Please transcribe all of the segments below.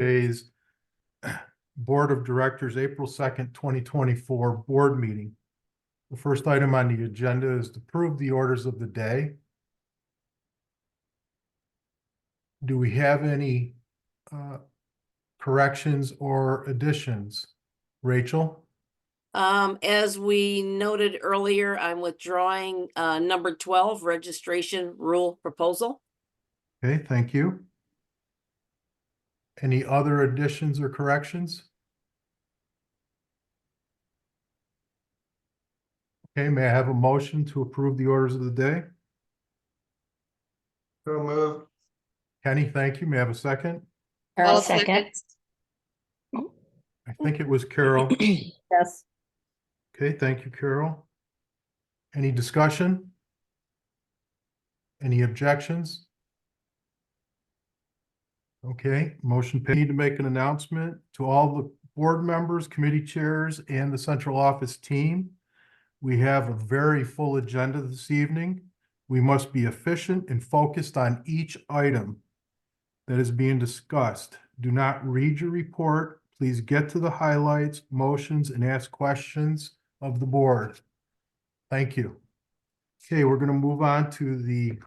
Today's Board of Directors, April 2nd, 2024 board meeting. The first item on the agenda is to approve the orders of the day. Do we have any corrections or additions? Rachel? As we noted earlier, I'm withdrawing number 12, registration rule proposal. Okay, thank you. Any other additions or corrections? Okay, may I have a motion to approve the orders of the day? So move. Kenny, thank you. May I have a second? I'll second. I think it was Carol. Yes. Okay, thank you, Carol. Any discussion? Any objections? Okay, motion. Need to make an announcement to all the board members, committee chairs, and the central office team. We have a very full agenda this evening. We must be efficient and focused on each item that is being discussed. Do not read your report. Please get to the highlights, motions, and ask questions of the board. Thank you. Okay, we're going to move on to the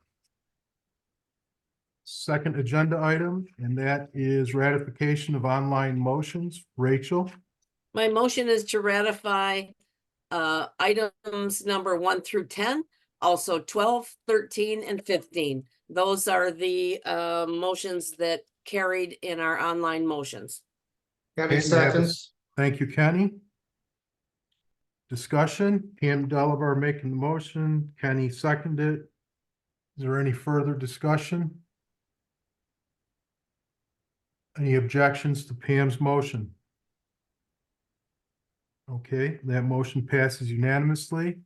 second agenda item, and that is ratification of online motions. Rachel? My motion is to ratify items number 1 through 10, also 12, 13, and 15. Those are the motions that carried in our online motions. Kenny Okay, seconds. Thank you, Kenny. Discussion, Pam Delavar making the motion, Kenny seconded. Is there any further discussion? Any objections to Pam's motion? Okay, that motion passes unanimously.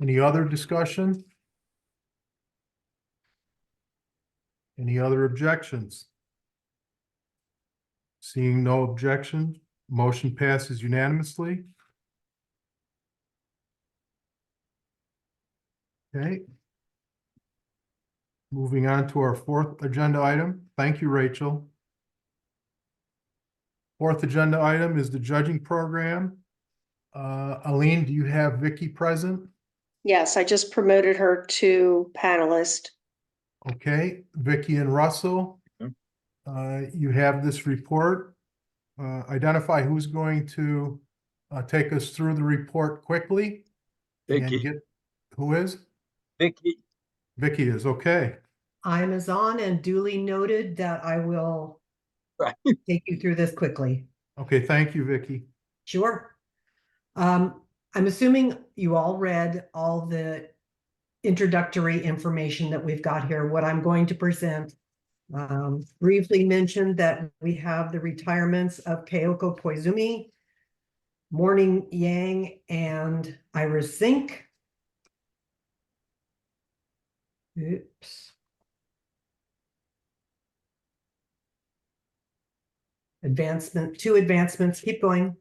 Any other discussion? Any other objections? Seeing no objection, motion passes unanimously. Okay. Moving on to our fourth agenda item. Thank you, Rachel. Fourth agenda item is the judging program. Aline, do you have Vicky present? Yes, I just promoted her to panelist. Okay, Vicky and Russell, you have this report. Identify who's going to take us through the report quickly. Vicky. Who is? Vicky. Vicky is, okay. I'm on and duly noted that I will take you through this quickly. Okay, thank you, Vicky. Sure. I'm assuming you all read all the introductory information that we've got here. What I'm going to present briefly mentioned that we have the retirements of Keiko Koizumi, Morning Yang, and Iris Zink. Oops. Two advancements, keep going.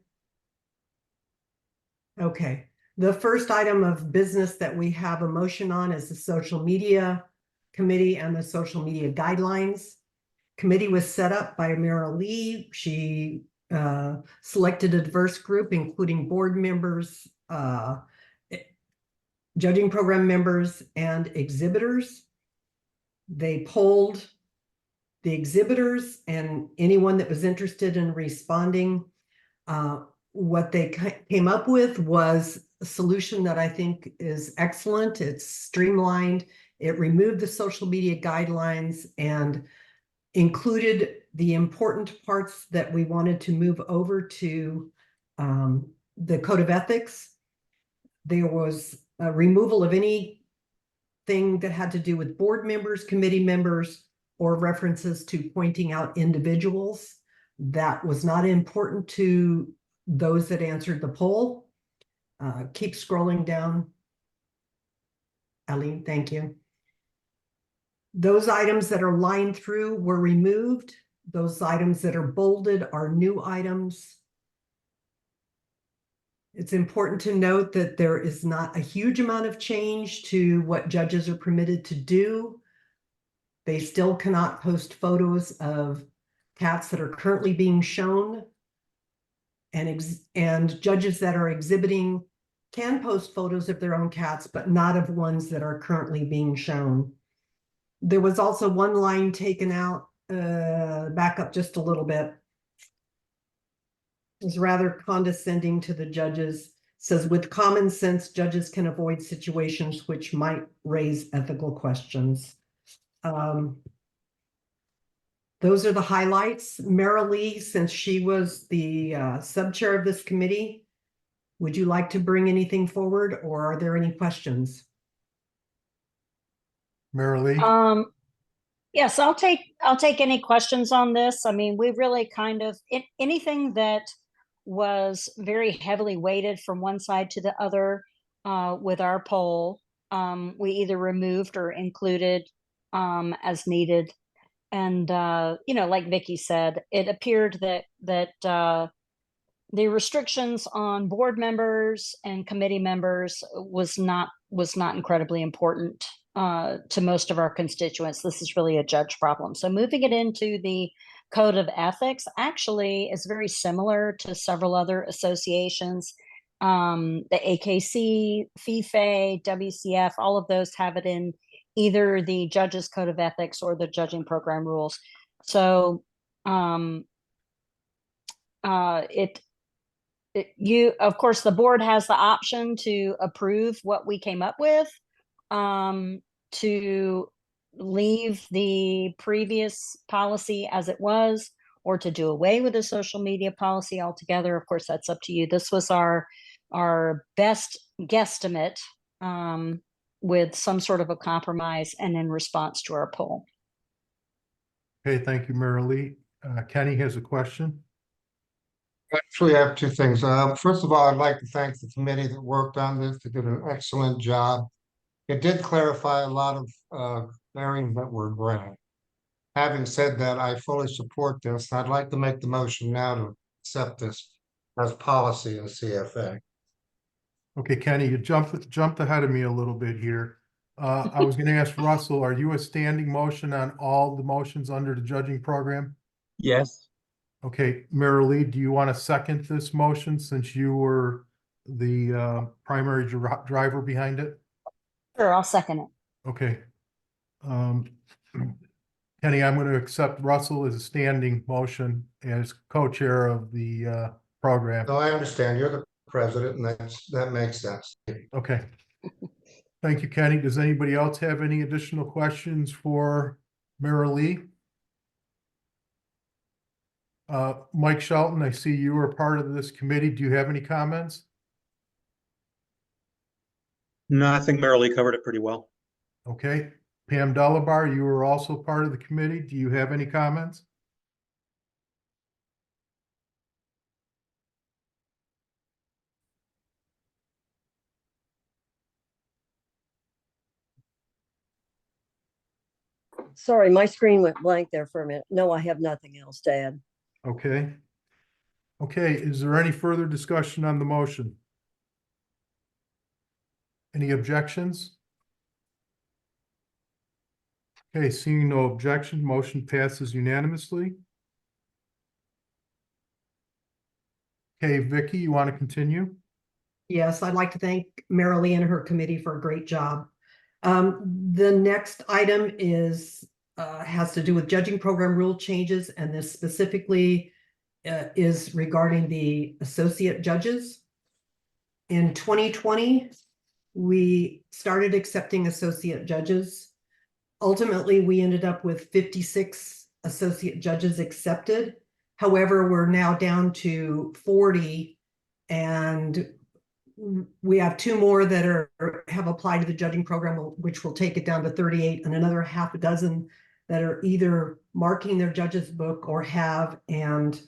Okay, the first item of business that we have a motion on is the social media committee and the social media guidelines. Committee was set up by Amira Lee. She selected a diverse group, including board members, judging program members, and exhibitors. They polled the exhibitors and anyone that was interested in responding. What they came up with was a solution that I think is excellent. It's streamlined. It removed the social media guidelines and included the important parts that we wanted to move over to the Code of Ethics. There was a removal of anything that had to do with board members, committee members, or references to pointing out individuals. That was not important to those that answered the poll. Keep scrolling down. Aline, thank you. Those items that are lined through were removed. Those items that are bolded are new items. It's important to note that there is not a huge amount of change to what judges are permitted to do. They still cannot post photos of cats that are currently being shown. And judges that are exhibiting can post photos of their own cats, but not of ones that are currently being shown. There was also one line taken out, back up just a little bit. It was rather condescending to the judges. Says, with common sense, judges can avoid situations which might raise ethical questions. Those are the highlights. Mara Lee, since she was the sub-chair of this committee, would you like to bring anything forward, or are there any questions? Mary Lee? Yes, I'll take any questions on this. I mean, we really kind of anything that was very heavily weighted from one side to the other with our poll, we either removed or included as needed. And you know, like Vicky said, it appeared that the restrictions on board members and committee members was not incredibly important to most of our constituents. This is really a judge problem. So moving it into the code of ethics actually is very similar to several other associations. The AKC, CFA, WCF, all of those have it in either the judge's code of ethics or the judging program rules. So you, of course, the board has the option to approve what we came up with, to leave the previous policy as it was, or to do away with the social media policy altogether. Of course, that's up to you. This was our best guesstimate with some sort of a compromise and in response to our poll. Okay, thank you, Mary Lee. Kenny has a question. Actually, I have two things. First of all, I'd like to thank the committee that worked on this. They did an excellent job. It did clarify a lot of areas that were gray. Having said that, I fully support this. I'd like to make the motion now to accept this as policy in CFA. Okay, Kenny, you jumped ahead of me a little bit here. I was going to ask Russell, are you a standing motion on all the motions under the judging program? Yes. Okay, Mary Lee, do you want to second this motion since you were the primary driver behind it? Sure, I'll second it. Okay. Kenny, I'm going to accept Russell as a standing motion as co-chair of the program. No, I understand. You're the president, and that makes sense. Okay. Thank you, Kenny. Does anybody else have any additional questions for Mary Lee? Mike Shelton, I see you are part of this committee. Do you have any comments? No, I think Mary Lee covered it pretty well. Okay. Pam Delabar, you are also part of the committee. Do you have any comments? Sorry, my screen went blank there for a minute. No, I have nothing else to add. Okay. Okay, is there any further discussion on the motion? Any objections? Okay, seeing no objection, motion passes unanimously. Okay, Vicky, you want to continue? Yes, I'd like to thank Mary Lee and her committee for a great job. The next item is has to do with judging program rule changes, and this specifically is regarding the associate judges. In 2020, we started accepting associate judges. Ultimately, we ended up with 56 associate judges accepted. However, we're now down to 40, and we have 2 more that have applied to the judging program, which will take it down to 38, and another half a dozen that are either marking their judges book or have and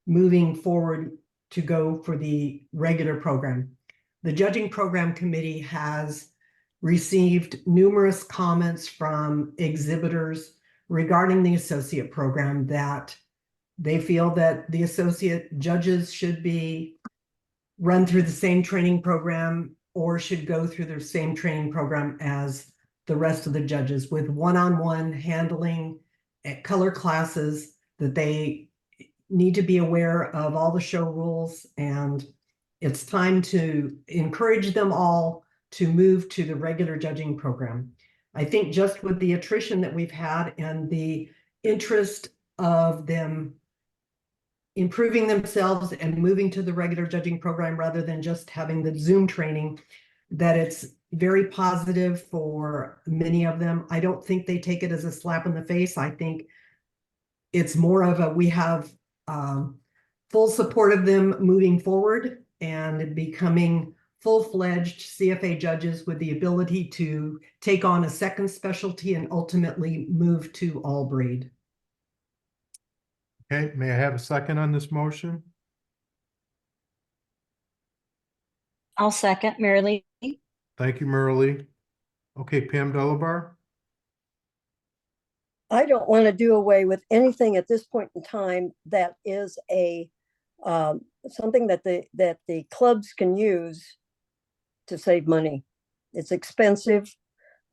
moving forward to go for the regular program. The judging program committee has received numerous comments from exhibitors regarding the associate program that they feel that the associate judges should be run through the same training program or should go through the same training program as the rest of the judges, with one-on-one handling at color classes that they need to be aware of all the show rules, and it's time to encourage them all to move to the regular judging program. I think just with the attrition that we've had and the interest of them improving themselves and moving to the regular judging program rather than just having the Zoom training, that it's very positive for many of them. I don't think they take it as a slap in the face. I think it's more of a, we have full support of them moving forward and becoming full-fledged CFA judges with the ability to take on a second specialty and ultimately move to all breed. Okay, may I have a second on this motion? I'll second, Mary Lee. Thank you, Merle. Okay, Pam Delabar? I don't want to do away with anything at this point in time that is a something that the clubs can use to save money. It's expensive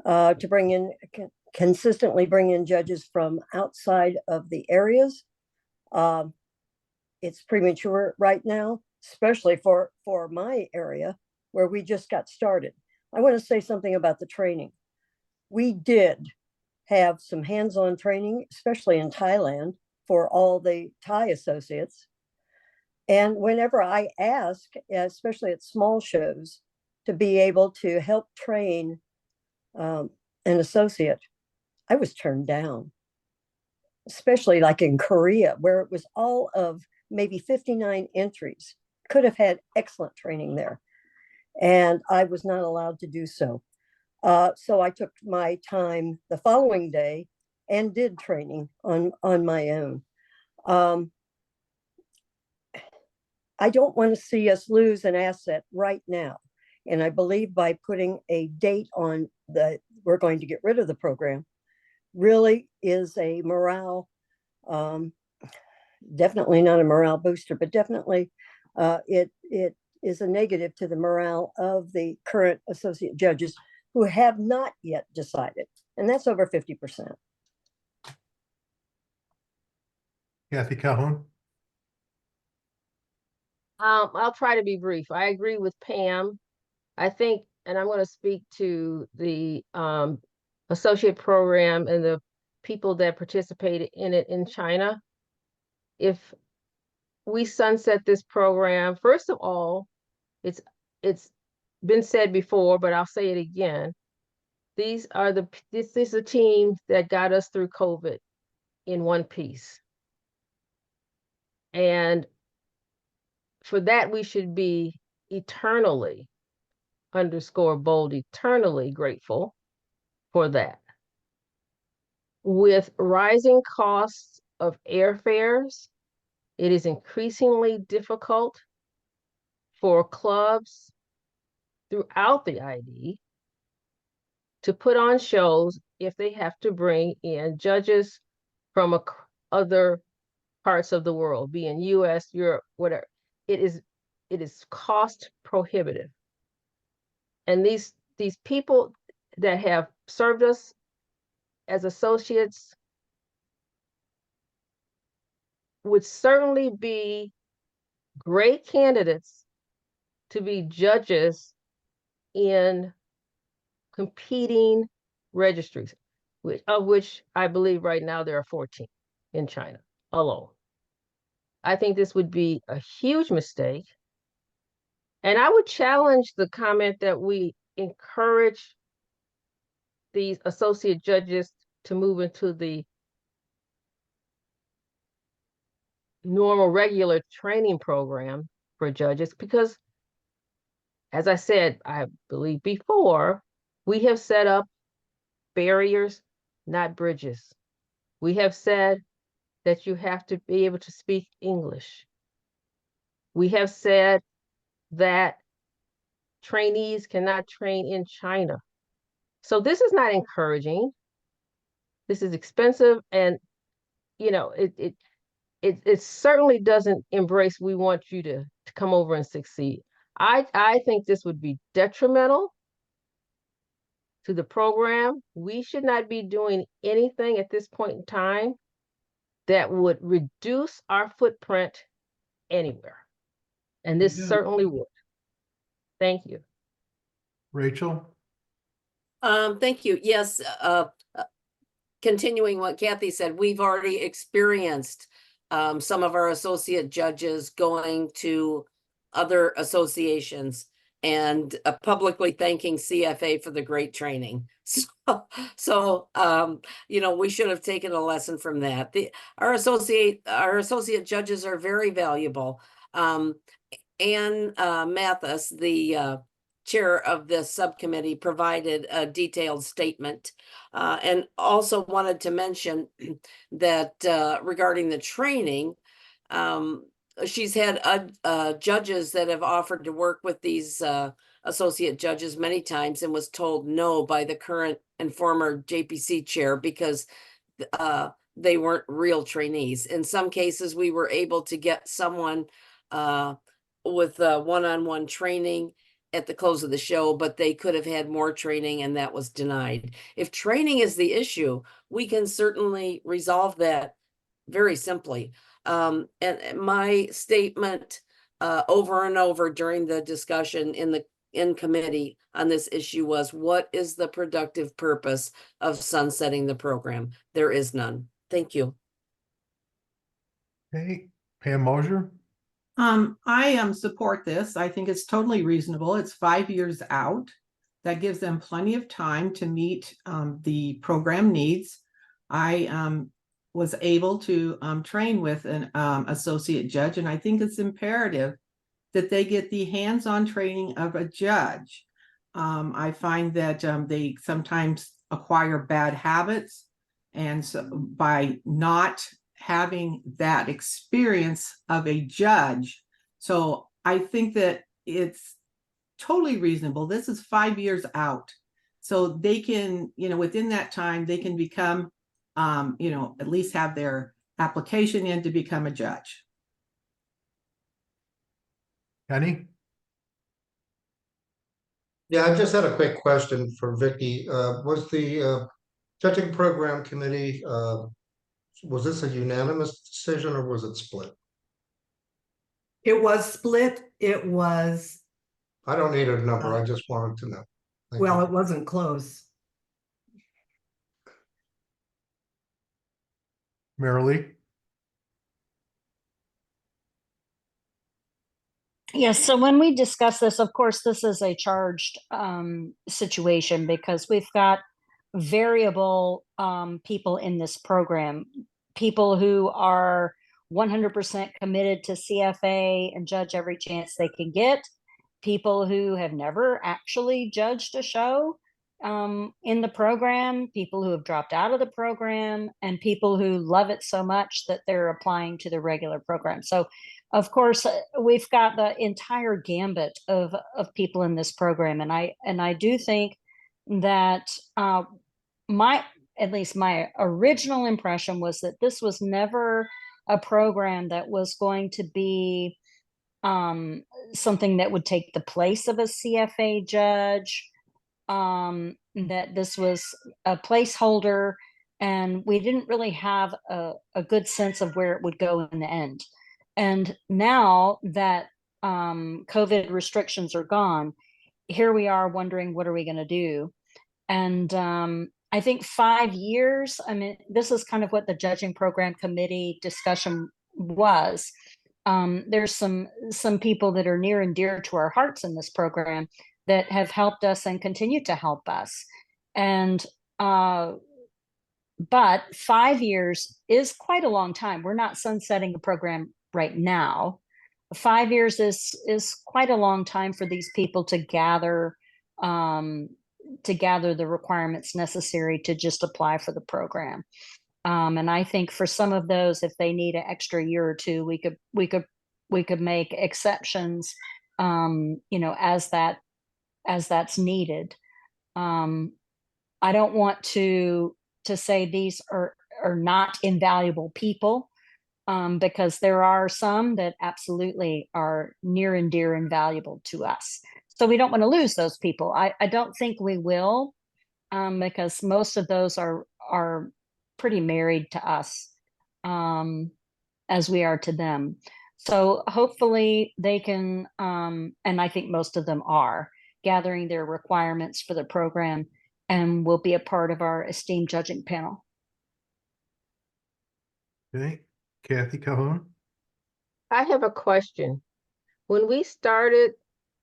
to bring in consistently bring in judges from outside of the areas. It's premature right now, especially for my area where we just got started. I want to say something about the training. We did have some hands-on training, especially in Thailand, for all the Thai associates. And whenever I ask, especially at small shows, to be able to help train an associate, I was turned down, especially like in Korea, where it was all of maybe 59 entries, could have had excellent training there. And I was not allowed to do so. So I took my time the following day and did training on my own. I don't want to see us lose an asset right now. And I believe by putting a date on we're going to get rid of the program really is a morale, definitely not a morale booster, but definitely it is a negative to the morale of the current associate judges who have not yet decided. And that's over 50%. Kathy Calhoun? I'll try to be brief. I agree with Pam. I think, and I'm going to speak to the associate program and the people that participated in it in China. If we sunset this program, first of all, it's been said before, but I'll say it again. This is a team that got us through COVID in one piece. And for that, we should be eternally, _ eternally grateful for that. With rising costs of airfares, it is increasingly difficult for clubs throughout the ID to put on shows if they have to bring in judges from other parts of the world, be in US, Europe, whatever. It is cost prohibitive. And these people that have served us as associates would certainly be great candidates to be judges in competing registries, of which I believe right now there are 14 in China alone. I think this would be a huge mistake. And I would challenge the comment that we encourage these associate judges to move into the normal, regular training program for judges, because as I said, I believe before, we have set up barriers, not bridges. We have said that you have to be able to speak English. We have said that trainees cannot train in China. So this is not encouraging. This is expensive, and you know, it certainly doesn't embrace, we want you to come over and succeed. I think this would be detrimental to the program. We should not be doing anything at this point in time that would reduce our footprint anywhere. And this certainly would. Thank you. Rachel? Thank you. Yes, continuing what Kathy said, we've already experienced some of our associate judges going to other associations and publicly thanking CFA for the great training. So, you know, we should have taken a lesson from that. Our associate judges are very valuable. Ann Mathis, the chair of this subcommittee, provided a detailed statement, and also wanted to mention that regarding the training, she's had judges that have offered to work with these associate judges many times and was told no by the current and former JPC chair because they weren't real trainees. In some cases, we were able to get someone with one-on-one training at the close of the show, but they could have had more training and that was denied. If training is the issue, we can certainly resolve that very simply. And my statement over and over during the discussion in committee on this issue was, what is the productive purpose of sunsetting the program? There is none. Thank you. Okay, Pam Mosier? I support this. I think it's totally reasonable. It's 5 years out. That gives them plenty of time to meet the program needs. I was able to train with an associate judge, and I think it's imperative that they get the hands-on training of a judge. I find that they sometimes acquire bad habits, and so by not having that experience of a judge. So I think that it's totally reasonable. This is 5 years out. So they can, you know, within that time, they can become, you know, at least have their application in to become a judge. Kenny? Yeah, I just had a quick question for Vicky. Was the judging program committee, was this a unanimous decision or was it split? It was split. It was, I don't need a number. I just wanted to know. Thank well, you. it wasn't close. Marilee? Yes, so when we discuss this, of course, this is a charged situation because we've got variable people in this program, people who are 100% committed to CFA and judge every chance they can get, people who have never actually judged a show in the program, people who have dropped out of the program, and people who love it so much that they're applying to the regular program. So of course, we've got the entire gambit of people in this program, and I do think that at least my original impression was that this was never a program that was going to be something that would take the place of a CFA judge, that this was a placeholder, and we didn't really have a good sense of where it would go in the end. And now that COVID restrictions are gone, here we are wondering, what are we going to do? And I think 5 years, I mean, this is kind of what the judging program committee discussion was. There's some people that are near and dear to our hearts in this program that have helped us and continue to help us. And but 5 years is quite a long time. We're not sunsetting the program right now. 5 years is quite a long time for these people to gather the requirements necessary to just apply for the program. And I think for some of those, if they need an extra year or two, we could make exceptions, you know, as that's needed. I don't want to say these are not invaluable people, because there are some that absolutely are near and dear and valuable to us. So we don't want to lose those people. I don't think we will, because most of those are pretty married to us. as we are to them. So hopefully they can, and I think most of them are, gathering their requirements for the program and will be a part of our esteemed judging panel. Okay, Kathy Cahoon. I have a question. When we started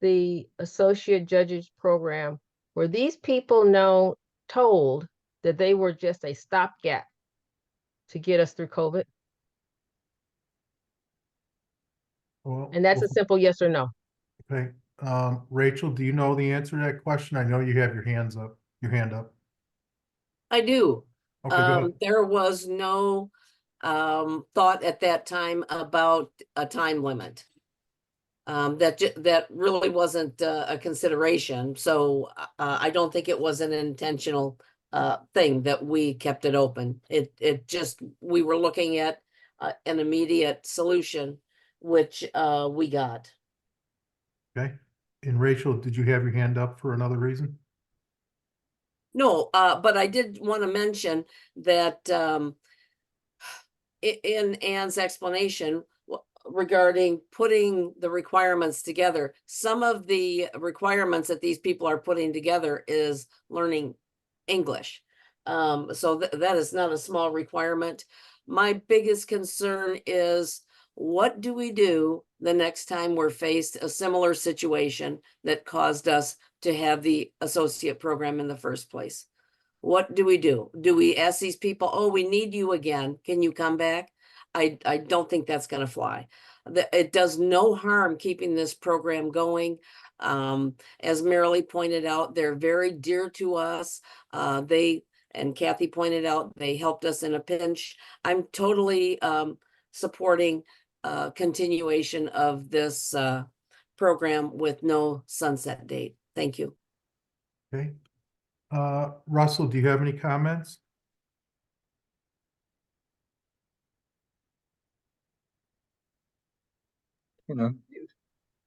the associate judges program, were these people told that they were just a stopgap to get us through COVID? Well, And that's a simple yes or no. okay. Rachel, do you know the answer to that question? I know you have your hand up. I do. Okay, go ahead. There was no thought at that time about a time limit. That really wasn't a consideration. So I don't think it was an intentional thing that we kept it open. It just, we were looking at an immediate solution, which we got. Okay. And Rachel, did you have your hand up for another reason? No, but I did want to mention that in Anne's explanation regarding putting the requirements together, some of the requirements that these people are putting together is learning English. So that is not a small requirement. My biggest concern is, what do we do the next time we're faced a similar situation that caused us to have the associate program in the first place? What do we do? Do we ask these people, oh, we need you again, can you come back? I don't think that's going to fly. It does no harm keeping this program going. As Marilee pointed out, they're very dear to us. And Kathy pointed out, they helped us in a pinch. I'm totally supporting continuation of this program with no sunset date. Thank you. Okay. Russell, do you have any comments?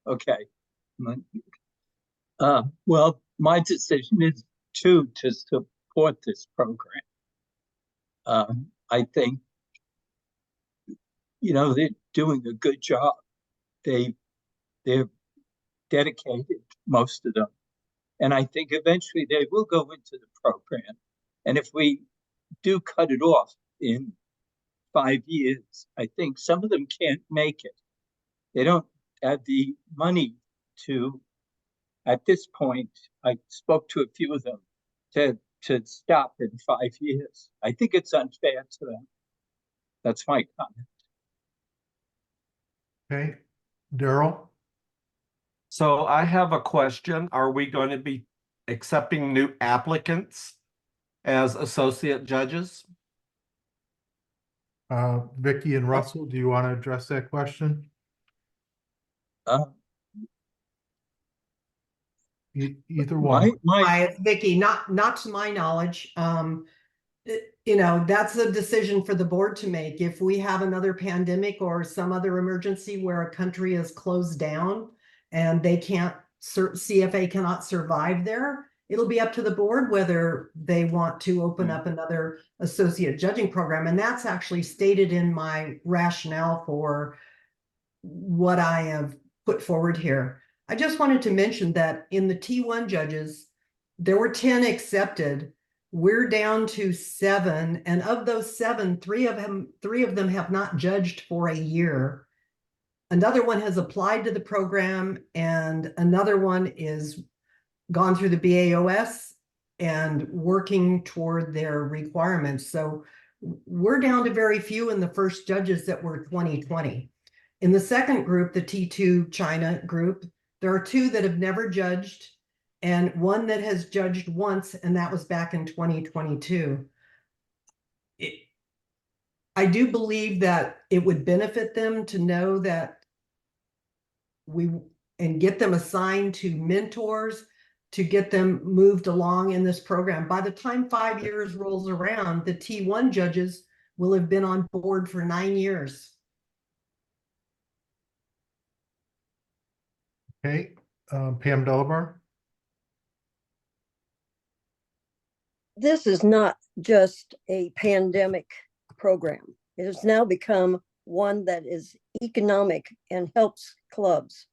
Okay. Well, my decision is to support this program. I think, they're doing a good job. They're dedicated, most of them. And I think eventually they will go into the program. And if we do cut it off in 5 years, I think some of them can't make it. They don't have the money to, at this point, I spoke to a few of them, to stop in 5 years. I think it's unfair to them. That's my comment. Okay. Daryl? So I have a question. Are we going to be accepting new applicants as associate judges? Vicky and Russell, do you want to address that question? Either one. Vicky, not to my knowledge. That's a decision for the board to make. If we have another pandemic or some other emergency where a country is closed down and CFA cannot survive there, it'll be up to the board whether they want to open up another associate judging program. And that's actually stated in my rationale for what I have put forward here. I just wanted to mention that in the T1 judges, there were 10 accepted. We're down to 7, and of those 7, 3 of them have not judged for a year. Another one has applied to the program, and another one is gone through the BAOS and working toward their requirements. So we're down to very few in the first judges that were 2020. In the second group, the T2 China group, there are 2 that have never judged and 1 that has judged once, and that was back in 2022. I do believe that it would benefit them to know that and get them assigned to mentors to get them moved along in this program. By the time 5 years rolls around, the T1 judges will have been on board for 9 years. Okay, Pam Delabar. This is not just a pandemic program. It has now become one that is economic and helps clubs.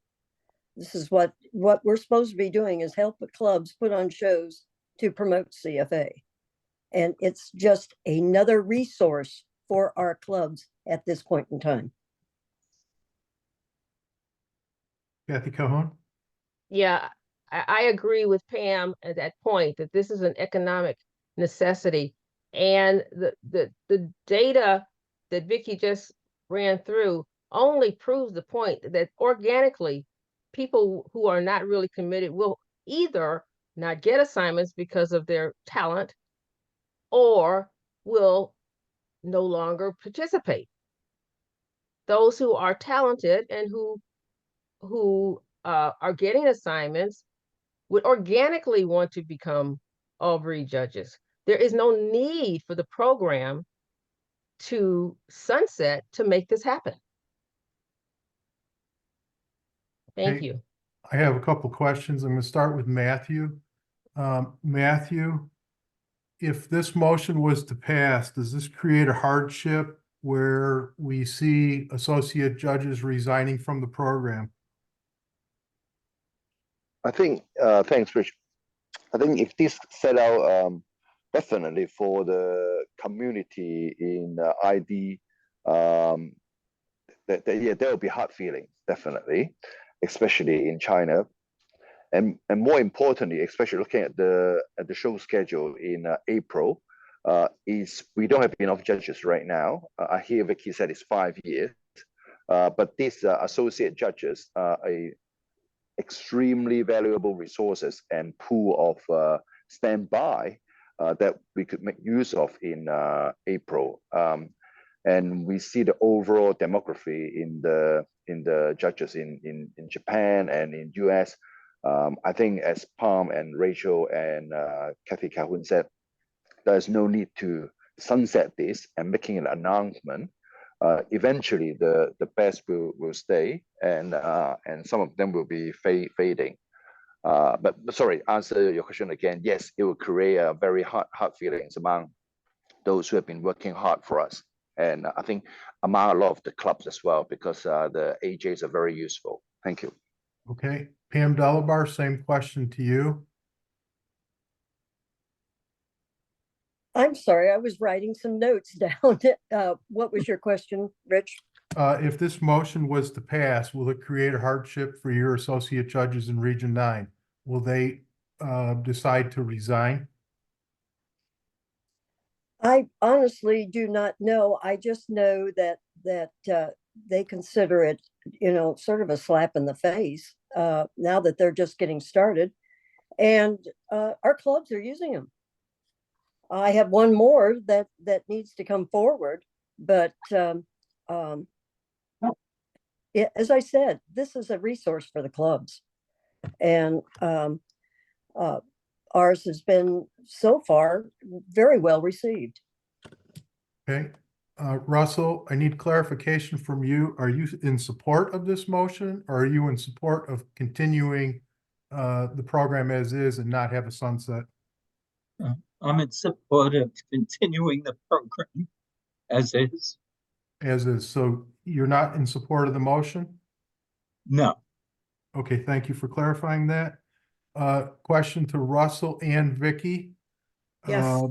This is what we're supposed to be doing, is help the clubs put on shows to promote CFA. And it's just another resource for our clubs at this point in time. Kathy Cajon? Yeah, I agree with Pam at that point that this is an economic necessity. And the data that Vicky just ran through only proves the point that organically, people who are not really committed will either not get assignments because of their talent or will no longer participate. Those who are talented and who are getting assignments would organically want to become Aubrey judges. There is no need for the program to sunset to make this happen. Thank Hey, you. I have a couple questions. I'm going to start with Matthew. Matthew, if this motion was to pass, does this create a hardship where we see associate judges resigning from the program? I think, thanks, Rich. I think if this set out definitely for the community in ID, yeah, there will be hard feelings, definitely, especially in China. And more importantly, especially looking at the show schedule in April, is we don't have enough judges right now. I hear Vicky said it's 5 years, but these associate judges are extremely valuable resources and pool of standby that we could make use of in April. And we see the overall demography in the judges in Japan and in US. I think as Palm and Rachel and Kathy Calhoun said, there's no need to sunset this and making an announcement. Eventually, the best will stay, and some of them will be fading. But sorry, answer your question again. Yes, it will create a very hard feelings among those who have been working hard for us, and I think among a lot of the clubs as well, because the AJs are very useful. Thank you. Okay, Pam Delabar, same question to you. I'm sorry, I was writing some notes down. What was your question, Rich? If this motion was to pass, will it create a hardship for your associate judges in Region 9? Will they decide to resign? I honestly do not know. I just know that they consider it, sort of a slap in the face now that they're just getting started, and our clubs are using them. I have one more that needs to come forward, but as I said, this is a resource for the clubs, and ours has been so far very well received. Okay, Russell, I need clarification from you. Are you in support of this motion, or are you in support of continuing the program as is and not have a sunset? I'm in support of continuing the program as is. As is. So you're not in support of the motion? No. Okay, thank you for clarifying that. Question to Russell and Vicky. Yes.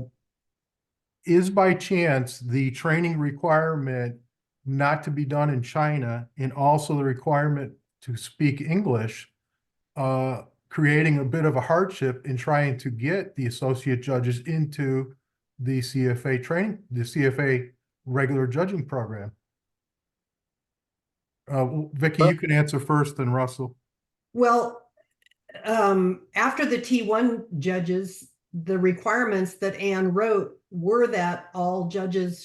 Is by chance the training requirement not to be done in China and also the requirement to speak English creating a bit of a hardship in trying to get the associate judges into the CFA training, the CFA regular judging program? Vicky, you can answer first, then Russell. Well, after the T1 judges, the requirements that Anne wrote were that all judges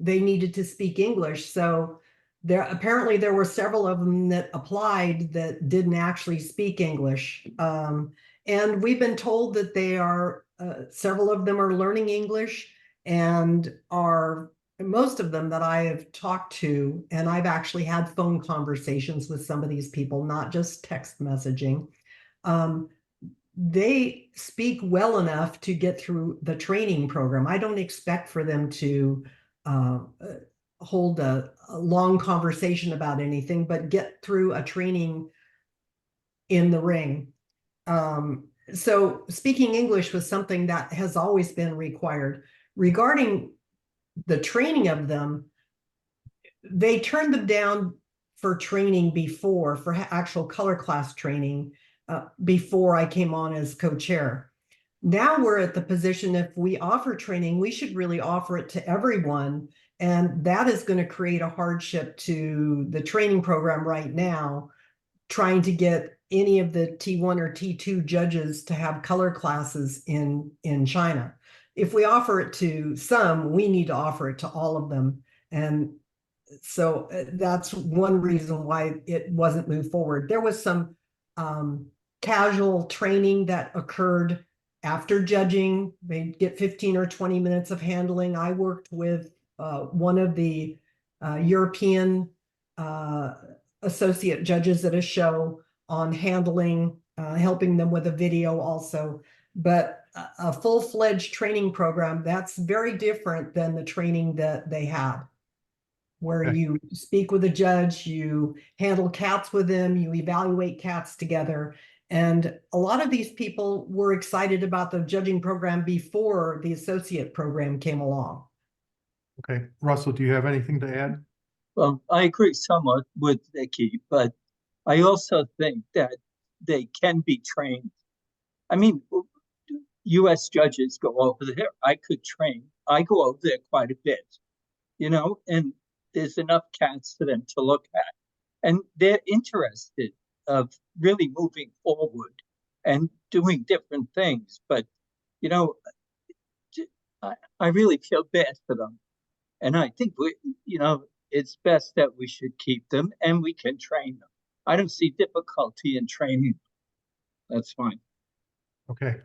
they needed to speak English. So apparently there were several of them that applied that didn't actually speak English. And we've been told that several of them are learning English and most of them that I have talked to, and I've actually had phone conversations with some of these people, not just text messaging. They speak well enough to get through the training program. I don't expect for them to hold a long conversation about anything, but get through a training in the ring. So speaking English was something that has always been required. Regarding the training of them, they turned them down for training before, for actual color class training, before I came on as co-chair. Now we're at the position, if we offer training, we should really offer it to everyone. And that is going to create a hardship to the training program right now, trying to get any of the T1 or T2 judges to have color classes in China. If we offer it to some, we need to offer it to all of them. And so that's one reason why it wasn't moved forward. There was some casual training that occurred after judging. They get 15 or 20 minutes of handling. I worked with one of the European associate judges at a show on handling, helping them with a video also. But a full-fledged training program, that's very different than the training that they had, where Okay. you speak with a judge, you handle cats with them, you evaluate cats together. And a lot of these people were excited about the judging program before the associate program came along. Okay, Russell, do you have anything to add? Well, I agree somewhat with Vicky, but I also think that they can be trained. I mean, US judges go over there. I could train. I go over there quite a bit, you know, and there's enough cats for them to look at. And they're interested of really moving forward and doing different things. But, you know, I really feel bad for them. And I think it's best that we should keep them and we can train them. I don't see difficulty in training. That's fine. Okay,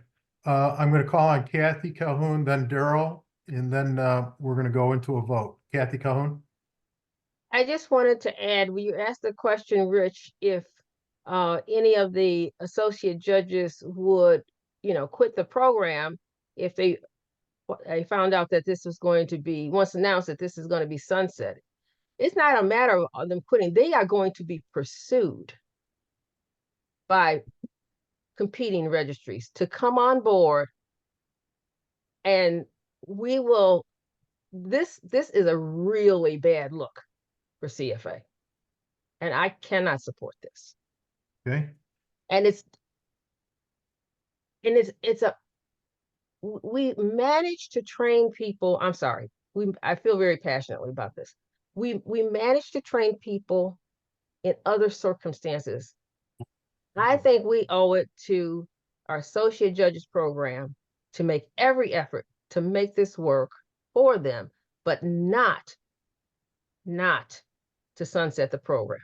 I'm going to call on Kathy Calhoun, then Daryl, and then we're going to go into a vote. Kathy Calhoun? I just wanted to add, when you asked the question, Rich, if any of the associate judges would, quit the program if they found out that this was going to be, once announced that this is going to be sunsetted. It's not a matter of them quitting. They are going to be pursued by competing registries to come on board, and we will, this is a really bad look for CFA. And I cannot support this. Okay. And we managed to train people. I'm sorry. I feel very passionately about this. We managed to train people in other circumstances. I think we owe it to our associate judges program to make every effort to make this work for them, but not to sunset the program.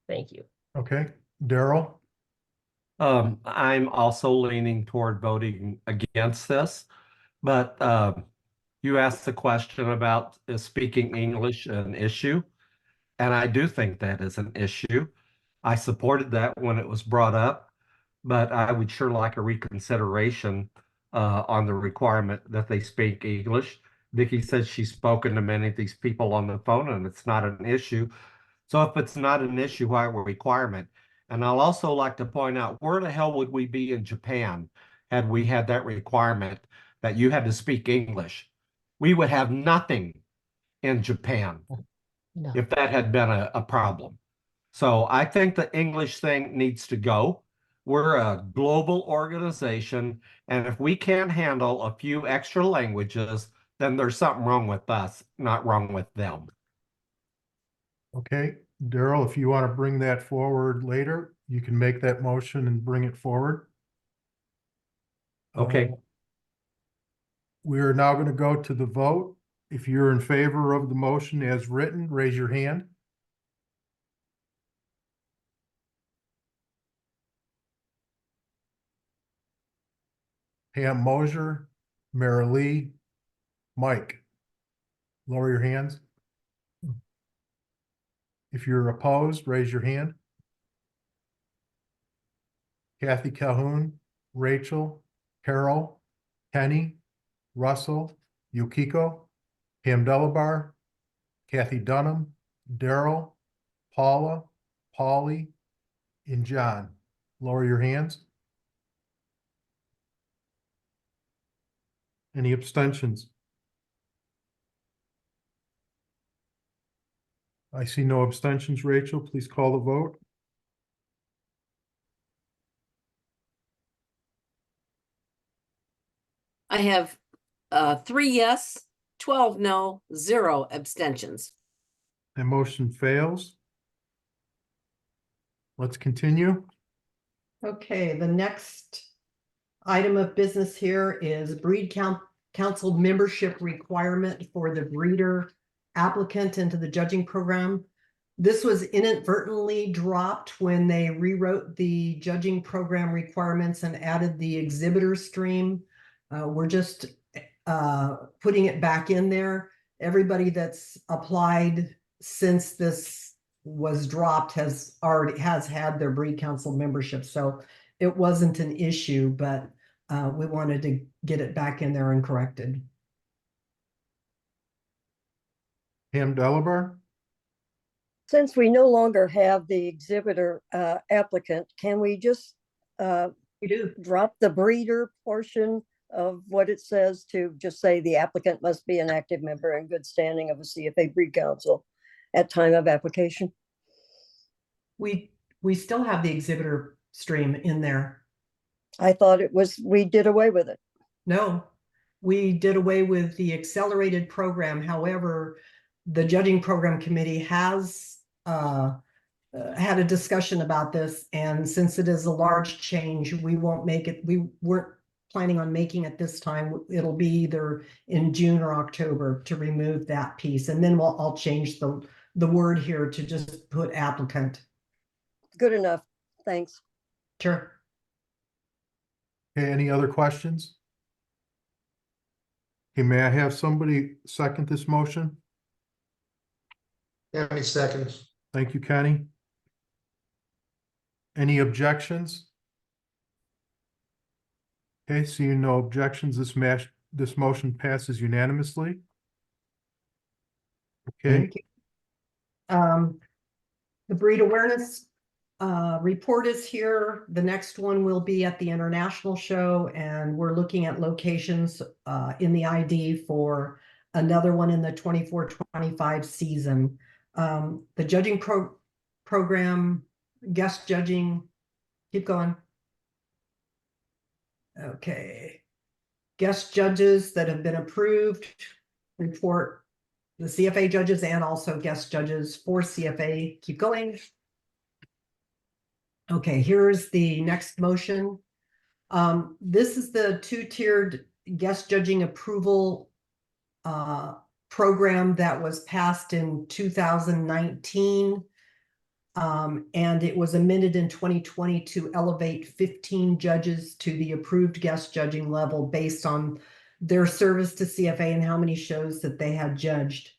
Thank you. Okay, Daryl? I'm also leaning toward voting against this, but you asked the question about is speaking English an issue, and I do think that is an issue. I supported that when it was brought up, but I would sure like a reconsideration on the requirement that they speak English. Vicki says she's spoken to many of these people on the phone, and it's not an issue. So if it's not an issue, why a requirement? And I'll also like to point out, where the hell would we be in Japan had we had that requirement that you had to speak English? We would have nothing in Japan No. if that had been a problem. So I think the English thing needs to go. We're a global organization, and if we can't handle a few extra languages, then there's something wrong with us, not wrong with them. Okay, Daryl, if you want to bring that forward later, you can make that motion and bring it forward. Okay. We are now going to go to the vote. If you're in favor of the motion as written, raise your hand. Pam Mosier, Mary Lee, Mike. Lower your hands. If you're opposed, raise your hand. Kathy Calhoun, Rachel, Carol, Kenny, Russell, Yukiko. Pam Delabar, Kathy Dunham, Daryl, Paula, Polly, and John. Lower your hands. Any abstentions? I see no abstentions. Rachel, please call the vote. I have 3 yes, 12 no, 0 abstentions. The motion fails. Let's continue. Okay, the next item of business here is council membership requirement for the breeder applicant into the judging program. This was inadvertently dropped when they rewrote the judging program requirements and added the exhibitor stream. We're just putting it back in there. Everybody that's applied since this was dropped has had their breed council membership, so it wasn't an issue, but we wanted to get it back in there and corrected. Pam Delabar, Since we no longer have the exhibitor applicant, can we just We do. drop the breeder portion of what it says to just say the applicant must be an active member in good standing of a CFA breed council at time of application? We still have the exhibitor stream in there. I thought it was, we did away with it. No, we did away with the accelerated program. However, the judging program committee has had a discussion about this, and since it is a large change, we won't make it. We weren't planning on making it this time. It'll be either in June or October to remove that piece, and then I'll change the word here to just put applicant. Good enough. Thanks. Sure. okay, any other questions? Okay, may I have somebody second this motion? Any seconds? Thank you, Kenny. Any objections? Okay, seeing no objections, this motion passes unanimously. Okay, Thank you. The breed awareness report is here. The next one will be at the international show, and we're looking at locations in the ID for another one in the 24-25 season. The judging program, guest judging, keep going. Okay. Guest judges that have been approved, report the CFA judges and also guest judges for CFA. Keep going. Okay, here's the next motion. This is the two-tiered guest judging approval program that was passed in 2019. And it was amended in 2020 to elevate 15 judges to the approved guest judging level based on their service to CFA and how many shows that they had judged.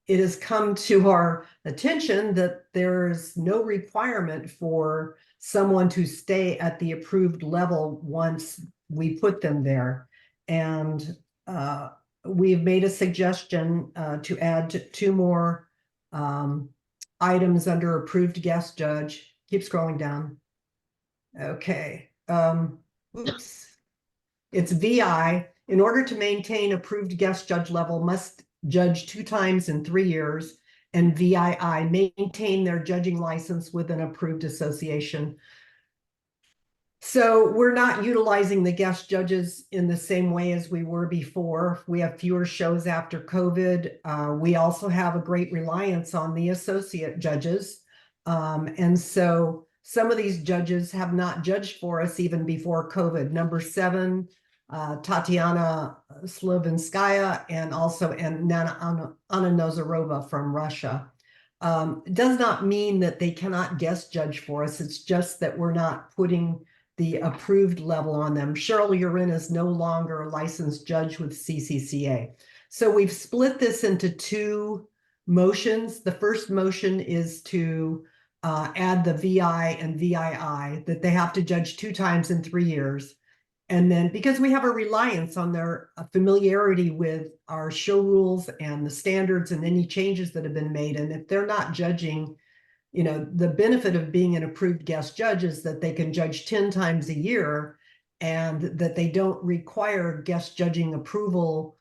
It has come to our attention that there's no requirement for someone to stay at the approved level once we put them there. And we've made a suggestion to add 2 more items under approved guest judge. Keep scrolling down. Okay. Oops. It's VI. In order to maintain approved guest judge level, must judge 2 times in 3 years, and VII maintain their judging license with an approved association. So we're not utilizing the guest judges in the same way as we were before. We have fewer shows after COVID. We also have a great reliance on the associate judges. And so some of these judges have not judged for us even before COVID. Number 7, Tatiana Slovinskaya, and also Nana Anna Nazarova from Russia. It does not mean that they cannot guest judge for us. It's just that we're not putting the approved level on them. Cheryl Urin is no longer a licensed judge with CCCA. So we've split this into 2 motions. The first motion is to add the VI and VII, that they have to judge 2 times in 3 years. And then because we have a reliance on their familiarity with our show rules and the standards and any changes that have been made. And if they're not judging, you know, the benefit of being an approved guest judge is that they can judge 10 times a year and that they don't require guest judging approval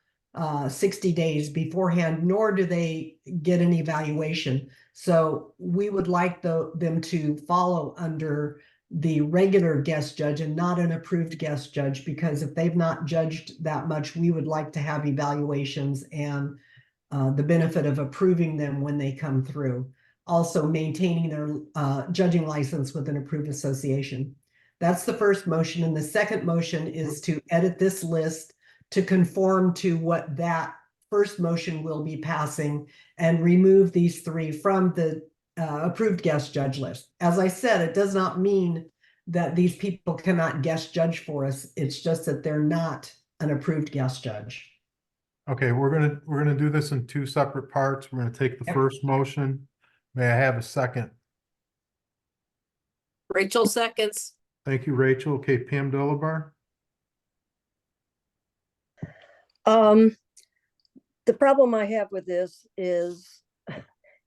60 days beforehand, nor do they get an evaluation. So we would like them to follow under the regular guest judge and not an approved guest judge, because if they've not judged that much, we would like to have evaluations and the benefit of approving them when they come through. Also maintaining their judging license with an approved association. That's the first motion. And the second motion is to edit this list to conform to what that first motion will be passing and remove these three from the approved guest judge list. As I said, it does not mean that these people cannot guest judge for us. It's just that they're not an approved guest judge. Okay, we're gonna do this in two separate parts. We're gonna take the Yep. first motion. May I have a second? Rachel seconds. Thank you, Rachel. Okay, Pam Delabar. The problem I have with this is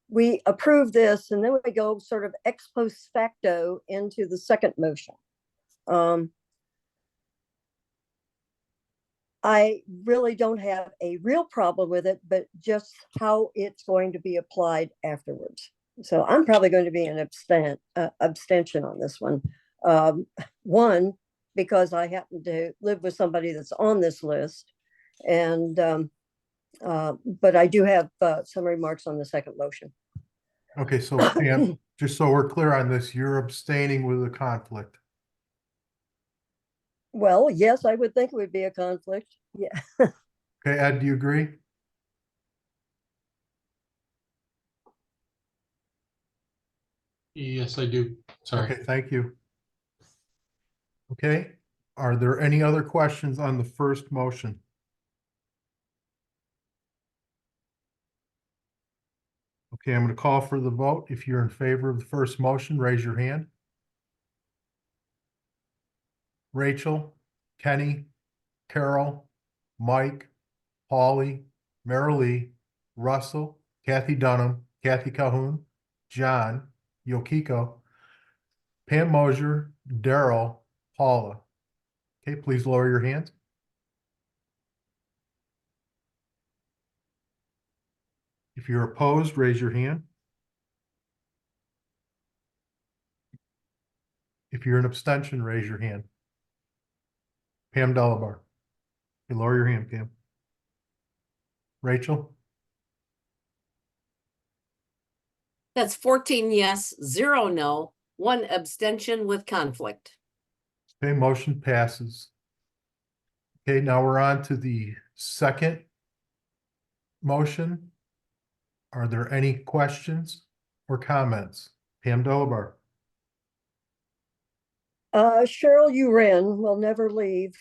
we approve this and then we go sort of ex post facto into the second motion. I really don't have a real problem with it, but just how it's going to be applied afterwards. So I'm probably going to be an abstention on this one. One, because I happen to live with somebody that's on this list, and but I do have some remarks on the second motion. Okay, so Pam, just so we're clear on this, you're abstaining with a conflict. Well, yes, I would think it would be a conflict. Yeah. Okay, Ed, do you agree? Yes, I do. Sorry. Okay, thank you. Okay, are there any other questions on the first motion? Okay, I'm going to call for the vote. If you're in favor of the first motion, raise your hand. Rachel, Kenny, Carol, Mike, Polly, Marilee, Russell, Kathy Dunham, Kathy Calhoun, John, Yokiko, Pam Mosier, Daryl, Paula. Okay, please lower your hands. If you're opposed, raise your hand. If you're an abstention, raise your hand. Pam Delabar. Okay, lower your hand, Pam. Rachel? That's 14 yes, 0 no, 1 abstention with conflict. Okay, motion passes. Okay, now we're on to the second motion. Are there any questions or comments? Pam Delabar. Cheryl Uren will never leave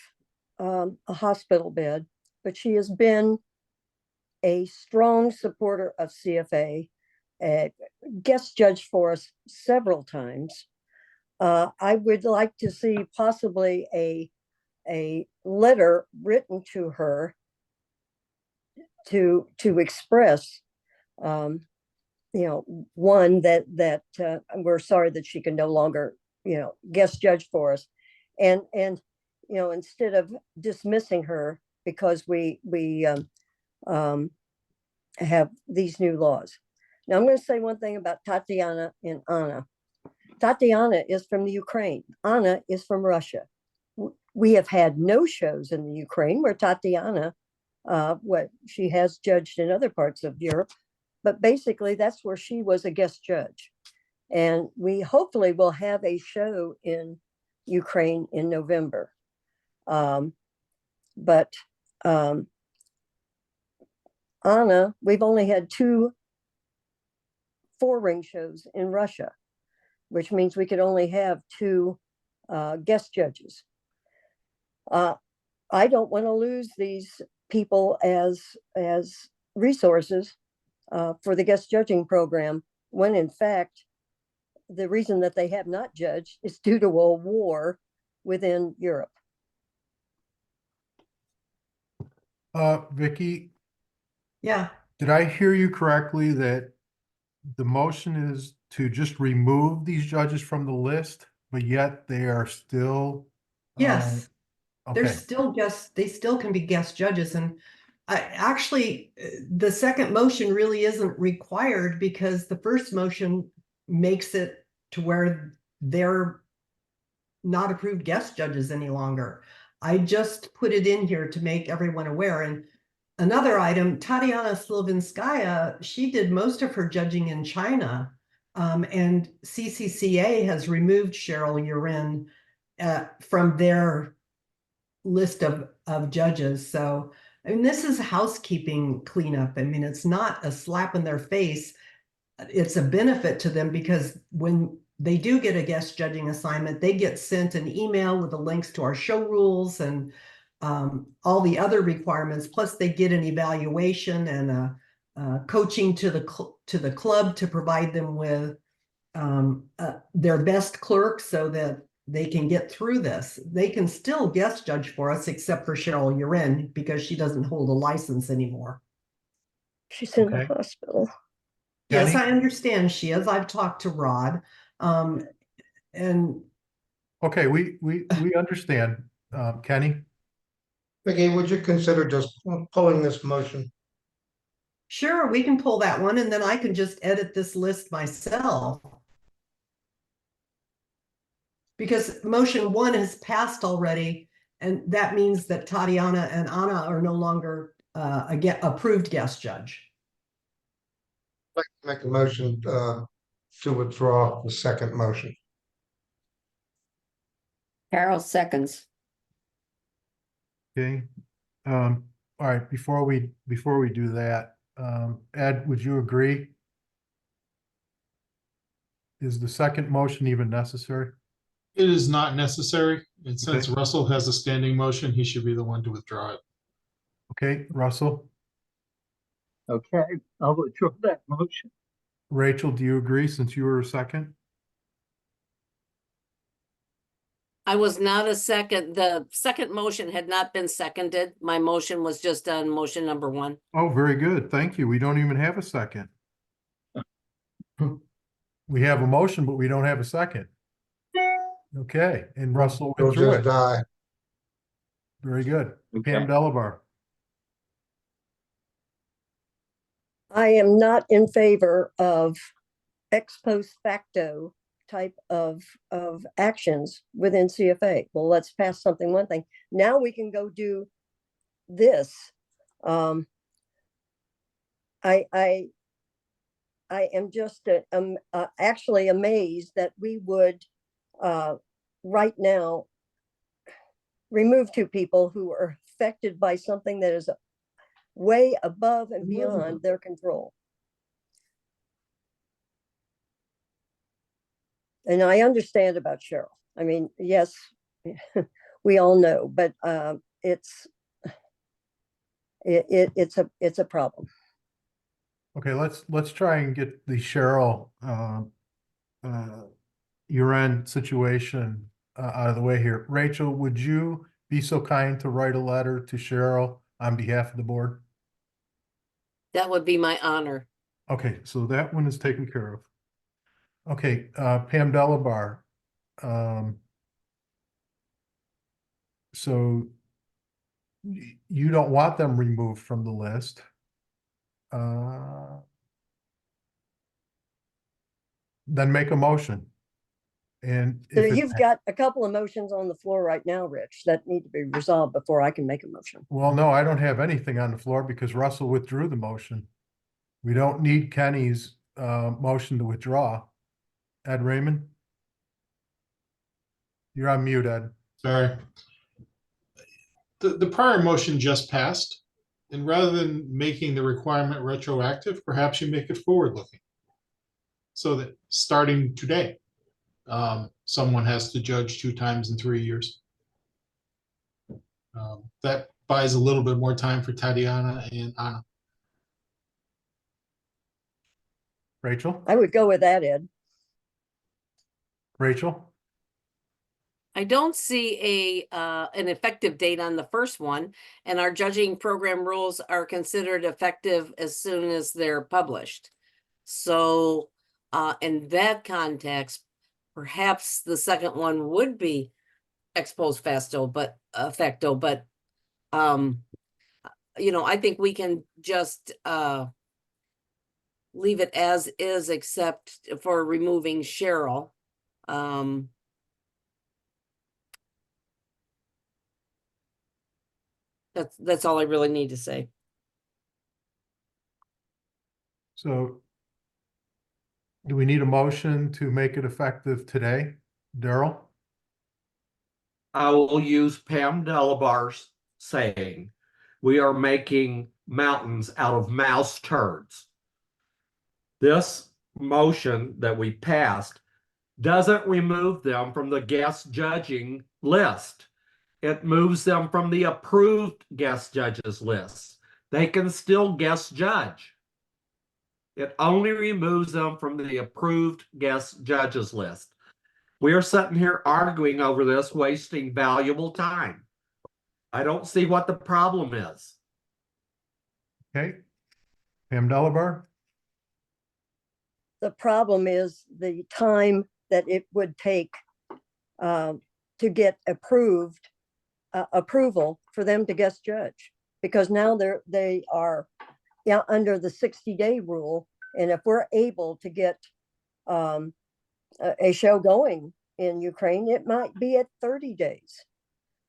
a hospital bed, but she has been a strong supporter of CFA, a guest judge for us several times. I would like to see possibly a letter written to her to express, you know, one that we're sorry that she can no longer, you know, guest judge for us, and you know, instead of dismissing her because we have these new laws. Now I'm going to say one thing about Tatiana and Anna. Tatiana is from the Ukraine. Anna is from Russia. We have had no shows in the Ukraine where Tatiana, what she has judged in other parts of Europe, but basically that's where she was a guest judge. And we hopefully will have a show in Ukraine in November. But Anna, we've only had 2 4-ring shows in Russia, which means we could only have 2 guest judges. I don't want to lose these people as resources for the guest judging program, when in fact, the reason that they have not judged is due to a war within Europe. Vicky, Yeah, did I hear you correctly that the motion is to just remove these judges from the list, but yet they are still? yes. They're Okay, still they still can be guest judges. And the second motion really isn't required because the first motion makes it to where they're not approved guest judges any longer. I just put it in here to make everyone aware. And another item, Tatiana Slovinskaya, she did most of her judging in China. And CCCA has removed Cheryl Urin from their list of judges. So, I mean, this is housekeeping cleanup. I mean, it's not a slap in their face. It's a benefit to them because when they do get a guest judging assignment, they get sent an email with the links to our show rules and all the other requirements. Plus, they get an evaluation and coaching to the club to provide them with their best clerk so that they can get through this. They can still guest judge for us, except for Cheryl Urin because she doesn't hold a license anymore. She's in the Okay. hospital. Yes, Kenny? I understand she is. I've talked to Rod. And Okay, we understand. Kenny? Vicky, would you consider just pulling this motion? sure, we can pull that one and then I can just edit this list myself. Because motion one has passed already, and that means that Tatiana and Anna are no longer approved guest judge. I'd like to make a motion to withdraw the second motion. Carol seconds. Okay. All right, before we do that, Ed, would you agree? Is the second motion even necessary? It is not necessary, and since Okay. Russell has a standing motion, he should be the one to withdraw it. Okay, Russell? Okay, I'll withdraw that motion. Rachel, do you agree since you were a second? I was not a second. The second motion had not been seconded. My motion was just on motion number one. Oh, very good. Thank you. We don't even have a second. We have a motion, but we don't have a second. Okay, and Russell It'll withdrew just it. die. Very good. Okay. Pam Delabar. I am not in favor of ex post facto type of actions within CFA. Well, let's pass something, one thing. Now we can go do this. I am just actually amazed that we would right now remove two people who are affected by something that is way above and beyond their control. And I understand about Cheryl. I mean, yes, we all know, but it's a problem. Okay, let's try and get the Cheryl Urin situation out of the way here. Rachel, would you be so kind to write a letter to Cheryl on behalf of the board? That would be my honor. Okay, so that one is taken care of. Okay, Pam Delabar. So you don't want them removed from the list. Then make a motion. And So if it, you've got a couple of motions on the floor right now, Rich, that need to be resolved before I can make a motion. well, no, I don't have anything on the floor because Russell withdrew the motion. We don't need Kenny's motion to withdraw. Ed Raymond? You're on mute, Ed. Sorry. The prior motion just passed, and rather than making the requirement retroactive, perhaps you make it forward-looking. So that starting today, someone has to judge 2 times in 3 years. That buys a little bit more time for Tatiana and Anna. Rachel? I would go with that, Ed. Rachel? I don't see an effective date on the first one, and our judging program rules are considered effective as soon as they're published. So, in that context, perhaps the second one would be ex post facto, but facto, but I think we can just leave it as is, except for removing Cheryl. That's all I really need to say. So do we need a motion to make it effective today? Daryl? I will use Pam Delabar's saying, we are making mountains out of mouse turds. This motion that we passed doesn't remove them from the guest judging list. It moves them from the approved guest judges list. They can still guest judge. It only removes them from the approved guest judges list. We are sitting here arguing over this, wasting valuable time. I don't see what the problem is. Okay. Pam Delabar? The problem is the time that it would take to get approval for them to guest judge, because now they are under the 60-day rule. And if we're able to get a show going in Ukraine, it might be at 30 days.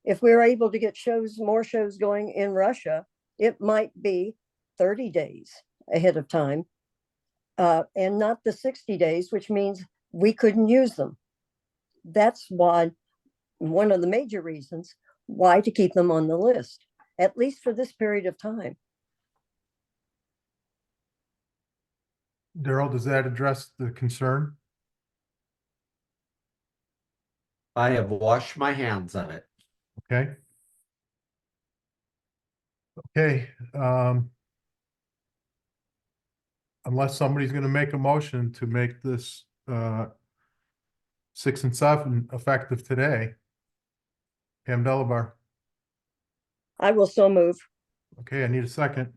If we're able to get more shows going in Russia, it might be 30 days ahead of time, and not the 60 days, which means we couldn't use them. That's why, one of the major reasons why to keep them on the list, at least for this period of time. Daryl, does that address the concern? I have washed my hands of it. Okay. Okay. Unless somebody's going to make a motion to make this 6 and 7 effective today. Pam Delabar. I will so move. Okay, I need a second.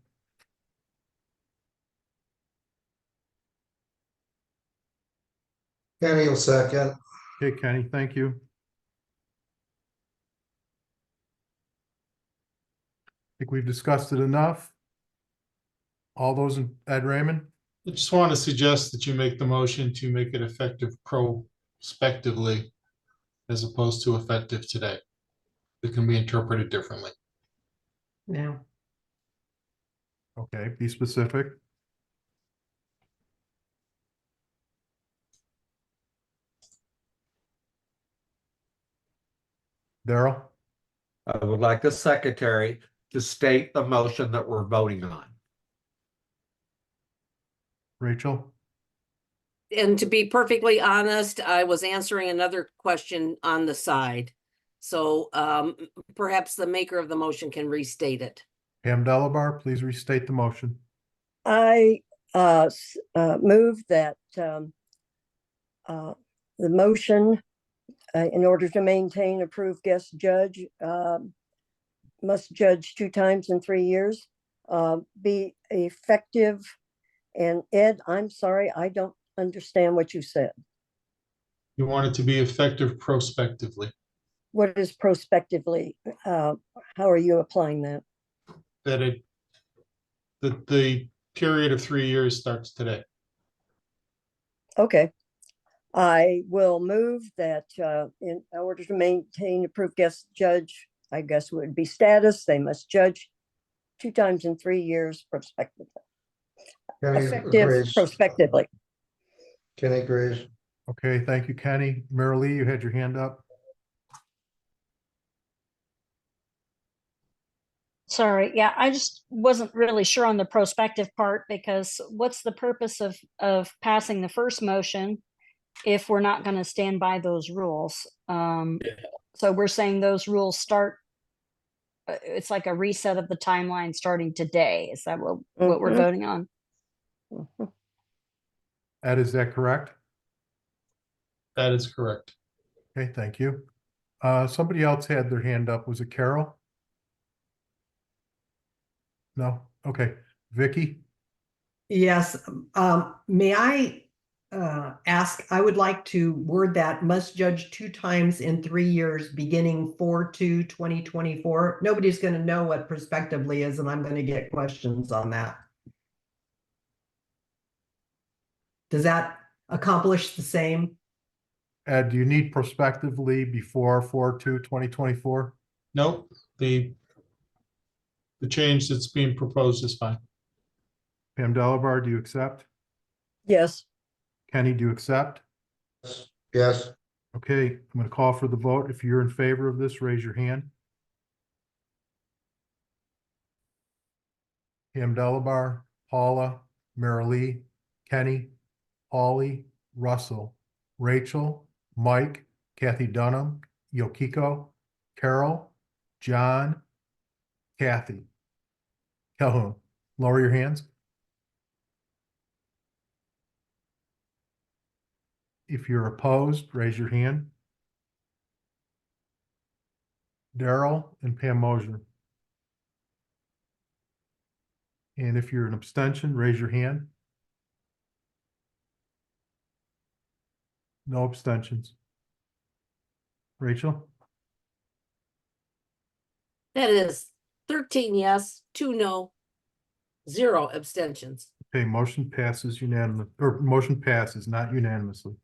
Kenny will second. Okay, Kenny, thank you. I think we've discussed it enough. All those in Ed Raymond? I just want to suggest that you make the motion to make it effective prospectively as opposed to effective today. It can be interpreted differently. Now, Okay, be specific. Daryl? I would like the secretary to state the motion that we're voting on. Rachel? And to be perfectly honest, I was answering another question on the side. So perhaps the maker of the motion can restate it. Pam Delabar, please restate the motion. I move that the motion, in order to maintain approved guest judge, must judge 2 times in 3 years, be effective. And Ed, I'm sorry, I don't understand what you said. You want it to be effective prospectively, What is prospectively? How are you applying that? that the period of 3 years starts today. Okay. I will move that in order to maintain approved guest judge, I guess would be status, they must judge 2 times in 3 years prospectively. Kenny Effective agrees. prospectively. Kenny agrees. Okay, thank you, Kenny. Marilee, you had your hand up. Sorry, yeah, I just wasn't really sure on the prospective part, because what's the purpose of passing the first motion if we're not going to stand by those rules? So we're saying those rules start, it's like a reset of the timeline starting today. Is that what we're voting on? Ed, is that correct? That is correct. Okay, thank you. Somebody else had their hand up. Was it Carol? No? Okay. Vicky? Yes, may I ask, I would like to word that must judge 2 times in 3 years, beginning 4/2/2024. Nobody's going to know what prospectively is, and I'm going to get questions on that. Does that accomplish the same? Do you need prospectively before 4/2/2024? Nope, the change that's being proposed is fine. Pam Delabar, do you accept? Yes. Kenny, do you accept? Yes, Okay, I'm going to call for the vote. If you're in favor of this, raise your hand. Pam Delabar, Paula, Marilee, Kenny, Polly, Russell, Rachel, Mike, Kathy Dunham, Yokiko, Carol, John, Kathy. Calhoun, lower your hands. If you're opposed, raise your hand. Daryl and Pam Mosier. And if you're an abstention, raise your hand. No abstentions. Rachel? That is 13 yes, 2 no, 0 abstentions. Okay, motion passes unanimous, or motion passes, not unanimously,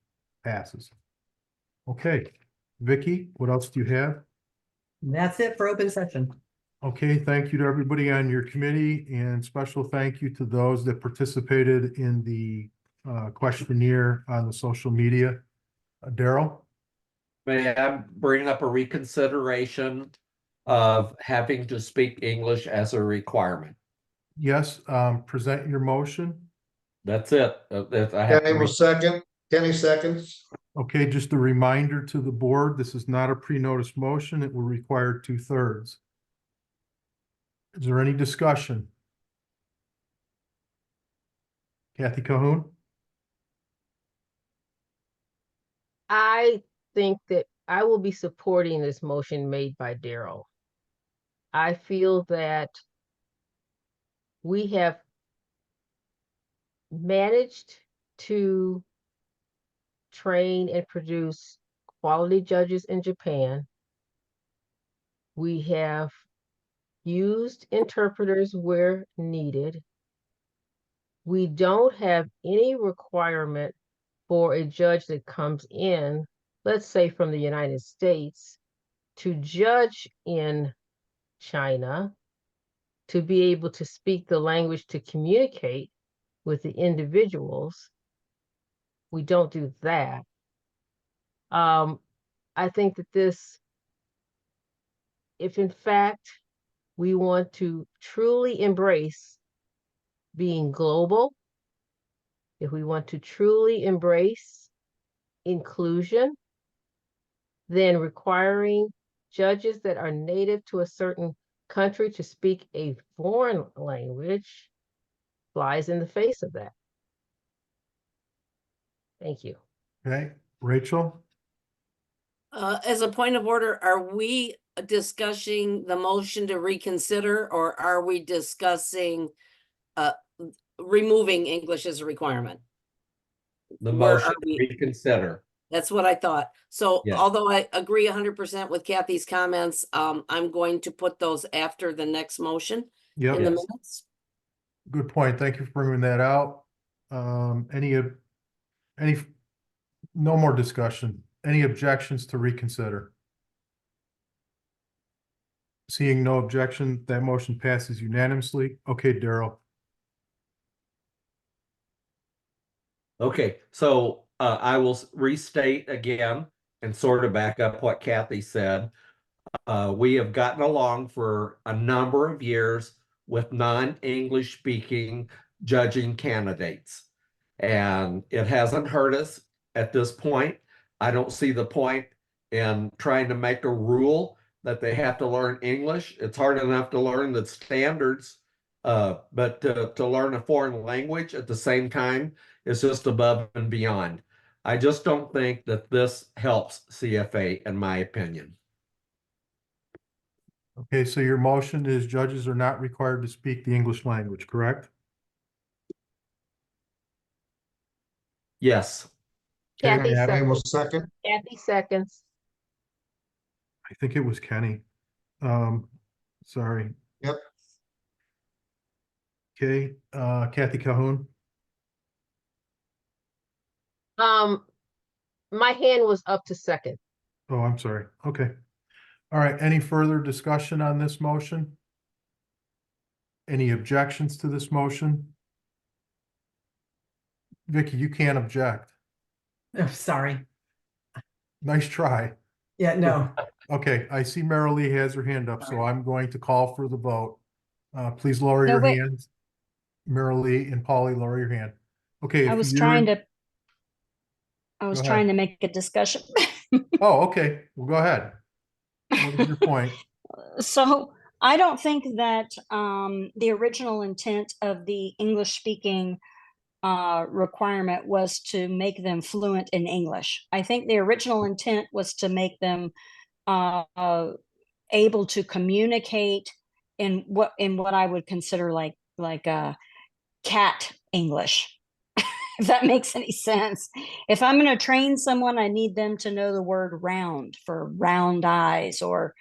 passes. Okay, Vicky, what else do you have? That's it for open session. Okay, thank you to everybody on your committee and special thank you to those that participated in the questionnaire on the social media. Daryl? May I bring up a reconsideration of having to speak English as a requirement? Yes, present your motion. That's it. I have Kenny will second, Kenny seconds. Okay, just a reminder to the board, this is not a pre-notice motion. It will require 2/3. Is there any discussion? Kathy Calhoun? I think that I will be supporting this motion made by Daryl. I feel that we have managed to train and produce quality judges in Japan. We have used interpreters where needed. We don't have any requirement for a judge that comes in, let's say from the United States, to judge in China, to be able to speak the language to communicate with the individuals. We don't do that. I think that this, if in fact we want to truly embrace being global, if we want to truly embrace inclusion, then requiring judges that are native to a certain country to speak a foreign language flies in the face of that. Thank you. Okay, Rachel? As a point of order, are we discussing the motion to reconsider, or are we discussing removing English as a requirement? The Where motion are to we? reconsider. That's what I thought. So Yes. although I agree 100% with Kathy's comments, I'm going to put those after the next motion Yep. in the Yes. minutes. Good point. Thank you for bringing that out. No more discussion. Any objections to reconsider? Seeing no objection, that motion passes unanimously. Okay, Daryl. Okay, so I will restate again and sort of back up what Kathy said. We have gotten along for a number of years with non-English speaking judging candidates. And it hasn't hurt us at this point. I don't see the point in trying to make a rule that they have to learn English. It's hard enough to learn the standards, but to learn a foreign language at the same time is just above and beyond. I just don't think that this helps CFA, in my opinion. Okay, so your motion is judges are not required to speak the English language, correct? Yes. Okay, Kathy Abby will seconds. second. Kathy seconds. I think it was Kenny. Sorry. Yep. Okay, Kathy Calhoun. My hand was up to second. Oh, I'm sorry. Okay. All right, any further discussion on this motion? Any objections to this motion? Vicky, you can't object. Oh, sorry. Nice try. Yeah, no. Okay, I see Marilee has her hand up, so I'm going to call for the vote. Please lower No, your wait. hands. Marilee and Polly, lower your hand. Okay, I if was you're, trying go to ahead. make a discussion. Oh, okay, well, go ahead. What is your point? So I don't think that the original intent of the English speaking requirement was to make them fluent in English. I think the original intent was to make them able to communicate in what I would consider like cat English. If that makes any sense. If I'm going to train someone, I need them to know the word round for round eyes, or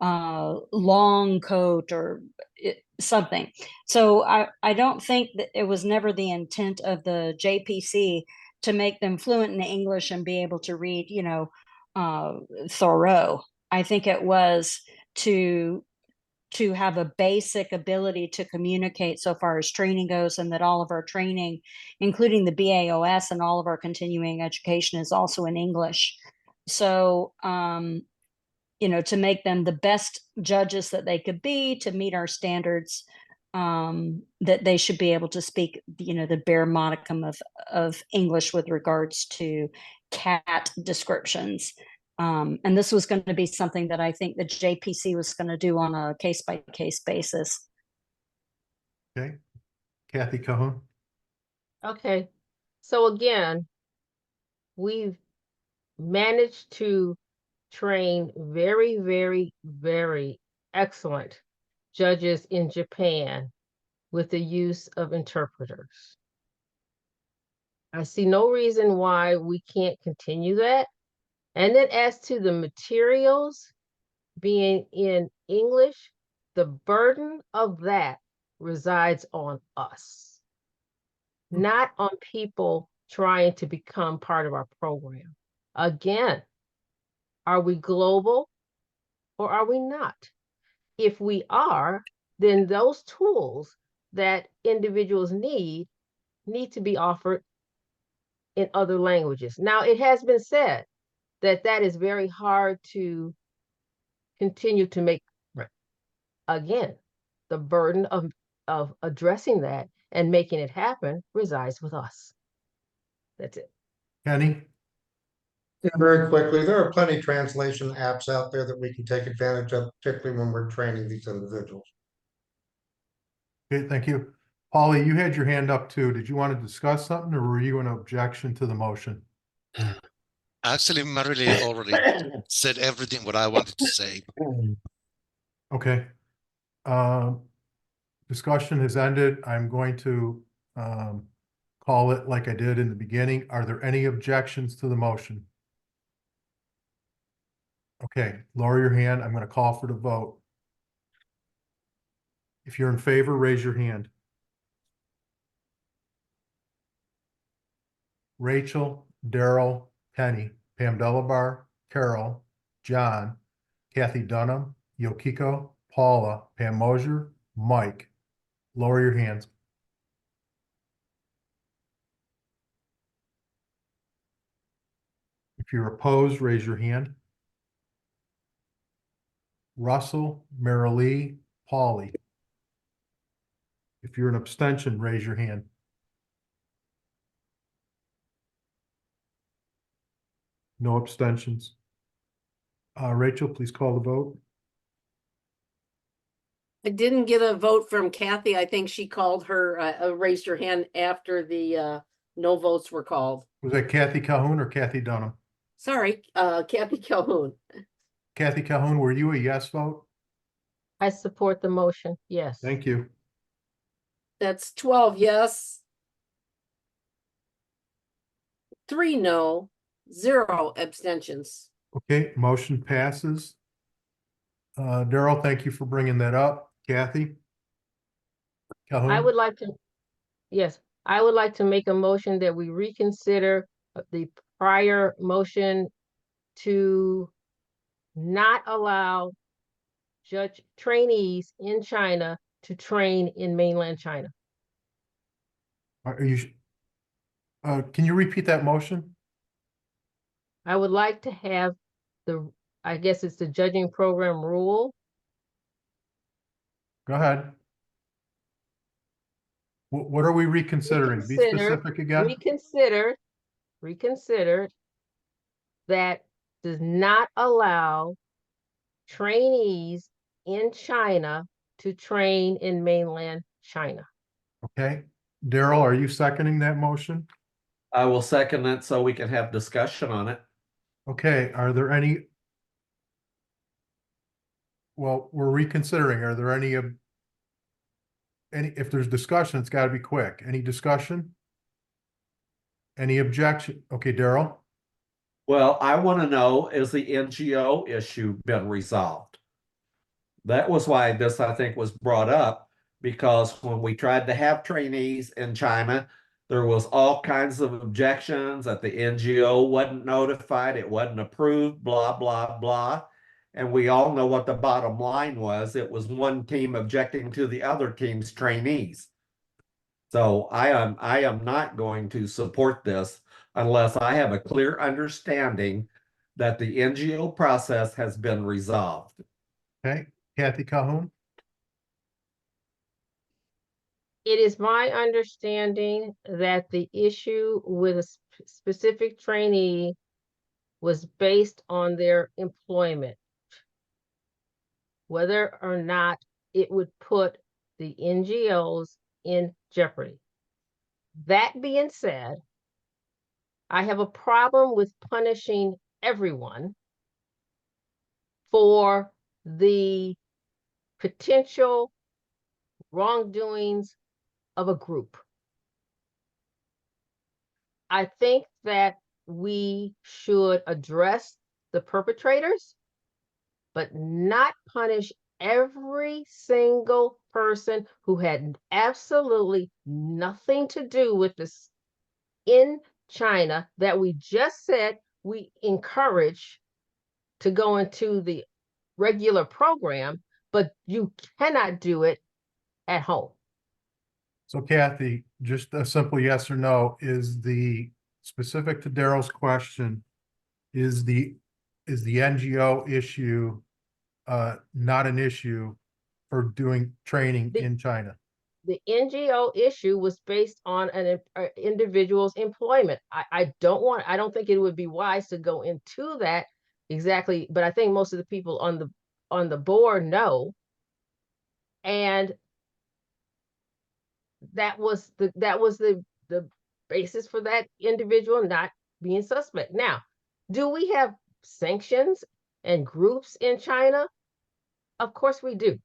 long coat, or something. So I don't think that it was never the intent of the JPC to make them fluent in English and be able to read, Thoreau. I think it was to have a basic ability to communicate so far as training goes, and that all of our training, including the BAOS and all of our continuing education, is also in English. So, to make them the best judges that they could be, to meet our standards, that they should be able to speak, the bare modicum of English with regards to cat descriptions. And this was going to be something that I think the JPC was going to do on a case-by-case basis. Okay, Kathy Cahoon. Okay. So again, we've managed to train very, very, very excellent judges in Japan with the use of interpreters. I see no reason why we can't continue that. And then as to the materials being in English, the burden of that resides on us, not on people trying to become part of our program. Again, are we global or are we not? If we are, then those tools that individuals need to be offered in other languages. Now, it has been said that that is very hard to continue to make. Right. Again, the burden of addressing that and making it happen resides with us. That's it. Kenny? Yeah, very quickly, there are plenty of translation apps out there that we can take advantage of, particularly when we're training these individuals. Okay, thank you. Polly, you had your hand up too. Did you want to discuss something, or were you an objection to the motion? Actually, Marilee already said everything what I wanted to say. Okay. Discussion has ended. I'm going to call it like I did in the beginning. Are there any objections to the motion? Okay, lower your hand. I'm going to call for the vote. If you're in favor, raise your hand. Rachel, Daryl, Penny, Pam Delabar, Carol, John, Kathy Dunham, Yokiko, Paula, Pam Mosier, Mike. Lower your hands. If you're opposed, raise your hand. Russell, Marilee, Pauly. If you're an abstention, raise your hand. No abstentions. Rachel, please call the vote. I didn't get a vote from Kathy. I think she called her, raised her hand after the no votes were called. Was that Kathy Calhoun or Kathy Dunham? Sorry, Kathy Calhoun. Kathy Calhoun, were you a yes vote? I support the motion, yes. Thank you. That's 12 yes. 3 no, 0 abstentions. Okay, motion passes. Daryl, thank you for bringing that up. Kathy? Calhoun? I would like to, yes, I would like to make a motion that we reconsider the prior motion to not allow judge trainees in China to train in mainland China. Are you, can you repeat that motion? I would like to have I guess it's the judging program rule. Go ahead. What are we reconsidering? Be specific again. Reconsidered that does not allow trainees in China to train in mainland China. Okay. Daryl, are you seconding that motion? I will second it so we can have discussion on it. Okay, are there any? Well, we're reconsidering. Are there any, if there's discussion, it's gotta be quick. Any discussion? Any objection? Okay, Daryl? Well, I want to know, is the NGO issue been resolved? That was why this, I think, was brought up, because when we tried to have trainees in China, there was all kinds of objections that the NGO wasn't notified, it wasn't approved, blah, blah, blah. And we all know what the bottom line was. It was one team objecting to the other team's trainees. So I am not going to support this unless I have a clear understanding that the NGO process has been resolved. Okay, Kathy Calhoun? It is my understanding that the issue with a specific trainee was based on their employment, whether or not it would put the NGOs in jeopardy. That being said, I have a problem with punishing everyone for the potential wrongdoings of a group. I think that we should address the perpetrators, but not punish every single person who had absolutely nothing to do with this in China that we just said we encourage to go into the regular program, but you cannot do it at home. So Kathy, just a simple yes or no, is the specific to Daryl's question, is the NGO issue not an issue for doing training in China? The NGO issue was based on an individual's employment. I don't think it would be wise to go into that exactly, but I think most of the people on the board know. And that was the basis for that individual not being suspect. Now, do we have sanctions and groups in China? Of course we do.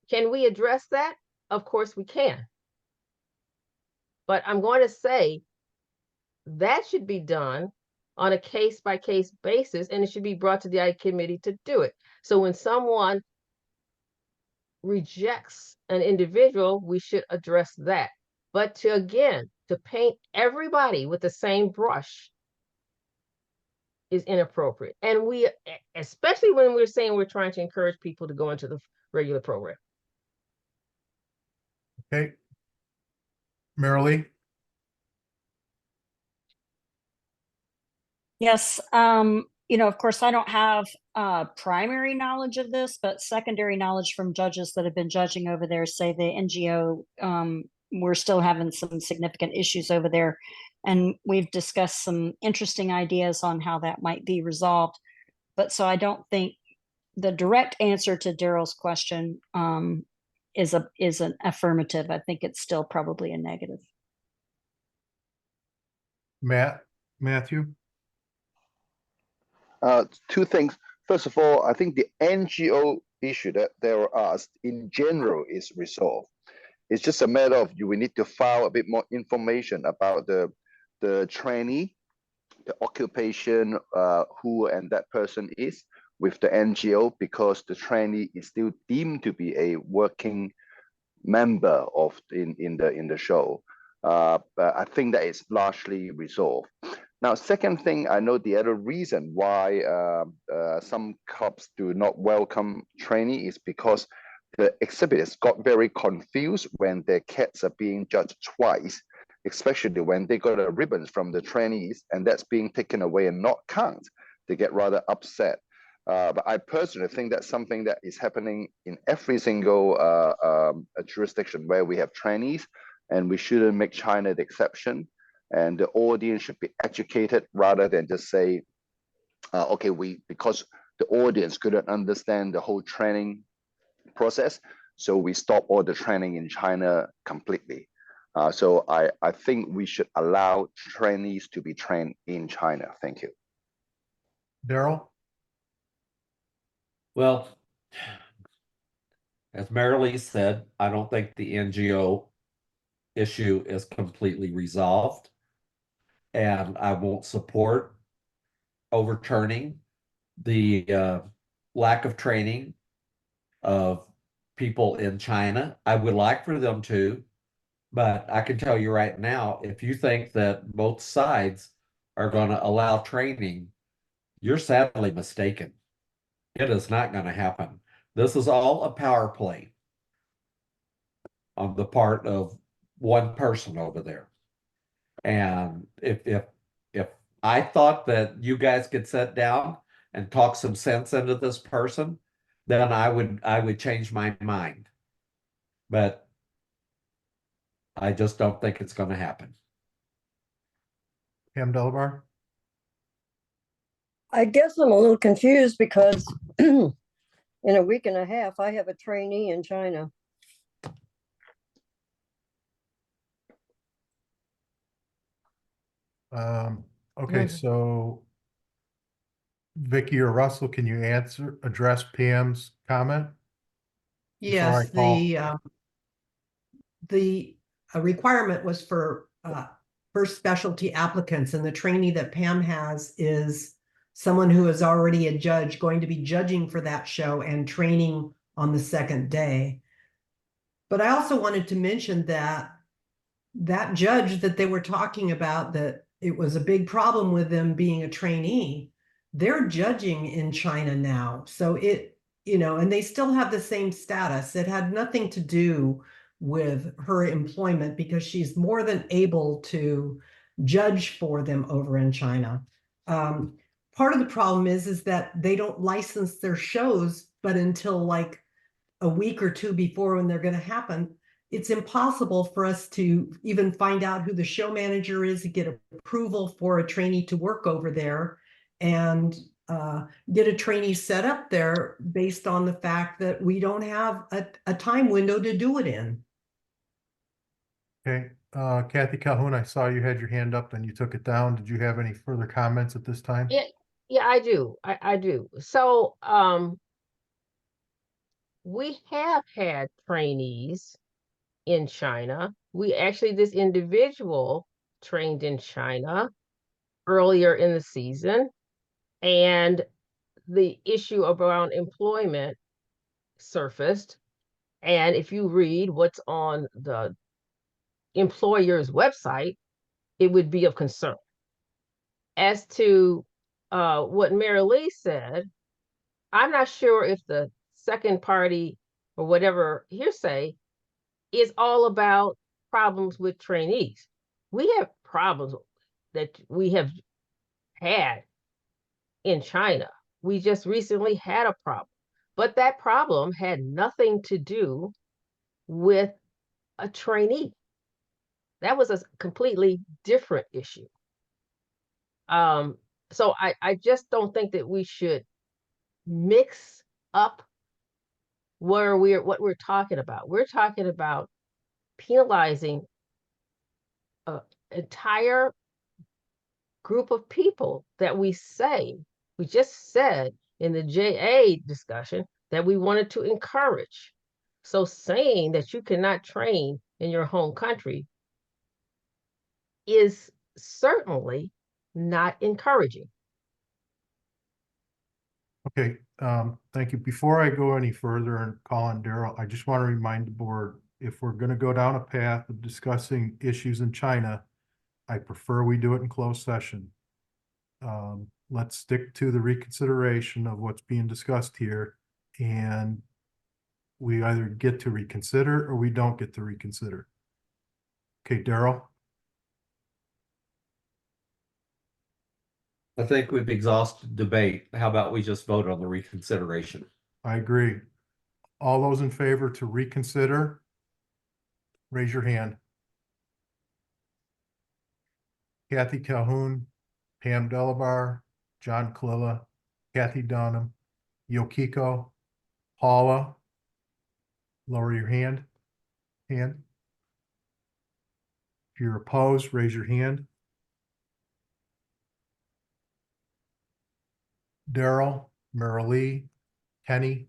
Can we address that? Of course we can. But I'm going to say that should be done on a case-by-case basis, and it should be brought to the IT committee to do it. So when someone rejects an individual, we should address that. But to paint everybody with the same brush is inappropriate. And we, especially when we're saying we're trying to encourage people to go into the regular program. Okay. Marilee? Yes, of course, I don't have primary knowledge of this, but secondary knowledge from judges that have been judging over there say the NGO, we're still having some significant issues over there. And we've discussed some interesting ideas on how that might be resolved. But so I don't think the direct answer to Daryl's question is an affirmative. I think it's still probably a negative. Matthew? Two things. First of all, I think the NGO issue that they were asked in general is resolved. It's just a matter of we need to file a bit more information about the trainee, the occupation, who and that person is with the NGO, because the trainee is still deemed to be a working member of in the show. But I think that is largely resolved. Now, second thing, I know the other reason why some clubs do not welcome trainee is because the exhibitors got very confused when their cats are being judged twice, especially when they got a ribbons from the trainees and that's being taken away and not count. They get rather upset. But I personally think that's something that is happening in every single jurisdiction where we have trainees, and we shouldn't make China the exception. And the audience should be educated rather than just say, okay, because the audience couldn't understand the whole training process, so we stop all the training in China completely. So I think we should allow trainees to be trained in China. Thank you. Daryl? Well, as Marilee said, I don't think the NGO issue is completely resolved, and I won't support overturning the lack of training of people in China. I would like for them to, but I can tell you right now, if you think that both sides are going to allow training, you're sadly mistaken. It is not going to happen. This is all a power play on the part of one person over there. And if I thought that you guys could sit down and talk some sense into this person, then I would change my mind. But I just don't think it's going to happen. Pam Delabar? I guess I'm a little confused because in a week and a half, I have a trainee in China. Okay, so Vicky or Russell, can you address Pam's comment? Yes, the requirement was for first specialty applicants, and the trainee that Pam has is someone who is already a judge, going to be judging for that show and training on the second day. But I also wanted to mention that judge that they were talking about, that it was a big problem with them being a trainee, they're judging in China now. So and they still have the same status. It had nothing to do with her employment because she's more than able to judge for them over in China. Part of the problem is that they don't license their shows, but until like a week or two before when they're going to happen, it's impossible for us to even find out who the show manager is, to get approval for a trainee to work over there, and get a trainee set up there based on the fact that we don't have a time window to do it in. Okay, Kathy Calhoun, I saw you had your hand up and you took it down. Did you have any further comments at this time? Yeah, I do. I do. So we have had trainees in China. This individual trained in China earlier in the season, and the issue around employment surfaced. And if you read what's on the employer's website, it would be of concern. As to what Marilee said, I'm not sure if the second party or whatever hearsay is all about problems with trainees. We have problems that we have had in China. We just recently had a problem, but that problem had nothing to do with a trainee. That was a completely different issue. So I just don't think that we should mix up what we're talking about. We're talking about penalizing an entire group of people that we just said in the JA discussion that we wanted to encourage. So saying that you cannot train in your home country is certainly not encouraging. Okay, thank you. Before I go any further and call on Daryl, I just want to remind the board, if we're going to go down a path of discussing issues in China, I prefer we do it in closed session. Let's stick to the reconsideration of what's being discussed here, and we either get to reconsider or we don't get to reconsider. Okay, Daryl? I think we've exhausted debate. How about we just vote on the reconsideration? I agree. All those in favor to reconsider, raise your hand. Kathy Calhoun, Pam Delabar, John Kalila, Kathy Dunham, Yokiko, Paula. Lower your hand. If you're opposed, raise your hand. Daryl, Marilee, Kenny,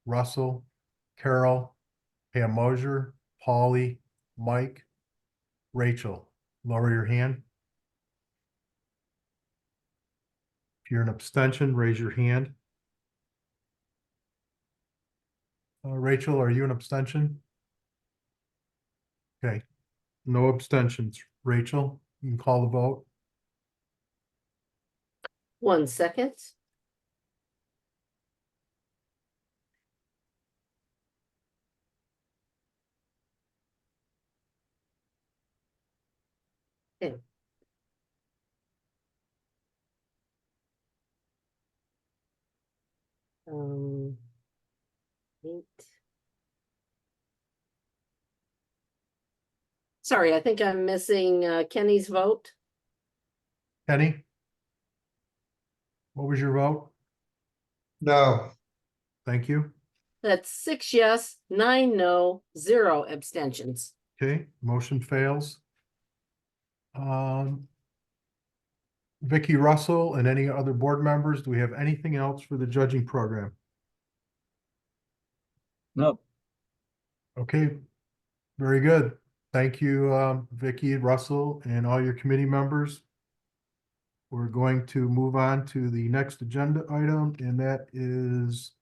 Russell, Carol, Pam Mosier, Polly, Mike, Rachel. Lower your hand. If you're an abstention, raise your hand. Rachel, are you an abstention? Okay, no abstentions. Rachel, you can call the vote. 1 second. Okay. Eight. Sorry, I think I'm missing Kenny's vote. Kenny? What was your vote? No. Thank you. That's 6 yes, 9 no, 0 abstentions. Okay, motion fails. Vicky Russell and any other board members, do we have anything else for the judging program? No. Okay, very good. Thank you, Vicky, Russell, and all your committee members. We're going to move on to the next agenda item, and that is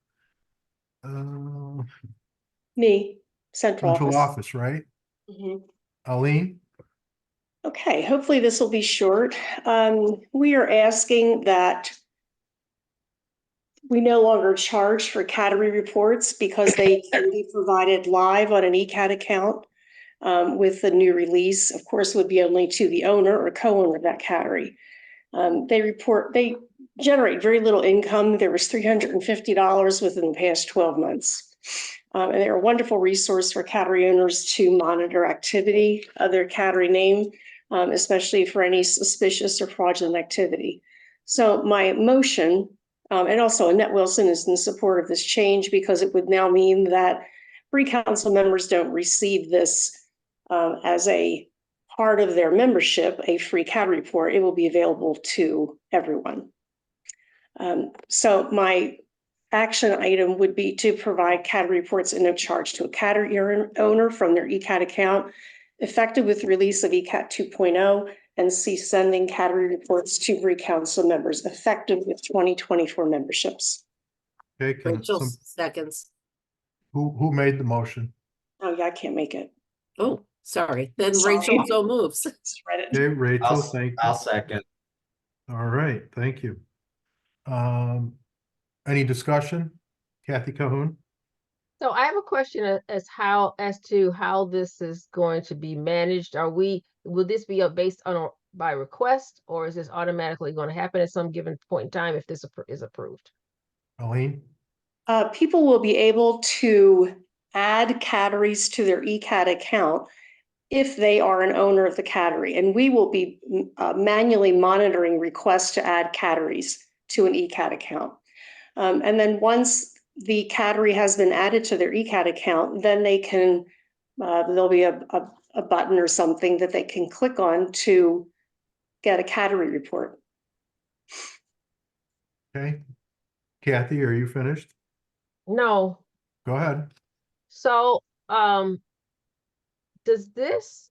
Me, central central office. office, right? Mhm. Aline? Okay, hopefully this will be short. We are asking that we no longer charge for category reports because they can be provided live on an eCat account. With the new release, of course, it would be only to the owner or co-owner of that category. They generate very little income. There was $350 within the past 12 months. And they're a wonderful resource for category owners to monitor activity of their category name, especially for any suspicious or fraudulent activity. So my motion, and also Annette Wilson is in support of this change because it would now mean that free council members don't receive this as a part of their membership, a free CAD report. It will be available to everyone. So my action item would be to provide CAD reports at no charge to a CAD owner from their eCAD account, effective with release of eCAT 2.0, and cease sending CAD reports to free council members, effective with 2024 memberships. Okay, Rachel seconds. who made the motion? Oh yeah, I can't make it. Oh, sorry. Then Sorry. Rachel so moves. Just read it. Okay, Rachel, thank you. I'll second. All right, thank you. Any discussion? Kathy Calhoun? So I have a question as to how this is going to be managed. Will this be based on by request, or is this automatically going to happen at some given point in time if this is approved? Aline? People will be able to add categories to their eCAT account if they are an owner of the category, and we will be manually monitoring requests to add categories to an eCAT account. And then once the category has been added to their eCAT account, then they can, there'll be a button or something that they can click on to get a category report. Okay. Kathy, are you finished? No. Go ahead. So, does this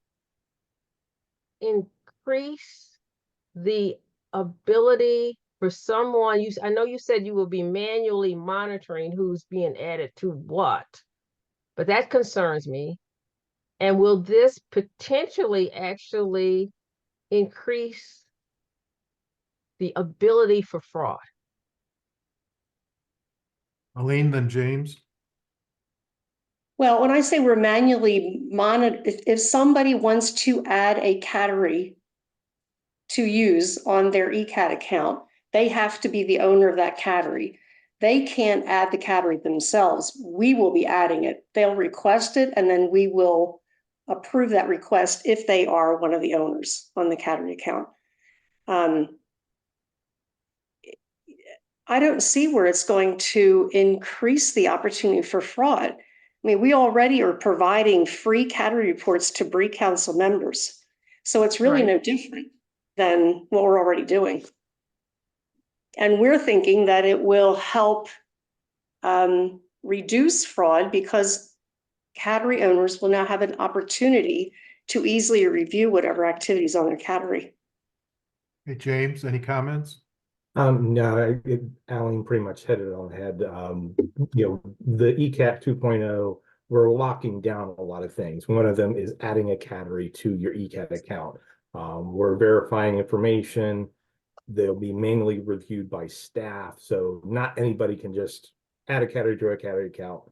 increase the ability for someone, I know you said you will be manually monitoring who's being added to what, but that concerns me. And will this potentially actually increase the ability for fraud? Aline, then James. Well, when I say we're manually monitor, if somebody wants to add a category to use on their eCat account, they have to be the owner of that category. They can't add the category themselves. We will be adding it. They'll request it, and then we will approve that request if they are one of the owners on the category account. I don't see where it's going to increase the opportunity for fraud. I mean, we already are providing free category reports to BRE Council members. So it's really Right. no different than what we're already doing. And we're thinking that it will help reduce fraud because category owners will now have an opportunity to easily review whatever activities on their category. Hey, James, any comments? No, Alan pretty much hit it on the head. The ECAT 2.0, we're locking down a lot of things. One of them is adding a category to your ECAT account. We're verifying information. They'll be manually reviewed by staff. So not anybody can just add a category to a category account,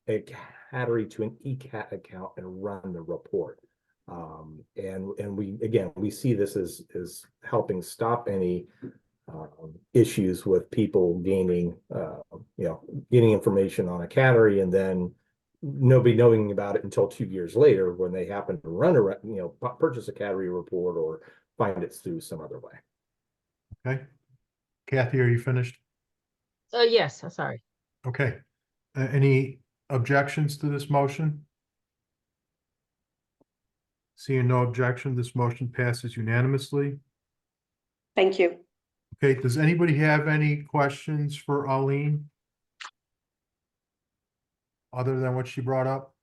a category to an ECAT account and run the report. And we see this as helping stop any issues with people gaining information on a category and then nobody knowing about it until 2 years later when they happen to purchase a category report or find it through some other way. Okay. Kathy, are you finished? Yes, I'm sorry. Okay. Any objections to this motion? Seeing no objection, this motion passes unanimously. Thank you. Okay, does anybody have any questions for Aline? Other than what she brought up?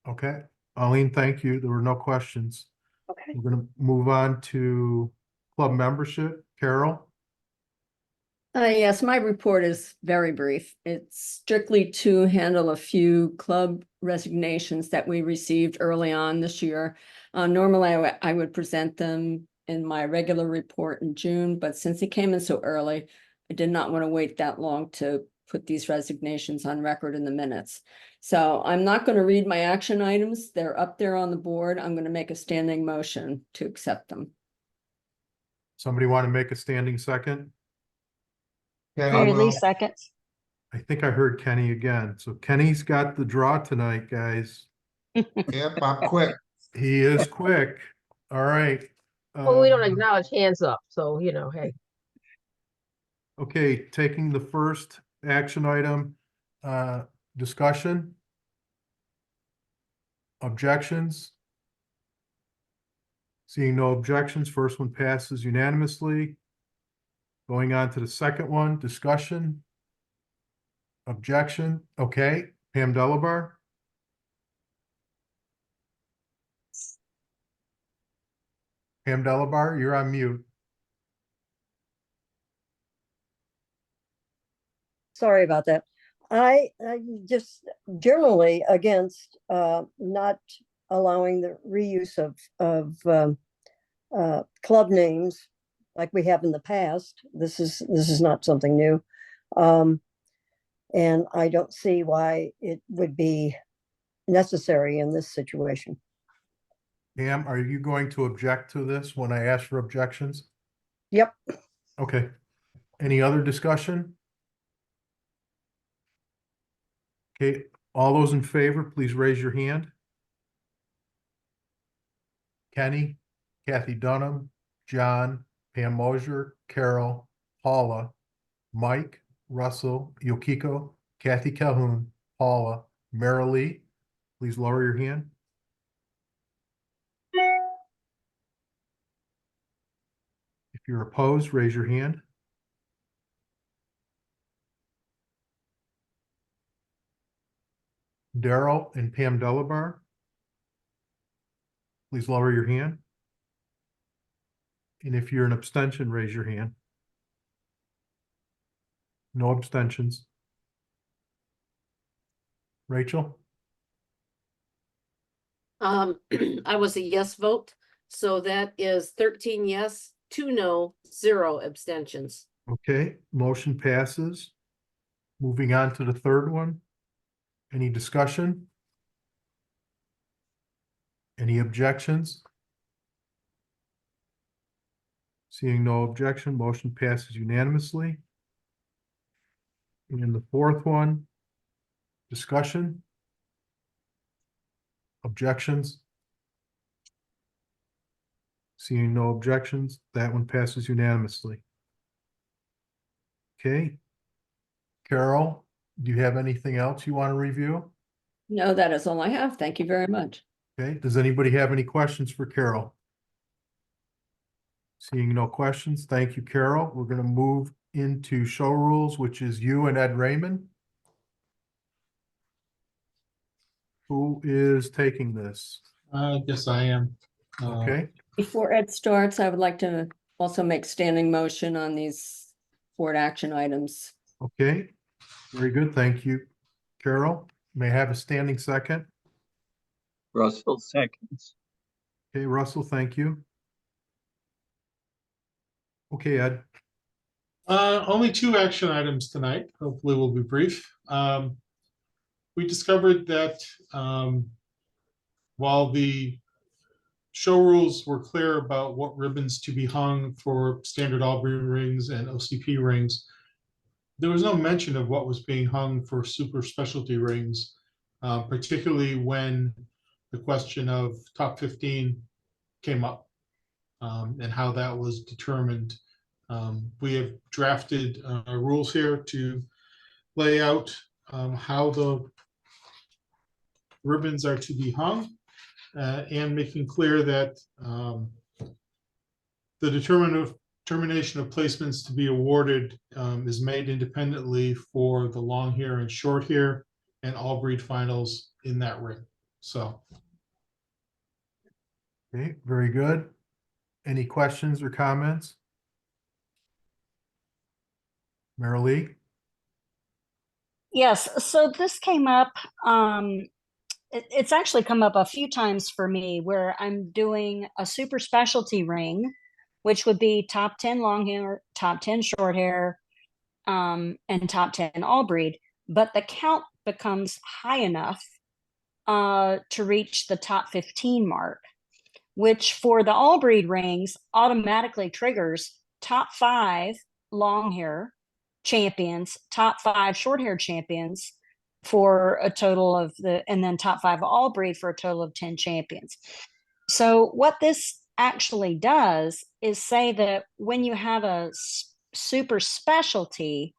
Okay, Aline, thank you. There were no questions. Okay. We're gonna move on to club membership. Carol? Yes, my report is very brief. It's strictly to handle a few club resignations that we received early on this year. Normally, I would present them in my regular report in June, but since it came in so early, I did not want to wait that long to put these resignations on record in the minutes. So I'm not going to read my action items. They're up there on the board. I'm going to make a standing motion to accept them. Somebody want to make a standing second? Mary Lee seconds. I think I heard Kenny again. So Kenny's got the draw tonight, guys. Yep, I'm quick. He is quick. All right. Well, we don't acknowledge hands up, so hey. Okay, taking the first action item, discussion. Objections? Seeing no objections, first one passes unanimously. Going on to the second one, discussion. Objection, okay, Pam Delabar. Pam Delabar, you're on mute. Sorry about that. I just generally against not allowing the reuse of club names like we have in the past. This is not something new. And I don't see why it would be necessary in this situation. Pam, are you going to object to this when I ask for objections? Yep. Okay. Any other discussion? Okay, all those in favor, please raise your hand. Kenny, Kathy Dunham, John, Pam Mosier, Carol, Paula, Mike, Russell, Yokiko, Kathy Calhoun, Paula, Marilee, please lower your hand. If you're opposed, raise your hand. Daryl and Pam Delabar? Please lower your hand. And if you're an abstention, raise your hand. No abstentions. Rachel? I was a yes vote, so that is 13 yes, 2 no, 0 abstentions. Okay, motion passes. Moving on to the third one. Any discussion? Any objections? Seeing no objection, motion passes unanimously. And the fourth one, discussion? Objections? Seeing no objections, that one passes unanimously. Okay. Carol, do you have anything else you want to review? No, that is all I have. Thank you very much. Okay, does anybody have any questions for Carol? Seeing no questions, thank you, Carol. We're going to move into show rules, which is you and Ed Raymond. Who is taking this? I guess I am. Okay, Before Ed starts, I would like to also make standing motion on these board action items. okay, very good, thank you. Carol, may I have a standing second? Russell seconds. Okay, Russell, thank you. Okay, Ed. Only 2 action items tonight. Hopefully we'll be brief. We discovered that while the show rules were clear about what ribbons to be hung for standard Aubrey rings and OCP rings, there was no mention of what was being hung for super specialty rings, particularly when the question of top 15 came up and how that was determined. We have drafted rules here to lay out how the ribbons are to be hung and making clear that the determination of placements to be awarded is made independently for the long hair and short hair and all breed finals in that ring. So. Okay, very good. Any questions or comments? Marilee? Yes, so this came up, it's actually come up a few times for me where I'm doing a super specialty ring, which would be top 10 long hair, top 10 short hair, and top 10 all breed, but the count becomes high enough to reach the top 15 mark, which for the all breed rings automatically triggers top 5 long hair champions, top 5 short hair champions for a total of and then top 5 all breed for a total of 10 champions. So what this actually does is say that when you have a super specialty,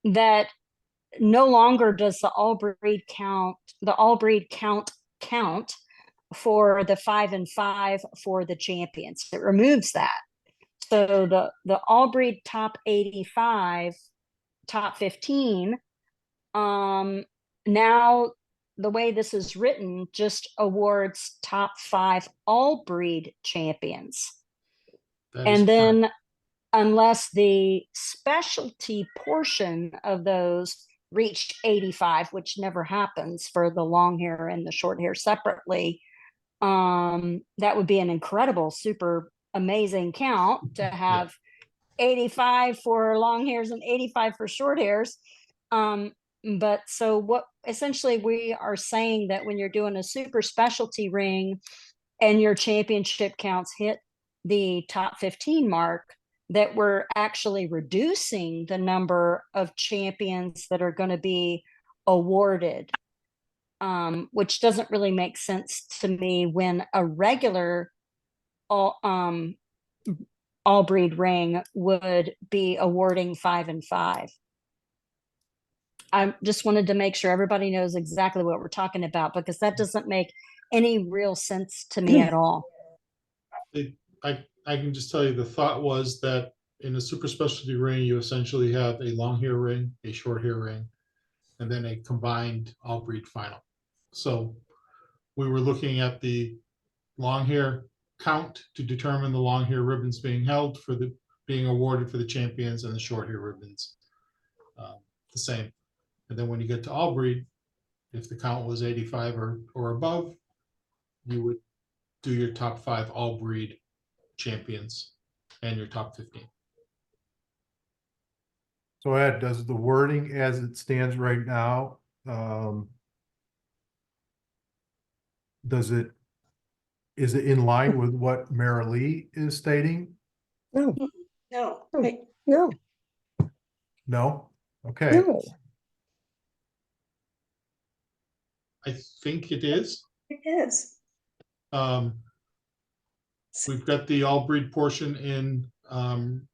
that no longer does the all breed count for the 5 and 5 for the champions. It removes that. So the all breed top 85, top 15, now the way this is written just awards top 5 all breed champions. And then unless the specialty portion of those reach 85, which never happens for the long hair and the short hair separately, that would be an incredible, super amazing count to have 85 for long hairs and 85 for short hairs. But so what essentially we are saying that when you're doing a super specialty ring and your championship counts hit the top 15 mark, that we're actually reducing the number of champions that are going to be awarded, which doesn't really make sense to me when a regular all breed ring would be awarding 5 and 5. I just wanted to make sure everybody knows exactly what we're talking about, because that doesn't make any real sense to me at all. I can just tell you the thought was that in a super specialty ring, you essentially have a long hair ring, a short hair ring, and then a combined all breed final. So we were looking at the long hair count to determine the long hair ribbons being held for the being awarded for the champions, and the short hair ribbons the same. And then when you get to all breed, if the count was 85 or above, you would do your top 5 all breed champions and your top 15. So Ed, does the wording as it stands right now, is it in line with what Mara Lee is stating? No, No, no, No? Okay. no. I think it is. It is. We've got the all breed portion in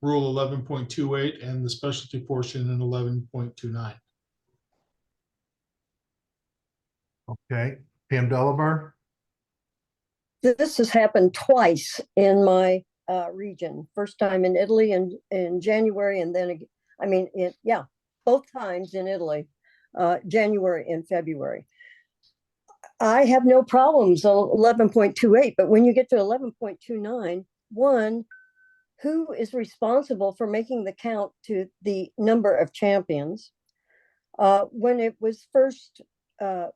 Rule 11.28 and the specialty portion in 11.29. Okay. Pam Delabar? This has happened twice in my region. First time in Italy in January, and then both times in Italy, January and February. I have no problems on 11.28, but when you get to 11.29, one, who is responsible for making the count to the number of champions? When it was first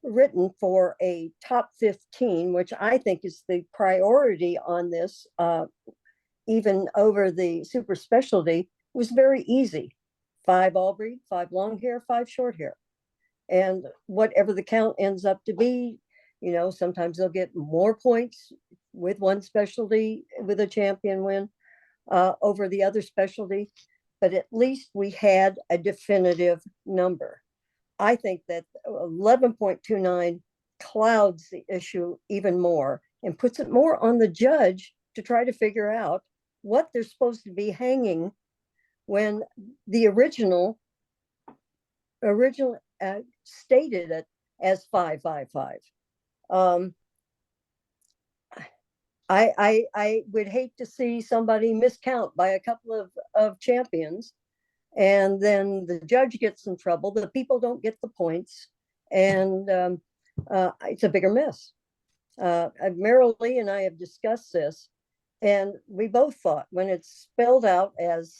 written for a top 15, which I think is the priority on this, even over the super specialty, was very easy. 5 all breed, 5 long hair, 5 short hair. And whatever the count ends up to be, sometimes they'll get more points with one specialty with a champion win over the other specialty, but at least we had a definitive number. I think that 11.29 clouds the issue even more and puts it more on the judge to try to figure out what they're supposed to be hanging when the original stated it as 555. I would hate to see somebody miscount by a couple of champions, and then the judge gets in trouble. The people don't get the points, and it's a bigger mess. Merrill Lee and I have discussed this, and we both thought when it's spelled out as,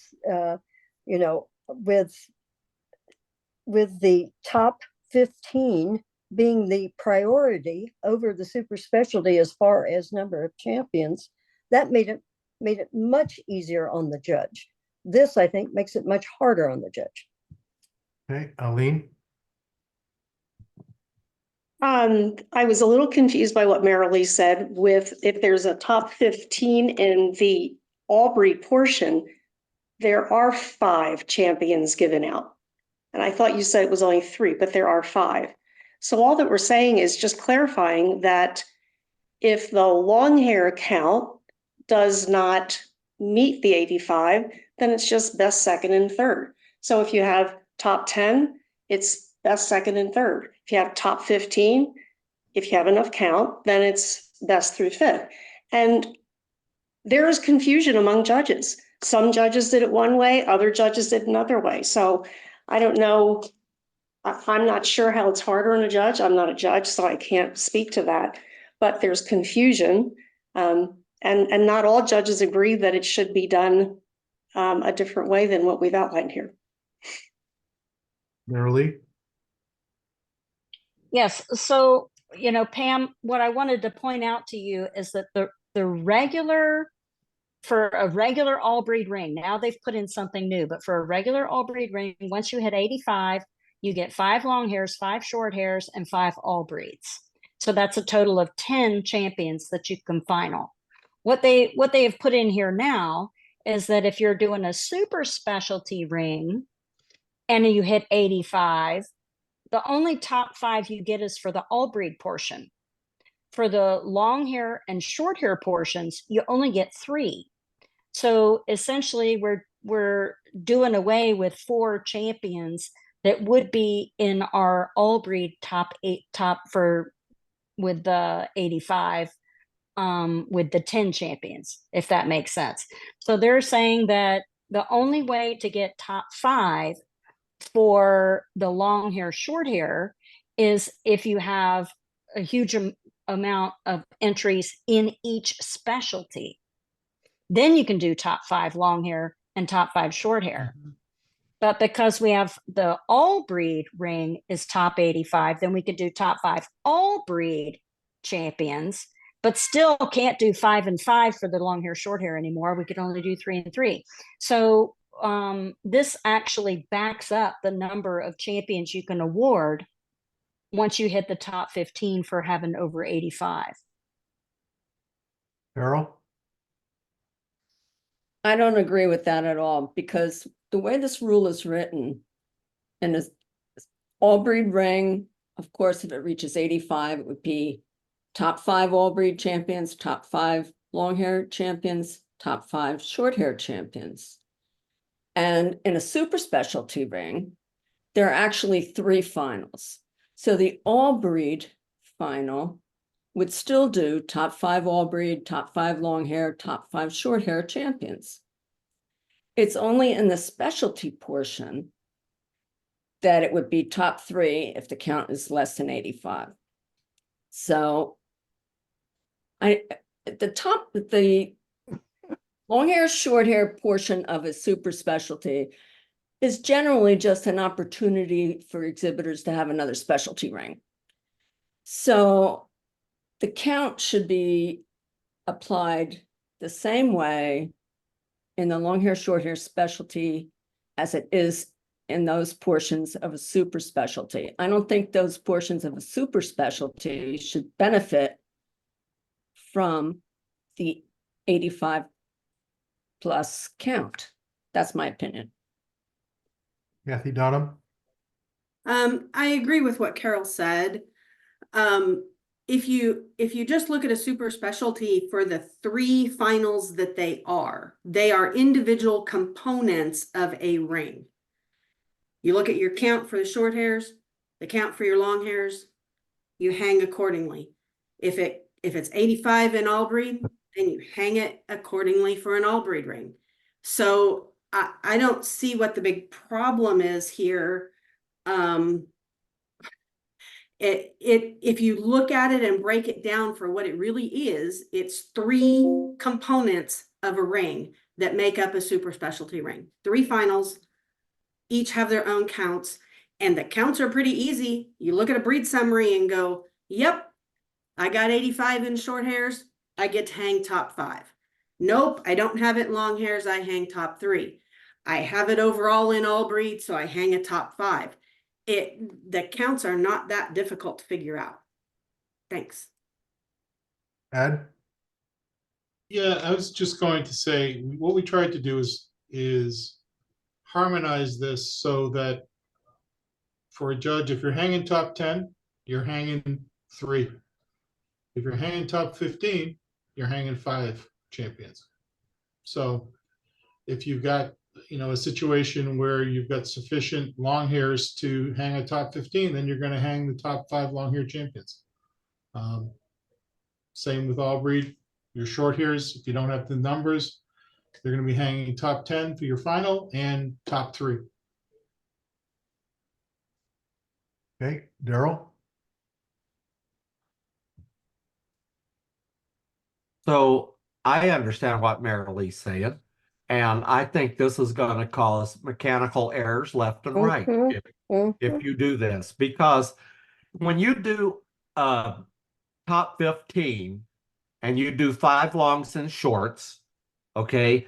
with the top 15 being the priority over the super specialty as far as number of champions, that made it much easier on the judge. This, I think, makes it much harder on the judge. Okay, Aline? I was a little confused by what Marilee said with if there's a top 15 in the all breed portion, there are 5 champions given out. And I thought you said it was only 3, but there are 5. So all that we're saying is just clarifying that if the long hair count does not meet the 85, then it's just best, second, and third. So if you have top 10, it's best, second, and third. If you have top 15, if you have enough count, then it's best through fifth. And there is confusion among judges. Some judges did it one way, other judges did another way. So I don't know. I'm not sure how it's harder on a judge. I'm not a judge, so I can't speak to that. But there's confusion. And not all judges agree that it should be done a different way than what we've outlined here. Marilee? Yes. So, Pam, what I wanted to point out to you is that for a regular all breed ring, now they've put in something new, but for a regular all breed ring, once you hit 85, you get 5 long hairs, 5 short hairs, and 5 all breeds. So that's a total of 10 champions that you can final. What they have put in here now is that if you're doing a super specialty ring and you hit 85, the only top 5 you get is for the all breed portion. For the long hair and short hair portions, you only get 3. So essentially we're doing away with 4 champions that would be in our all breed with the 85, with the 10 champions, if that makes sense. So they're saying that the only way to get top 5 for the long hair, short hair is if you have a huge amount of entries in each specialty, then you can do top 5 long hair and top 5 short hair. But because we have the all breed ring is top 85, then we could do top 5 all breed champions, but still can't do 5 and 5 for the long hair, short hair anymore. We could only do 3 and 3. So this actually backs up the number of champions you can award once you hit the top 15 for having over 85. Carol? I don't agree with that at all, because the way this rule is written, and it's all breed ring, of course, if it reaches 85, it would be top 5 all breed champions, top 5 long hair champions, top 5 short hair champions. And in a super specialty ring, there are actually 3 finals. So the all breed final would still do top 5 all breed, top 5 long hair, top 5 short hair champions. It's only in the specialty portion that it would be top 3 if the count is less than 85. So the long hair, short hair portion of a super specialty is generally just an opportunity for exhibitors to have another specialty ring. So the count should be applied the same way in the long hair, short hair specialty as it is in those portions of a super specialty. I don't think those portions of a super specialty should benefit from the 85 plus count. That's my opinion. Kathy Dunham? I agree with what Carol said. If you just look at a super specialty for the 3 finals that they are individual components of a ring. You look at your count for the short hairs, the count for your long hairs, you hang accordingly. If it's 85 in all breed, then you hang it accordingly for an all breed ring. So I don't see what the big problem is here. If you look at it and break it down for what it really is, it's 3 components of a ring that make up a super specialty ring. 3 finals, each have their own counts, and the counts are pretty easy. You look at a breed summary and go, yep, I got 85 in short hairs, I get to hang top 5. Nope, I don't have it in long hairs, I hang top 3. I have it overall in all breeds, so I hang a top 5. The counts are not that difficult to figure out. Thanks. Ed? Yeah, I was just going to say, what we tried to do is harmonize this so that for a judge, if you're hanging top 10, you're hanging 3. If you're hanging top 15, you're hanging 5 champions. So if you've got, a situation where you've got sufficient long hairs to hang a top 15, then you're going to hang the top 5 long hair champions. Same with all breed. Your short hairs, if you don't have the numbers, they're going to be hanging top 10 for your final and top 3. Okay, Daryl? So I understand what Marilee's saying, and I think this is going to cause mechanical errors left and right if you do this, because when you do top 15 and you do 5 longs and shorts, okay,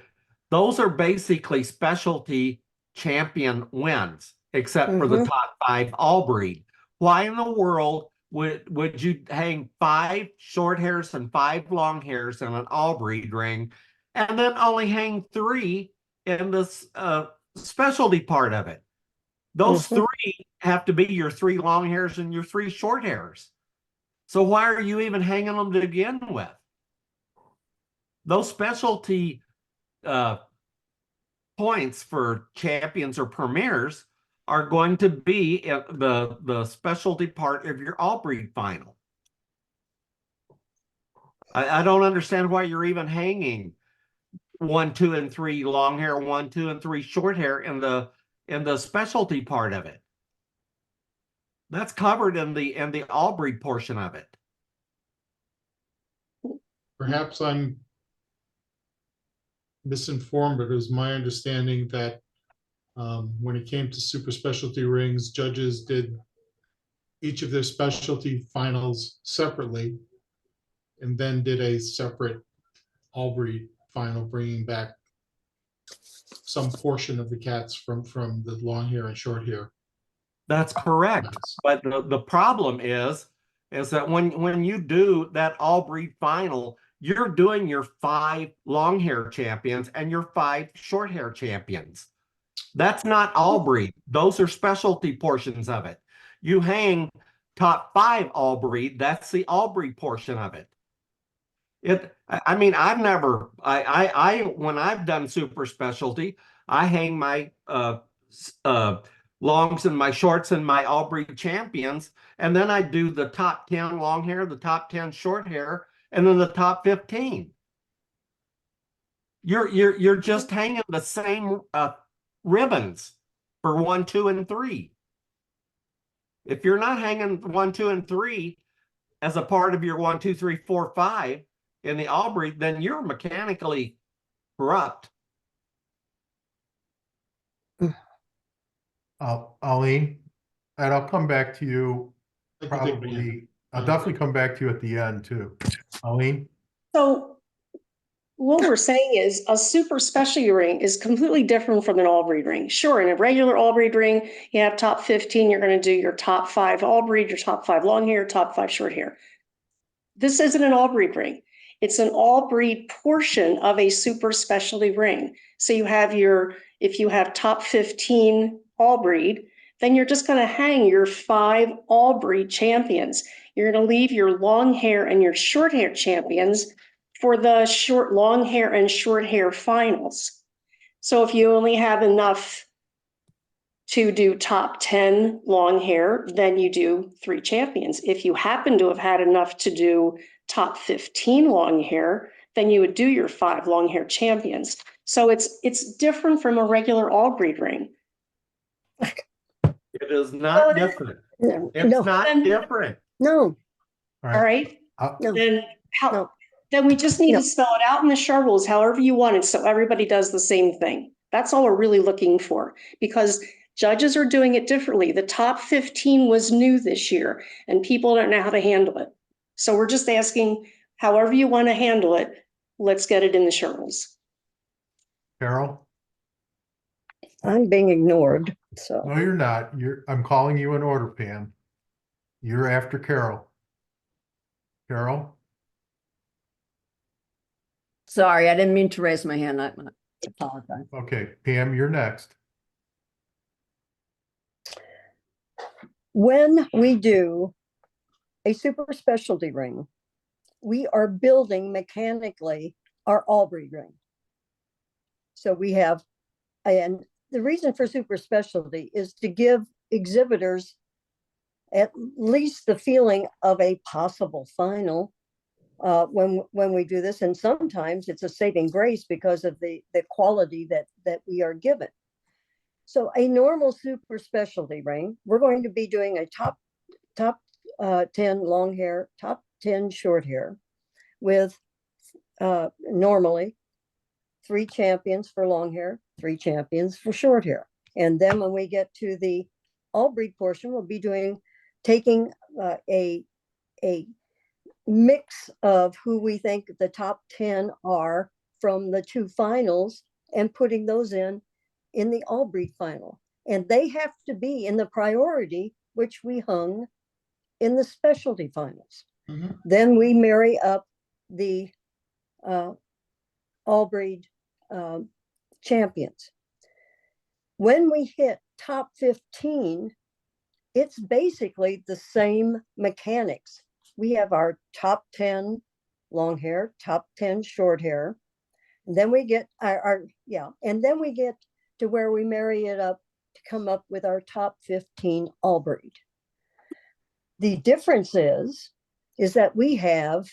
those are basically specialty champion wins, except for the top 5 all breed. Why in the world would you hang 5 short hairs and 5 long hairs in an all breed ring and then only hang 3 in this specialty part of it? Those 3 have to be your 3 long hairs and your 3 short hairs. So why are you even hanging them to begin with? Those specialty points for champions or premiers are going to be the specialty part of your all breed final. I don't understand why you're even hanging 1, 2, and 3 long hair, 1, 2, and 3 short hair in in the specialty part of it. That's covered in the all breed portion of it. Perhaps I'm misinformed, but it was my understanding that when it came to super specialty rings, judges did each of their specialty finals separately and then did a separate all breed final, bringing back some portion of the cats from the long hair and short hair. That's correct. But the problem is that when you do that all breed final, you're doing your 5 long hair champions and your 5 short hair champions. That's not all breed. Those are specialty portions of it. You hang top 5 all breed. That's the all breed portion of it. I mean, I've never, when I've done super specialty, I hang my longs and my shorts and my all breed champions, and then I do the top 10 long hair, the top 10 short hair, and then the top 15. You're just hanging the same ribbons for 1, 2, and 3. If you're not hanging 1, 2, and 3 as a part of your 1, 2, 3, 4, 5 in the all breed, then you're mechanically corrupt. Eileen, and I'll come back to you I can take the probably. I'll definitely come back to you at the end too. Eileen? So what we're saying is a super specialty ring is completely different from an all breed ring. Sure, in a regular all breed ring, you have top 15, you're going to do your top 5 all breed, your top 5 long hair, top 5 short hair. This isn't an all breed ring. It's an all breed portion of a super specialty ring. So you have if you have top 15 all breed, then you're just going to hang your 5 all breed champions. You're going to leave your long hair and your short hair champions for the long hair and short hair finals. So if you only have enough to do top 10 long hair, then you do 3 champions. If you happen to have had enough to do top 15 long hair, then you would do your 5 long hair champions. So it's different from a regular all breed ring. It is not different. It's not different. No. All right. No. Then then we just need to spell it out in the show rules, however you want it, so everybody does the same thing. That's all we're really looking for, because judges are doing it differently. The top 15 was new this year, and people don't know how to handle it. So we're just asking, however you want to handle it, let's get it in the show rules. Carol? I'm being ignored, so. No, you're not. I'm calling you in order, Pam. You're after Carol. Carol? Sorry, I didn't mean to raise my hand. I apologize. Okay, Pam, you're next. When we do a super specialty ring, we are building mechanically our all breed ring. So we have, and the reason for super specialty is to give exhibitors at least the feeling of a possible final when we do this. And sometimes it's a saving grace because of the quality that we are given. So a normal super specialty ring, we're going to be doing a top 10 long hair, top 10 short hair with normally 3 champions for long hair, 3 champions for short hair. And then when we get to the all breed portion, we'll be taking a mix of who we think the top 10 are from the 2 finals and putting those in the all breed final. And they have to be in the priority, which we hung in the specialty finals. Mm-hmm. Then we marry up the all breed champions. When we hit top 15, it's basically the same mechanics. We have our top 10 long hair, top 10 short hair. And then we get and then we get to where we marry it up to come up with our top 15 all breed. The difference is that we have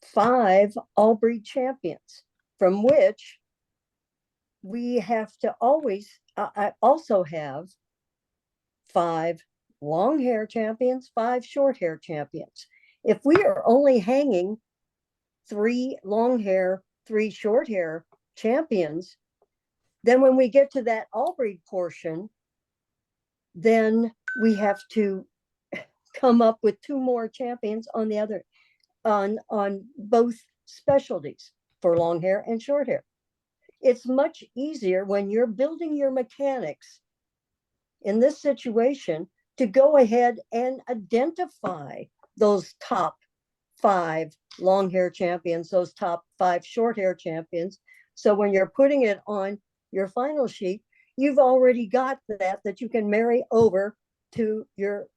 5 all breed champions, from which we have to always, I also have 5 long hair champions, 5 short hair champions. If we are only hanging 3 long hair, 3 short hair champions, then when we get to that all breed portion, then we have to come up with 2 more champions on the other, on both specialties for long hair and short hair. It's much easier when you're building your mechanics in this situation to go ahead and identify those top 5 long hair champions, those top 5 short hair champions. So when you're putting it on your final sheet, you've already got that you can marry over to your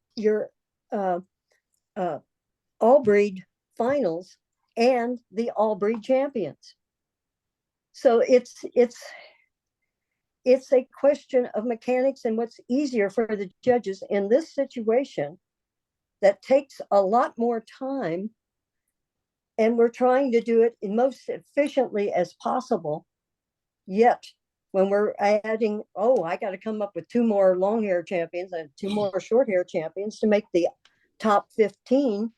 all breed finals and the all breed champions. So it's a question of mechanics and what's easier for the judges in this situation that takes a lot more time. And we're trying to do it in most efficiently as possible. Yet when we're adding, oh, I got to come up with 2 more long hair champions and 2 more short hair champions to make the top 15.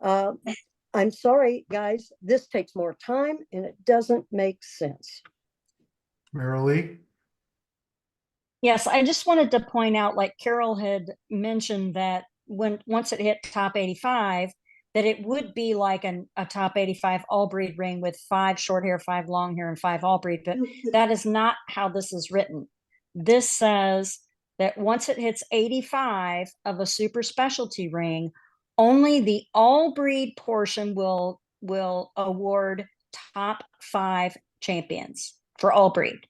I'm sorry, guys, this takes more time and it doesn't make sense. Marilee? Yes, I just wanted to point out, like Carol had mentioned, that once it hit top 85, that it would be like a top 85 all breed ring with 5 short hair, 5 long hair, and 5 all breed. But that is not how this is written. This says that once it hits 85 of a super specialty ring, only the all breed portion will award top 5 champions for all breed.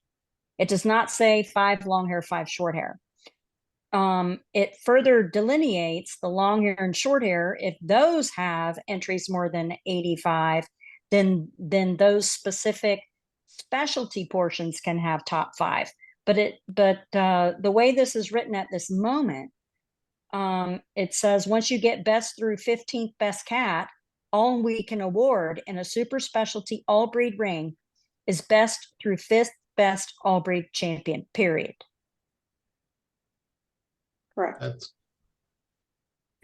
It does not say 5 long hair, 5 short hair. It further delineates the long hair and short hair. If those have entries more than 85, then those specific specialty portions can have top 5. But the way this is written at this moment, it says once you get best through 15th best cat, all we can award in a super specialty all breed ring is best through 5th best all breed champion, period. Correct. That's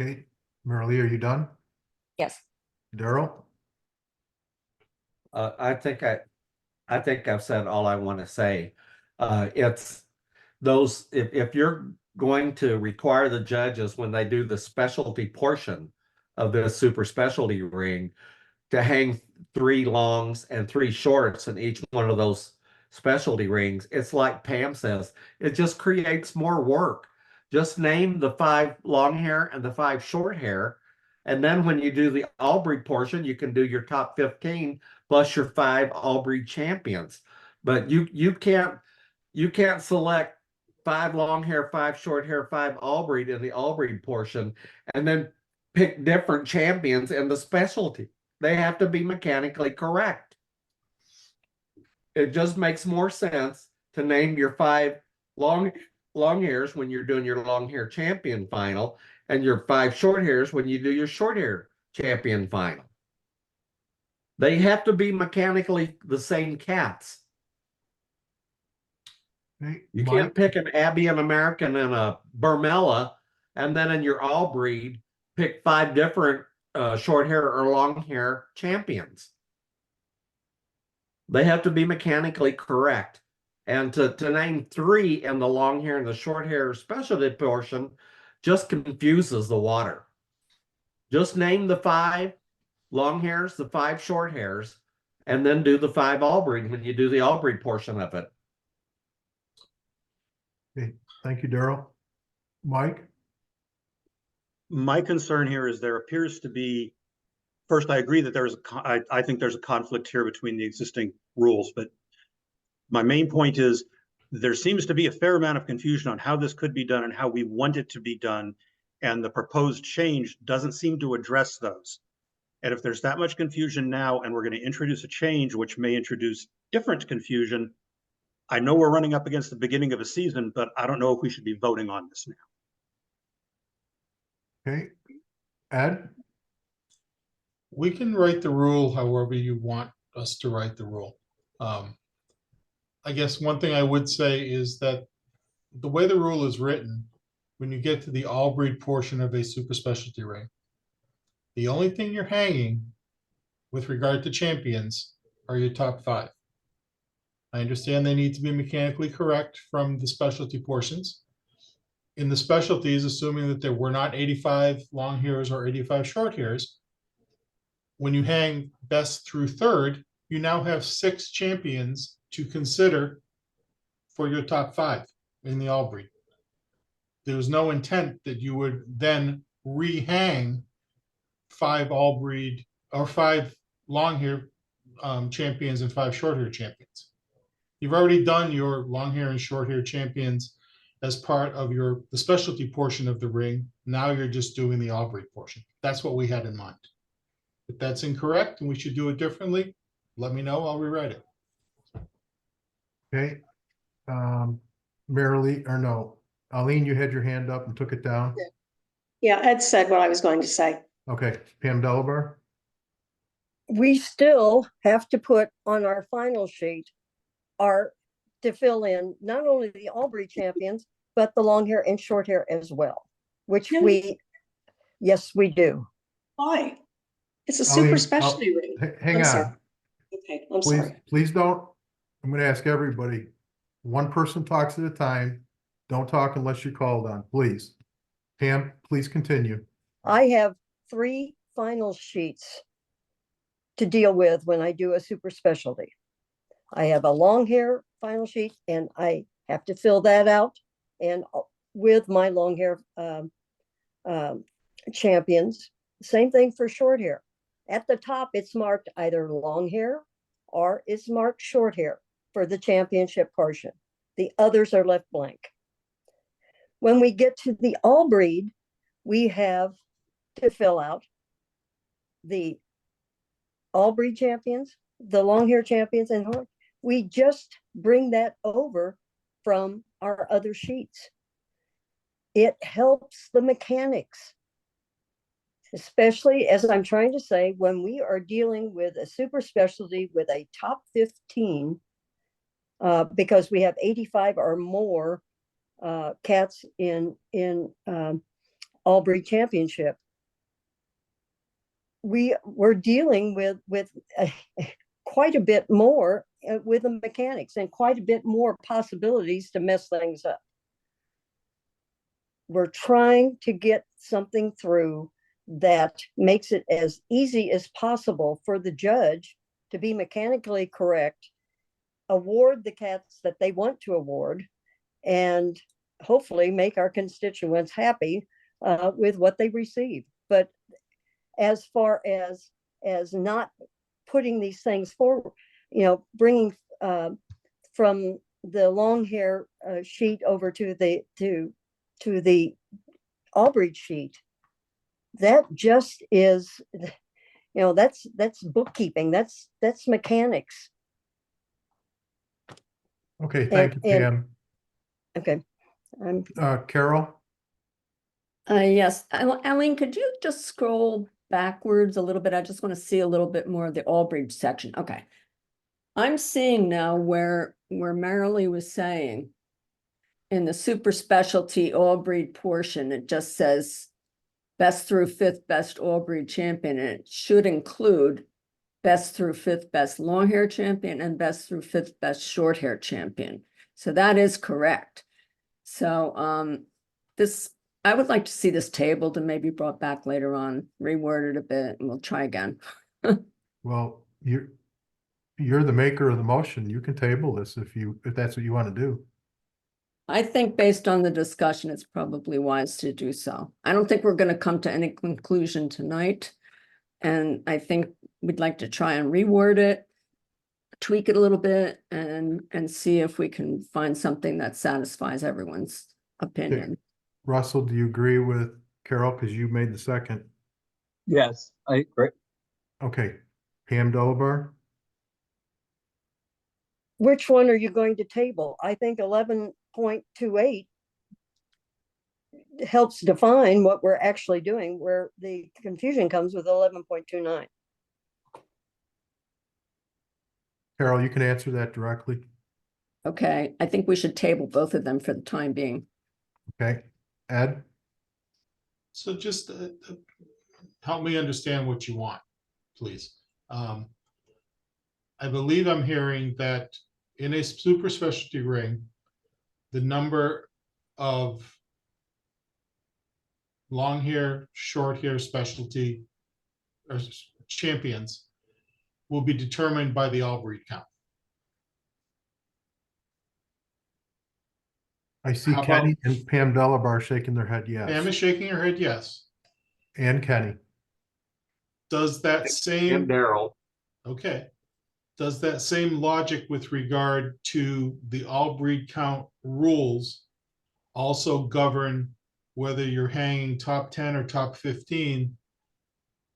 Okay, Marilee, are you done? Yes. Daryl? I think I've said all I want to say. It's those, if you're going to require the judges when they do the specialty portion of the super specialty ring to hang 3 longs and 3 shorts in each one of those specialty rings, it's like Pam says, it just creates more work. Just name the 5 long hair and the 5 short hair. And then when you do the all breed portion, you can do your top 15 plus your 5 all breed champions. But you can't select 5 long hair, 5 short hair, 5 all breed in the all breed portion, and then pick different champions in the specialty. They have to be mechanically correct. It just makes more sense to name your 5 long hairs when you're doing your long hair champion final, and your 5 short hairs when you do your short hair champion final. They have to be mechanically the same cats. Okay, You Mike? can't pick an Abian American and a Burmella, and then in your all breed, pick 5 different short hair or long hair champions. They have to be mechanically correct. And to name 3 in the long hair and the short hair specialty portion just confuses the water. Just name the 5 long hairs, the 5 short hairs, and then do the 5 all breed when you do the all breed portion of it. Okay, thank you, Daryl. Mike? My concern here is there appears to be, first, I agree that I think there's a conflict here between the existing rules, but my main point is there seems to be a fair amount of confusion on how this could be done and how we want it to be done. And the proposed change doesn't seem to address those. And if there's that much confusion now, and we're going to introduce a change, which may introduce different confusion, I know we're running up against the beginning of a season, but I don't know if we should be voting on this now. Okay. Ed? We can write the rule however you want us to write the rule. I guess one thing I would say is that the way the rule is written, when you get to the all breed portion of a super specialty ring, the only thing you're hanging with regard to champions are your top 5. I understand they need to be mechanically correct from the specialty portions. In the specialties, assuming that there were not 85 long hairs or 85 short hairs, when you hang best through third, you now have 6 champions to consider for your top 5 in the all breed. There was no intent that you would then rehang 5 all breed or 5 long hair champions and 5 short hair champions. You've already done your long hair and short hair champions as part of the specialty portion of the ring. Now you're just doing the all breed portion. That's what we had in mind. If that's incorrect and we should do it differently, let me know. I'll rewrite it. Okay. Marilee, or no, Eileen, you had your hand up and took it down. Yeah, Ed said what I was going to say. Okay, Pam Delabar. We still have to put on our final sheet to fill in not only the Albury champions, but the long hair and short hair as well, which yes, we do. Why? It's a Eileen, super specialty ring. Hang I'm on. sorry. Okay, I'm Please, sorry. please don't. I'm going to ask everybody. One person talks at a time. Don't talk unless you're called on, please. Pam, please continue. I have 3 final sheets to deal with when I do a super specialty. I have a long hair final sheet and I have to fill that out and with my long hair champions. Same thing for short hair. At the top, it's marked either long hair or it's marked short hair for the championship portion. The others are left blank. When we get to the all breed, we have to fill out the all breed champions, the long hair champions, and we just bring that over from our other sheets. It helps the mechanics, especially as I'm trying to say, when we are dealing with a super specialty with a top 15, because we have 85 or more cats in all breed championship. We're dealing with quite a bit more with the mechanics and quite a bit more possibilities to mess things up. We're trying to get something through that makes it as easy as possible for the judge to be mechanically correct, award the cats that they want to award, and hopefully make our constituents happy with what they receive. But as far as not putting these things forward, bringing from the long hair sheet over to the all breed sheet, that just is, that's bookkeeping. That's mechanics. Okay, thank you, Pam. Okay. Carol? Yes, Eileen, could you just scroll backwards a little bit? I just want to see a little bit more of the all breed section. Okay. I'm seeing now where Marilee was saying in the super specialty all breed portion, it just says best through 5th best all breed champion, and it should include best through 5th best long hair champion and best through 5th best short hair champion. So that is correct. So I would like to see this tabled and maybe brought back later on, reworded a bit, and we'll try again. Well, you're the maker of the motion. You can table this if that's what you want to do. I think based on the discussion, it's probably wise to do so. I don't think we're going to come to any conclusion tonight. And I think we'd like to try and reword it, tweak it a little bit, and see if we can find something that satisfies everyone's opinion. Okay. Russell, do you agree with Carol? Because you made the second. Yes, I agree. Okay. Pam Delabar? Which one are you going to table? I think 11.28 helps define what we're actually doing, where the confusion comes with 11.29. Carol, you can answer that directly. Okay, I think we should table both of them for the time being. Okay, Ed? So just help me understand what you want, please. I believe I'm hearing that in a super specialty ring, the number of long hair, short hair specialty or champions will be determined by the all breed count. I see How Kenny about- and Pam Delabar shaking their head Pam yes. is shaking her head yes. And Kenny. Does that And same, Daryl. okay. Does that same logic with regard to the all breed count rules also govern whether you're hanging top 10 or top 15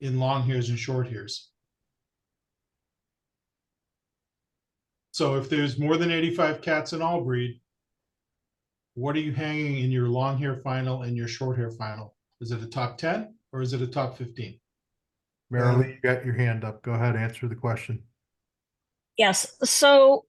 in long hairs and short hairs? So if there's more than 85 cats in all breed, what are you hanging in your long hair final and your short hair final? Is it a top 10 or is it a top 15? Marilee, you got your hand up. Go ahead, answer the question. Yes, so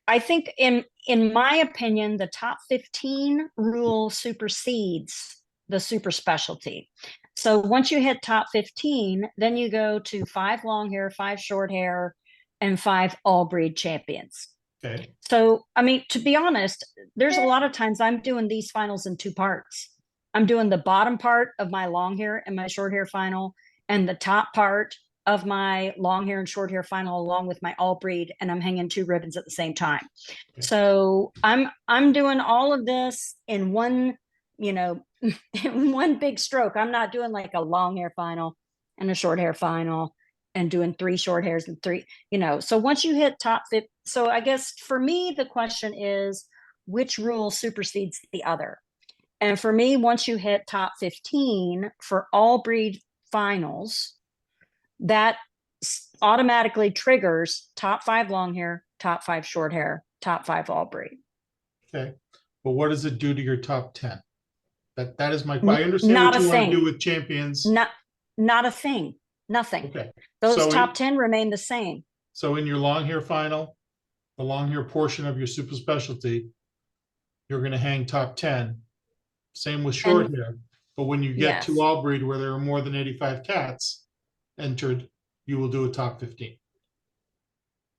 I think in my opinion, the top 15 rule supersedes the super specialty. So once you hit top 15, then you go to 5 long hair, 5 short hair, and 5 all breed champions. Okay. So, I mean, to be honest, there's a lot of times I'm doing these finals in 2 parts. I'm doing the bottom part of my long hair and my short hair final, and the top part of my long hair and short hair final along with my all breed, and I'm hanging 2 ribbons at the same time. Okay. So I'm doing all of this in one, you know, in one big stroke. I'm not doing like a long hair final and a short hair final and doing 3 short hairs and 3, you know. So once you hit top 50, so I guess for me the question is which rule supersedes the other? And for me, once you hit top 15 for all breed finals, that automatically triggers top 5 long hair, top 5 short hair, top 5 all breed. Okay. But what does it do to your top 10? That is my, I understand Not what a you want to thing. do with champions. Not a thing. Nothing. Okay. Those So top in- 10 remain the same. So in your long hair final, the long hair portion of your super specialty, you're going to hang top 10. Same with short And- hair. But when you get to Yes. all breed where there are more than 85 cats entered, you will do a top 15.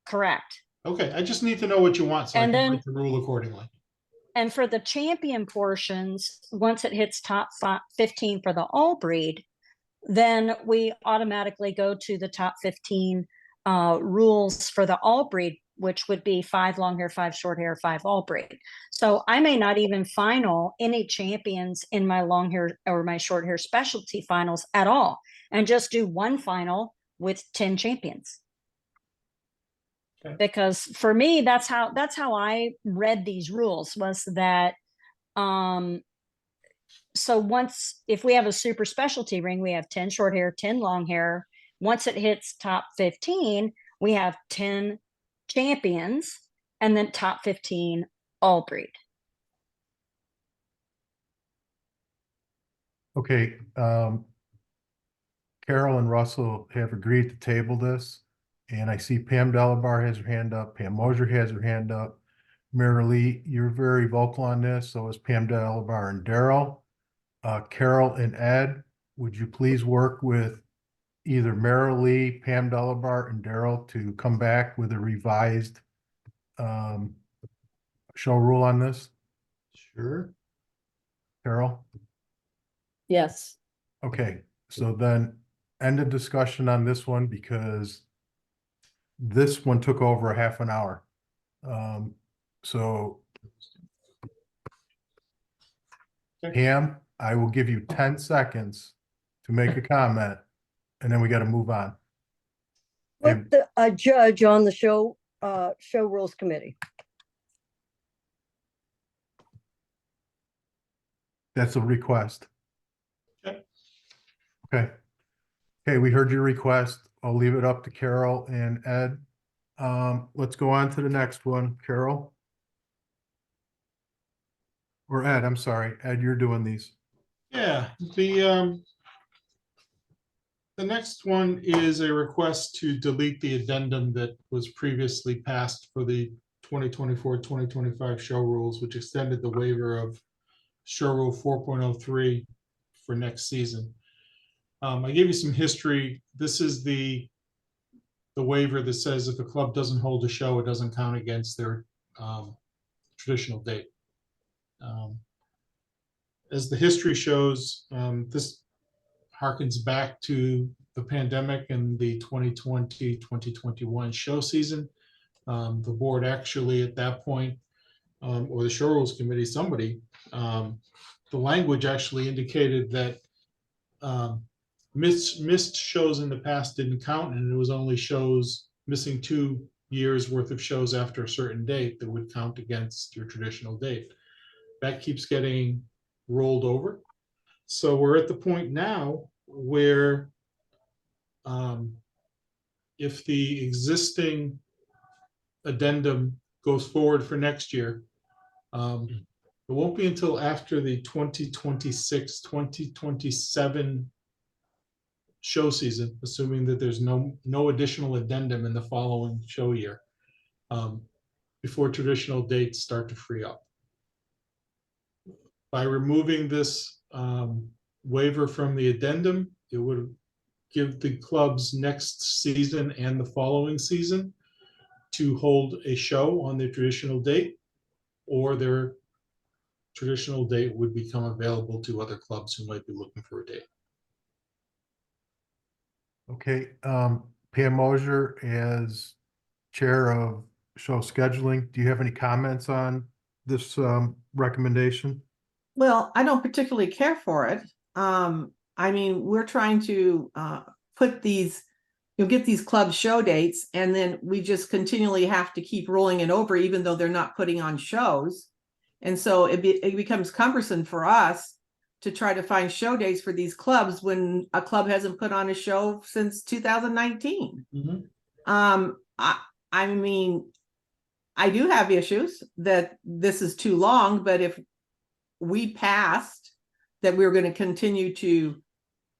Correct. Okay, I just need to know what you want so I And can then- write the rule accordingly. And for the champion portions, once it hits top 15 for the all breed, then we automatically go to the top 15 rules for the all breed, which would be 5 long hair, 5 short hair, 5 all breed. So I may not even final any champions in my long hair or my short hair specialty finals at all, and just do one final with 10 champions. Okay. Because for me, that's how I read these rules, was that so once, if we have a super specialty ring, we have 10 short hair, 10 long hair. Once it hits top 15, we have 10 champions, and then top 15 all breed. Okay, Carol and Russell have agreed to table this. And I see Pam Delabar has her hand up, Pam Mosier has her hand up. Marilee, you're very vocal on this, so is Pam Delabar and Daryl. Carol and Ed, would you please work with either Marilee, Pam Delabar, and Daryl to come back with a revised show rule on this? Sure. Carol? Yes. Okay, so then end of discussion on this one because this one took over a half an hour. So Pam, I will give you 10 seconds to make a comment, and then we got to move on. Put a judge on the show rules committee. That's a request. Okay. Okay. Okay, we heard your request. I'll leave it up to Carol and Ed. Let's go on to the next one. Carol? Or Ed, I'm sorry. Ed, you're doing these. Yeah, the next one is a request to delete the addendum that was previously passed for the 2024-2025 show rules, which extended the waiver of show rule 4.03 for next season. I gave you some history. This is the waiver that says if a club doesn't hold a show, it doesn't count against their traditional date. As the history shows, this harkens back to the pandemic and the 2020-2021 show season. The board actually at that point, or the show rules committee, somebody, the language actually indicated that missed shows in the past didn't count, and it was only shows missing 2 years worth of shows after a certain date that would count against your traditional date. That keeps getting rolled over. So we're at the point now where if the existing addendum goes forward for next year, it won't be until after the 2026-2027 show season, assuming that there's no additional addendum in the following show year, before traditional dates start to free up. By removing this waiver from the addendum, it would give the clubs next season and the following season to hold a show on their traditional date, or their traditional date would become available to other clubs who might be looking for a date. Okay, Pam Mosier, as chair of show scheduling, do you have any comments on this recommendation? Well, I don't particularly care for it. I mean, we're trying to put these, get these club show dates, and then we just continually have to keep rolling it over, even though they're not putting on shows. And so it becomes cumbersome for us to try to find show dates for these clubs when a club hasn't put on a show since 2019. I mean, I do have issues that this is too long, but if we passed that we were going to continue to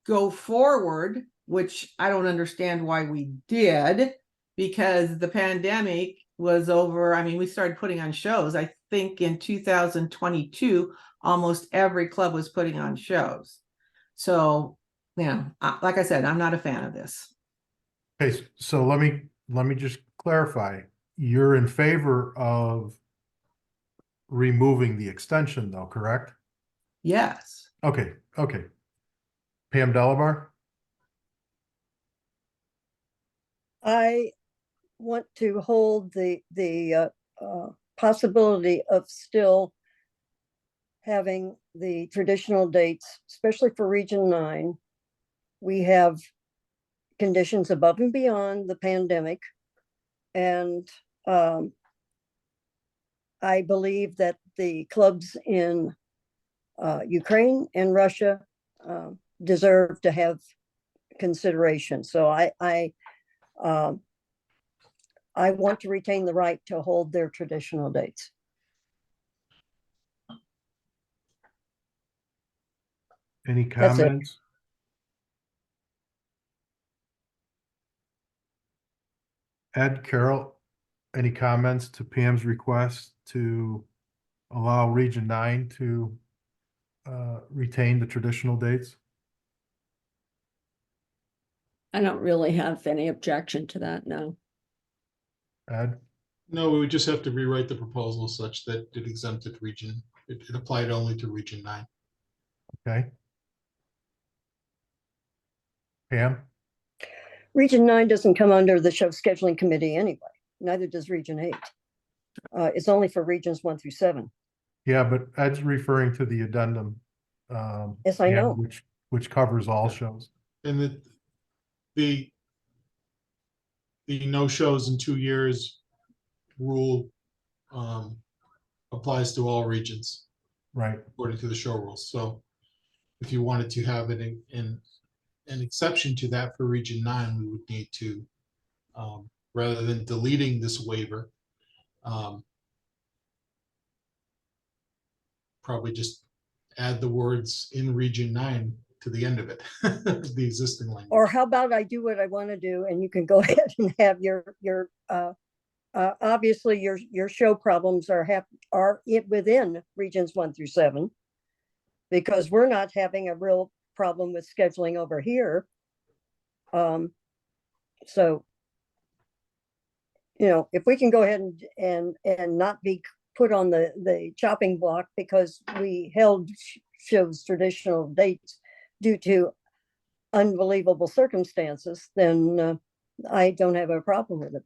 go forward, which I don't understand why we did, because the pandemic was over. I mean, we started putting on shows. I think in 2022, almost every club was putting on shows. So, yeah, like I said, I'm not a fan of this. Okay, so let me just clarify. You're in favor of removing the extension though, correct? Yes. Okay. Pam Delabar? I want to hold the possibility of still having the traditional dates, especially for Region 9. We have conditions above and beyond the pandemic. And I believe that the clubs in Ukraine and Russia deserve to have consideration. So I want to retain the right to hold their traditional dates. Any comments? Ed, Carol, any comments to Pam's request to allow Region 9 to retain the traditional dates? I don't really have any objection to that, no. Ed? No, we would just have to rewrite the proposal such that it exempted region. It applied only to Region 9. Okay. Pam? Region 9 doesn't come under the show scheduling committee anyway. Neither does Region 8. It's only for regions 1 through 7. Yeah, but Ed's referring to the addendum. Yes, I know. Which covers all shows. And the no shows in 2 years rule applies to all regions. Right. According to the show rules. So if you wanted to have an exception to that for Region 9, we would need to, rather than deleting this waiver, probably just add the words in Region 9 to the end of it, the existing language. Or how about I do what I want to do and you can go ahead and have your obviously your show problems are within regions 1 through 7, because we're not having a real problem with scheduling over here. So, if we can go ahead and not be put on the chopping block because we held shows traditional dates due to unbelievable circumstances, then I don't have a problem with it.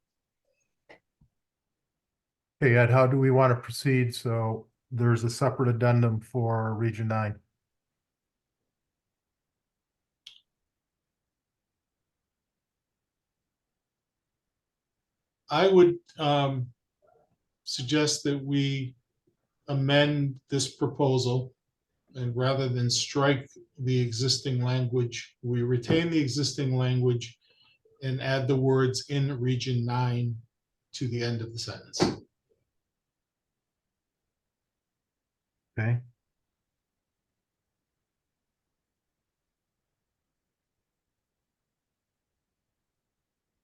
Hey, Ed, how do we want to proceed? So there's a separate addendum for Region 9. I would suggest that we amend this proposal, and rather than strike the existing language, we retain the existing language and add the words "in Region 9" to the end of the sentence. Okay.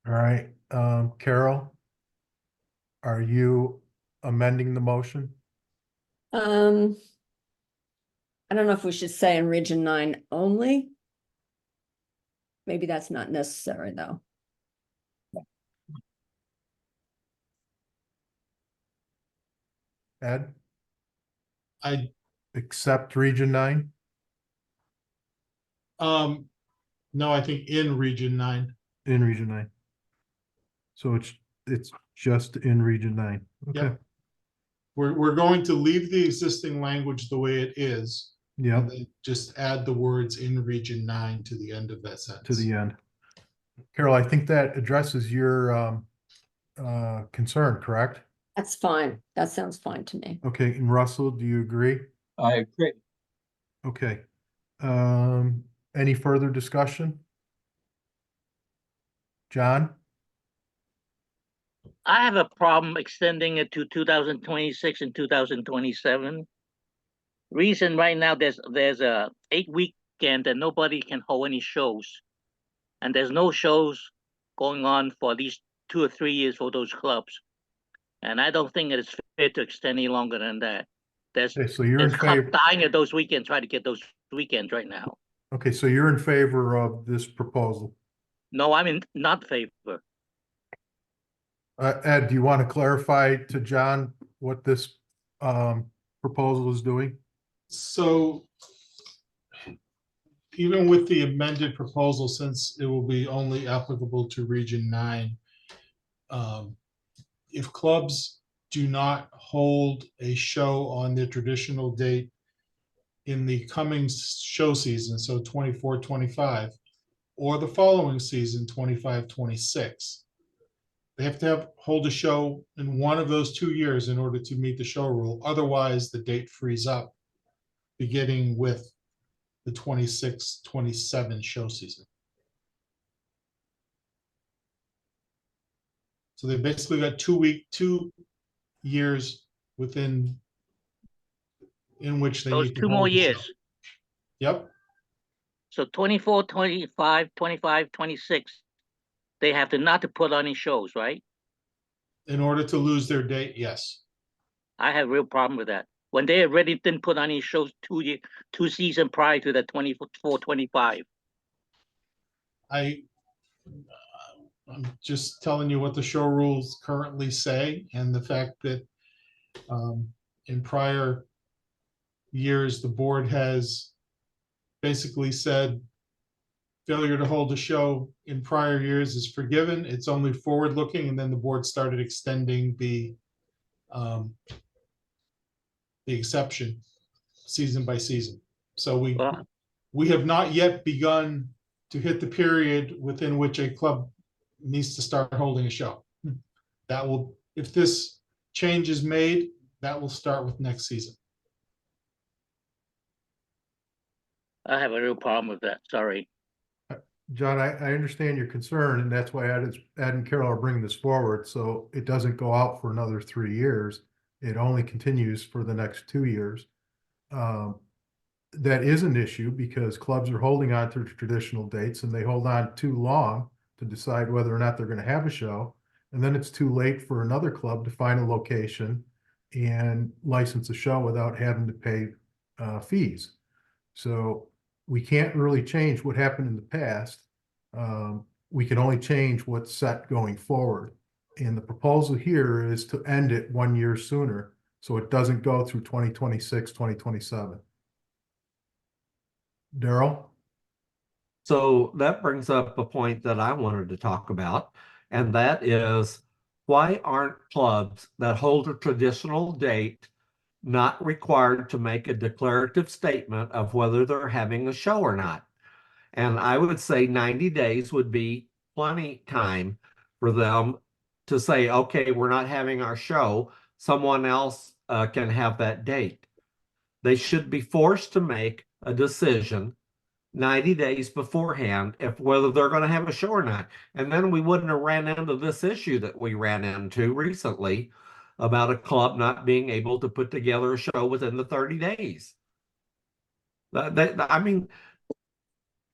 All right, Carol, are you amending the motion? I don't know if we should say in Region 9 only. Maybe that's not necessary, though. Ed, I accept Region 9? No, I think in Region 9. In Region 9. So it's just in Region 9. Okay. Yep. We're going to leave the existing language the way it is. Yeah. And then just add the words "in Region 9" to the end of that sentence. To the end. Carol, I think that addresses your concern, correct? That's fine. That sounds fine to me. Okay, and Russell, do you agree? I agree. Okay. Any further discussion? John? I have a problem extending it to 2026 and 2027. Reason right now there's a 8 weekend that nobody can hold any shows, and there's no shows going on for at least 2 or 3 years for those clubs, and I don't think it is fair to extend any longer than that. Okay, so you're in There's clubs favor. dying at those weekends trying to get those weekends right now. Okay, so you're in favor of this proposal. No, I'm in not favor. Ed, do you want to clarify to John what this proposal is doing? So even with the amended proposal, since it will be only applicable to Region 9, if clubs do not hold a show on their traditional date in the coming show season, so 24-25, or the following season, 25-26, they have to hold a show in one of those 2 years in order to meet the show rule. Otherwise, the date frees up, beginning with the 26-27 show season. So they basically got 2 years within in which they Those need to 2 more hold the show. years. Yep. So 24, 25, 25, 26, they have to not to put on any shows, right? In order to lose their date, yes. I have a real problem with that. When they already didn't put on any shows 2 seasons prior to the 24, 25. I'm just telling you what the show rules currently say, and the fact that in prior years, the board has basically said failure to hold a show in prior years is forgiven. It's only forward looking, and then the board started extending the exception season by season. So we have not yet begun to hit the period within which a club needs to start holding a show. That will, if this change is made, that will start with next season. I have a real problem with that. Sorry. John, I understand your concern, and that's why Ed and Carol are bringing this forward. So it doesn't go out for another 3 years. It only continues for the next 2 years. That is an issue because clubs are holding on to traditional dates, and they hold on too long to decide whether or not they're going to have a show. and then it's too late for another club to find a location and license a show without having to pay fees. So we can't really change what happened in the past. We can only change what's set going forward. And the proposal here is to end it 1 year sooner, so it doesn't go through 2026, 2027. Daryl? So that brings up a point that I wanted to talk about, and that is, why aren't clubs that hold a traditional date not required to make a declarative statement of whether they're having a show or not? And I would say 90 days would be plenty time for them to say, okay, we're not having our show. Someone else can have that date. They should be forced to make a decision 90 days beforehand if whether they're going to have a show or not. And then we wouldn't have ran into this issue that we ran into recently about a club not being able to put together a show within the 30 days. I mean,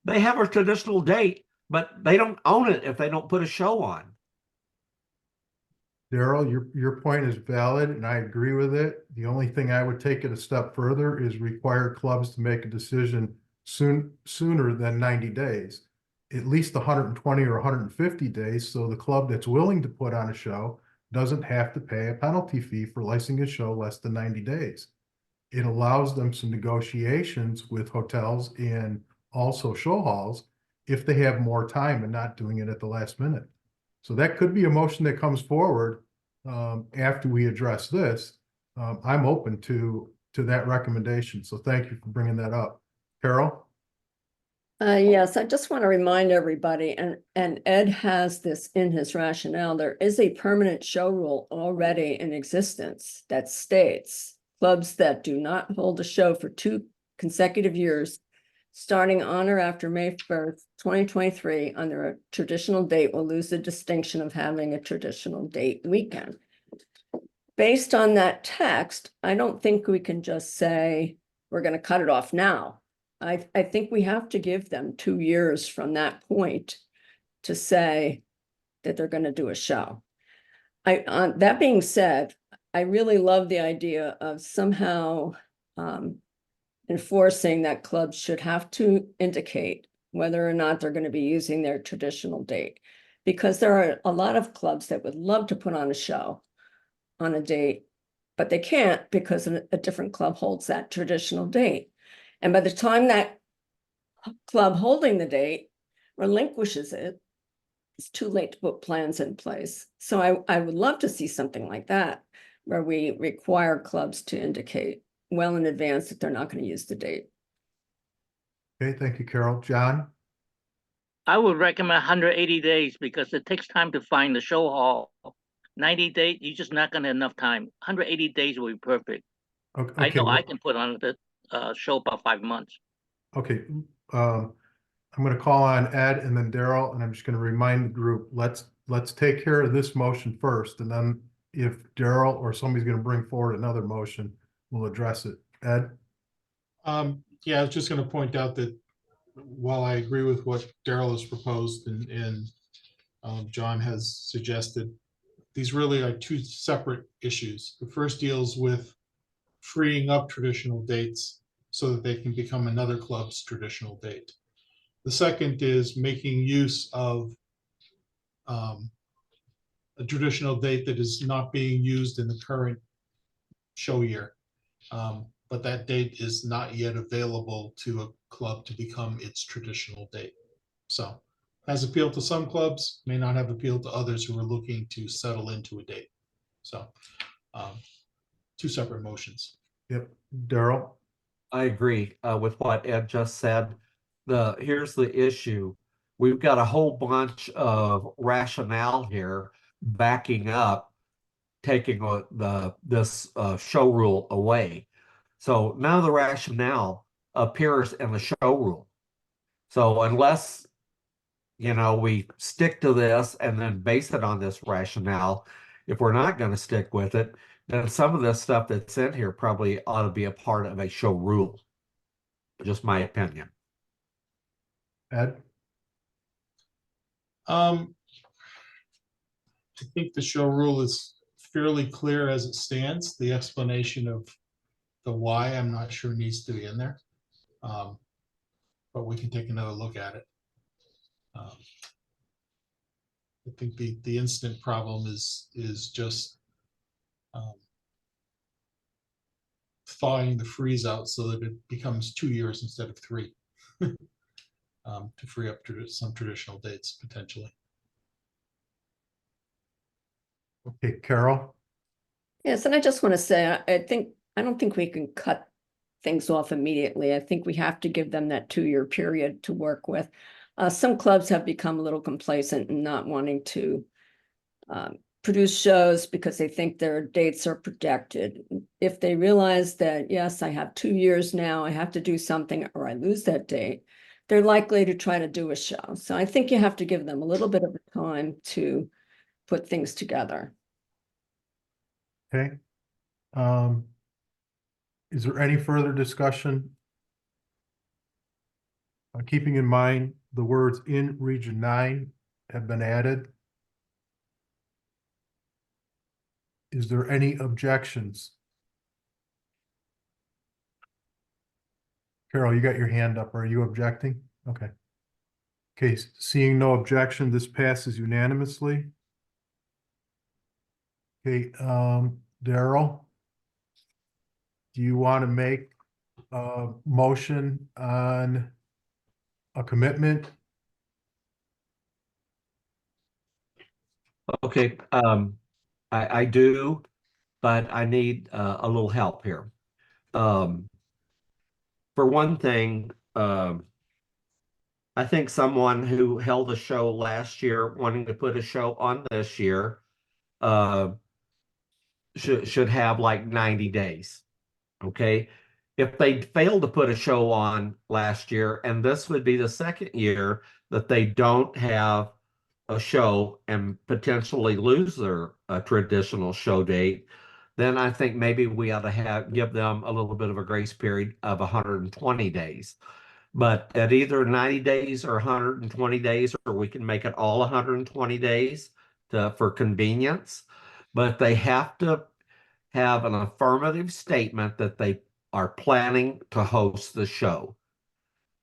they have a traditional date, but they don't own it if they don't put a show on. Daryl, your point is valid, and I agree with it. The only thing I would take it a step further is require clubs to make a decision sooner than 90 days, at least 120 or 150 days, so the club that's willing to put on a show doesn't have to pay a penalty fee for licensing a show less than 90 days. It allows them some negotiations with hotels and also show halls if they have more time and not doing it at the last minute. So that could be a motion that comes forward after we address this. I'm open to that recommendation. So thank you for bringing that up. Carol? Yes, I just want to remind everybody, and Ed has this in his rationale, there is a permanent show rule already in existence that states clubs that do not hold a show for 2 consecutive years, starting on or after May 1st, 2023, under a traditional date, will lose the distinction of having a traditional date weekend. Based on that text, I don't think we can just say we're going to cut it off now. I think we have to give them 2 years from that point to say that they're going to do a show. That being said, I really love the idea of somehow enforcing that clubs should have to indicate whether or not they're going to be using their traditional date, because there are a lot of clubs that would love to put on a show on a date, but they can't because a different club holds that traditional date. And by the time that club holding the date relinquishes it, it's too late to put plans in place. So I would love to see something like that, where we require clubs to indicate well in advance that they're not going to use the date. Okay, thank you, Carol. John? I would recommend 180 days because it takes time to find the show hall. 90 days, you're just not going to have enough time. 180 days will be perfect. Okay, I know well, I can put on the show about 5 months. okay. I'm going to call on Ed and then Daryl, and I'm just going to remind the group, let's take care of this motion first, and then if Daryl or somebody's going to bring forward another motion, we'll address it. Ed? Yeah, I was just going to point out that while I agree with what Daryl has proposed and John has suggested, these really are 2 separate issues. The first deals with freeing up traditional dates so that they can become another club's traditional date. The second is making use of a traditional date that is not being used in the current show year. But that date is not yet available to a club to become its traditional date. So has appeal to some clubs, may not have appeal to others who are looking to settle into a date. So 2 separate motions. Yep. Daryl? I agree with what Ed just said. Here's the issue. We've got a whole bunch of rationale here backing up taking this show rule away. So none of the rationale appears in the show rule. So unless we stick to this and then base it on this rationale, if we're not going to stick with it, then some of this stuff that's in here probably ought to be a part of a show rule. Just my opinion. Ed? I think the show rule is fairly clear as it stands. The explanation of the why, I'm not sure needs to be in there. But we can take another look at it. I think the instant problem is just thawing the freeze out so that it becomes 2 years instead of 3 to free up some traditional dates potentially. Okay, Carol? Yes, and I just want to say, I don't think we can cut things off immediately. I think we have to give them that 2-year period to work with. Some clubs have become a little complacent and not wanting to produce shows because they think their dates are protected. If they realize that, yes, I have 2 years now, I have to do something or I lose that date, they're likely to try to do a show. So I think you have to give them a little bit of time to put things together. Okay. Is there any further discussion? Keeping in mind the words in Region 9 have been added. Is there any objections? Carol, you got your hand up. Are you objecting? Okay. Okay, seeing no objection, this passes unanimously. Okay, Daryl, do you want to make a motion on a commitment? Okay, I do, but I need a little help here. For one thing, I think someone who held a show last year wanting to put a show on this year should have like 90 days. Okay. If they failed to put a show on last year, and this would be the second year that they don't have a show and potentially lose their traditional show date, then I think maybe we ought to give them a little bit of a grace period of 120 days. But at either 90 days or 120 days, or we can make it all 120 days for convenience, but they have to have an affirmative statement that they are planning to host the show.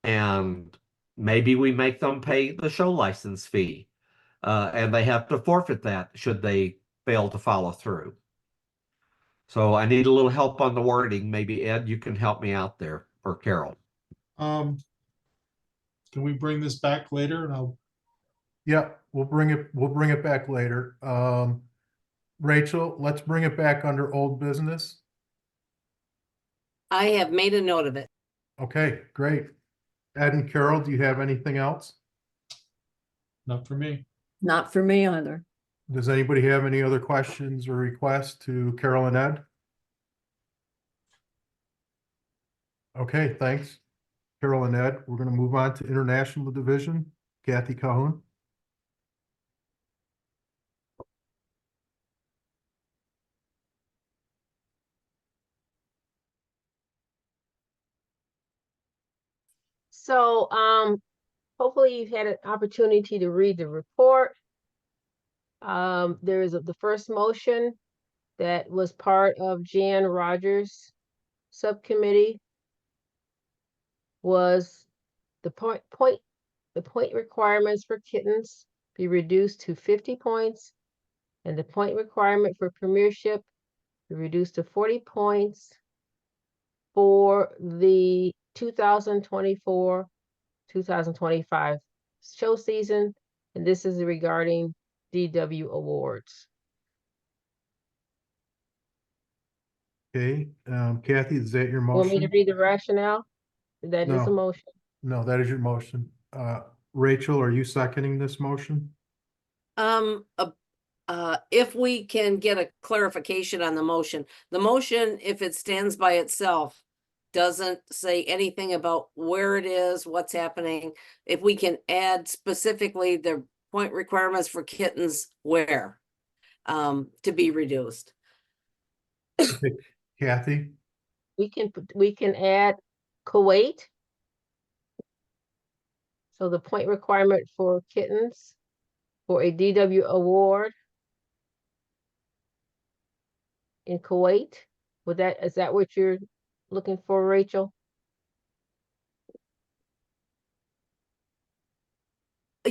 And maybe we make them pay the show license fee. And they have to forfeit that should they fail to follow through. So I need a little help on the wording. Maybe Ed, you can help me out there, or Carol. Can we bring this back later? And Yeah, we'll bring it back later. Rachel, let's bring it back under old business. I have made a note of it. Okay, great. Ed and Carol, do you have anything else? Not for me. Not for me either. Does anybody have any other questions or requests to Carol and Ed? Okay, thanks. Carol and Ed, we're going to move on to International Division. Kathy Cahoon. So, hopefully you've had an opportunity to read the report. There is the first motion that was part of Jan Rogers' subcommittee was the point requirements for kittens be reduced to 50 points, and the point requirement for premiership be reduced to 40 points for the 2024-2025 show season, and this is regarding DW awards. Okay, Kathy, is that your Want me to motion? read the rationale? That is a No. motion. No, that is your motion. Rachel, are you seconding this motion? If we can get a clarification on the motion, if it stands by itself, doesn't say anything about where it is, what's happening. If we can add specifically the point requirements for kittens, where, to be reduced. Okay, Kathy? We can add Kuwait. So the point requirement for kittens for a DW award in Kuwait? Is that what you're looking for, Rachel?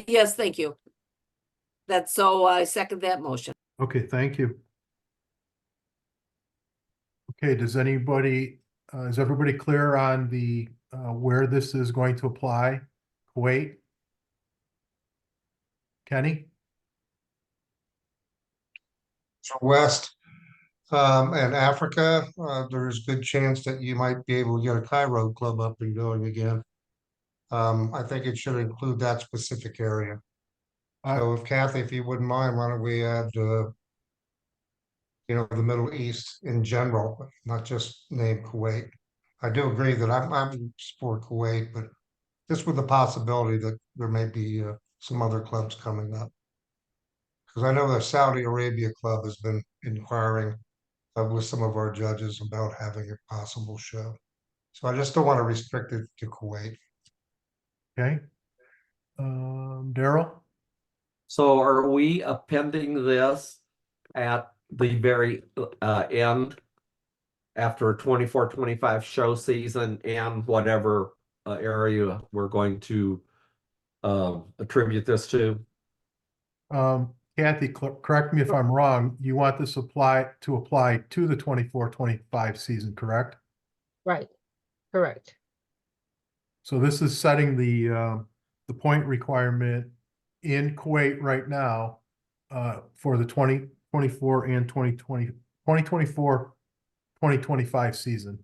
Yes, thank you. So I second that motion. Okay, thank you. Okay, is everybody clear on the, where this is going to apply? Kuwait? Kenny? So West and Africa, there's good chance that you might be able to get a Cairo club up and going again. I think it should include that specific area. So if Kathy, if you wouldn't mind, why don't we add, the Middle East in general, not just name Kuwait. I do agree that I'm for Kuwait, but just with the possibility that there may be some other clubs coming up. Because I know the Saudi Arabia club has been inquiring with some of our judges about having a possible show. So I just don't want to restrict it to Kuwait. Okay. Daryl? So are we appending this at the very end after 24-25 show season and whatever area we're going to attribute this to? Kathy, correct me if I'm wrong. You want this to apply to the 24-25 season, correct? Right, correct. So this is setting the point requirement in Kuwait right now for the 2024 and 2025 season.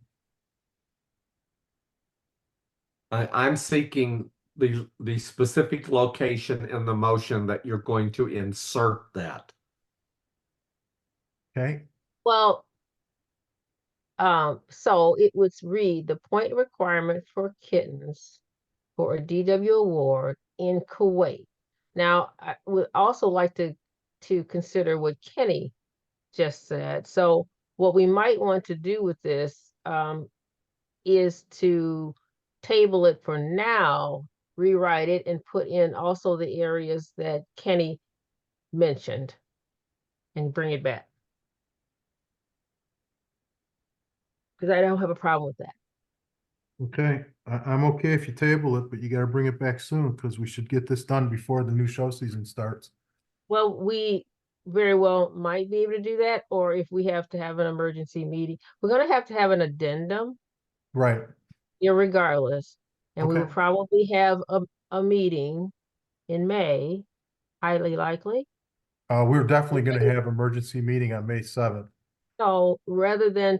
I'm seeking the specific location in the motion that you're going to insert that. Okay. Well, so it would read the point requirement for kittens for a DW award in Kuwait. Now, I would also like to consider what Kenny just said. So what we might want to do with this is to table it for now, rewrite it, and put in also the areas that Kenny mentioned and bring it back. Because I don't have a problem with that. Okay, I'm okay if you table it, but you gotta bring it back soon because we should get this done before the new show season starts. Well, we very well might be able to do that, or if we have to have an emergency meeting, we're going to have an addendum, Right. irregardless. And we will Okay. probably have a meeting in May, highly likely. We're definitely gonna have emergency meeting on May 7th. So rather than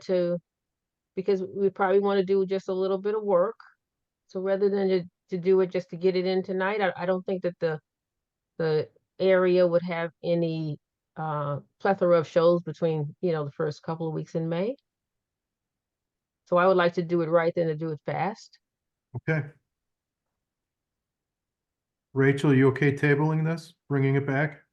because we probably want to do just a little bit of work. So rather than to do it just to get it in tonight, I don't think that the area would have any plethora of shows between, the first couple of weeks in May. So I would like to do it right then to do it fast. Okay. Rachel, you okay tabling this, bringing it back?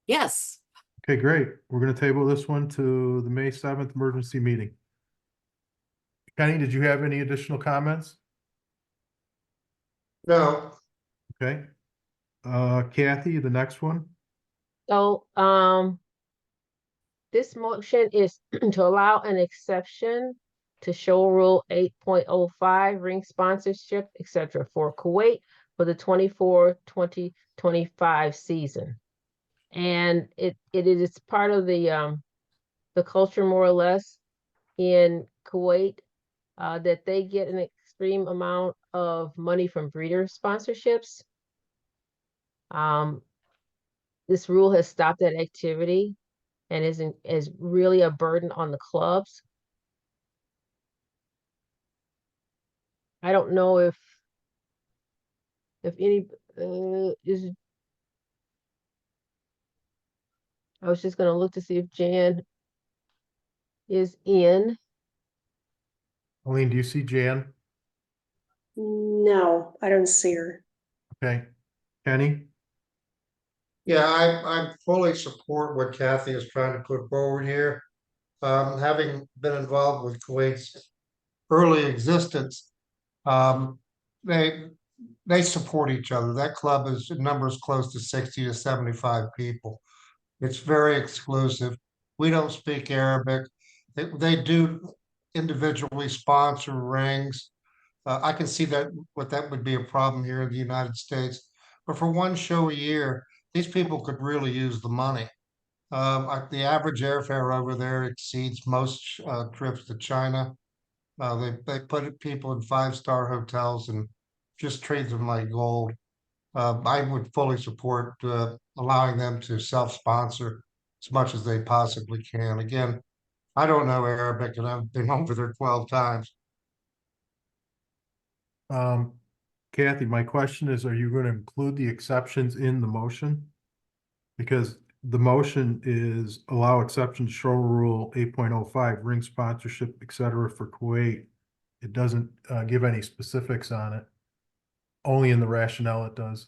Yes. Okay, great. We're gonna table this one to the May 7th emergency meeting. Kenny, did you have any additional comments? No. Okay. Kathy, the next one. So this motion is to allow an exception to show rule 8.05 ring sponsorship, etc. for Kuwait for the 24-25 season. And it is part of the culture, more or less, in Kuwait, that they get an extreme amount of money from breeder sponsorships. This rule has stopped that activity and is really a burden on the clubs. I don't know if any is. I was just going to look to see if Jan is in. Colleen, do you see Jan? No, I don't see her. Okay. Kenny? Yeah, I fully support what Kathy is trying to put forward here. Having been involved with Kuwait's early existence, they support each other. That club is numbers close to 60 to 75 people. It's very exclusive. We don't speak Arabic. They do individually sponsor rings. I can see that what that would be a problem here in the United States. But for one show a year, these people could really use the money. The average airfare over there exceeds most trips to China. They put people in five-star hotels and just treat them like gold. I would fully support allowing them to self-sponsor as much as they possibly can. Again, I don't know Arabic and I've been over there 12 times. Kathy, my question is, are you going to include the exceptions in the motion? Because the motion is allow exception to show rule 8.05, ring sponsorship, et cetera, for Kuwait. It doesn't give any specifics on it. Only in the rationale it does.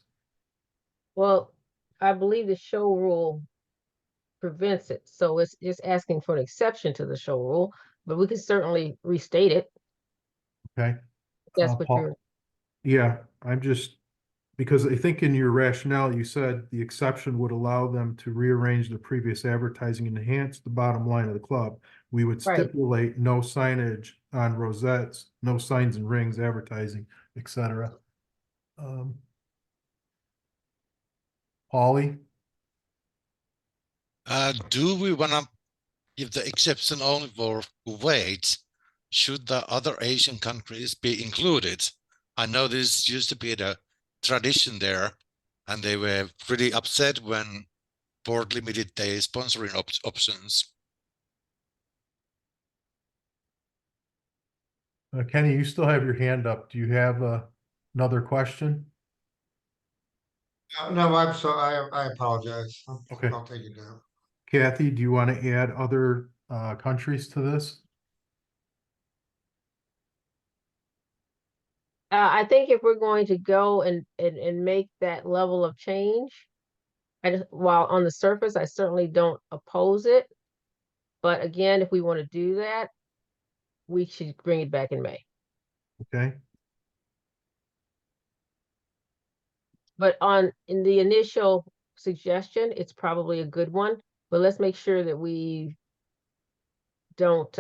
Well, I believe the show rule prevents it, so it's just asking for an exception to the show rule, but we can certainly restate it. Okay. If that's what Paul- you're, Yeah, I'm just, because I think in your rationale, you said the exception would allow them to rearrange the previous advertising and enhance the bottom line of the club. We would Right. stipulate no signage on rosettes, no signs and rings, advertising, et cetera. Polly? Do we want to give the exception only for Kuwait? Should the other Asian countries be included? I know this used to be the tradition there, and they were pretty upset when board limited their sponsoring options. Kenny, you still have your hand up. Do you have another question? No, I'm sorry. I apologize. Okay. I'll take it down. Kathy, do you want to add other countries to this? I think if we're going to go and make that level of change, while on the surface, I certainly don't oppose it. But again, if we want to do that, we should bring it back in May. Okay. But in the initial suggestion, it's probably a good one, but let's make sure that we don't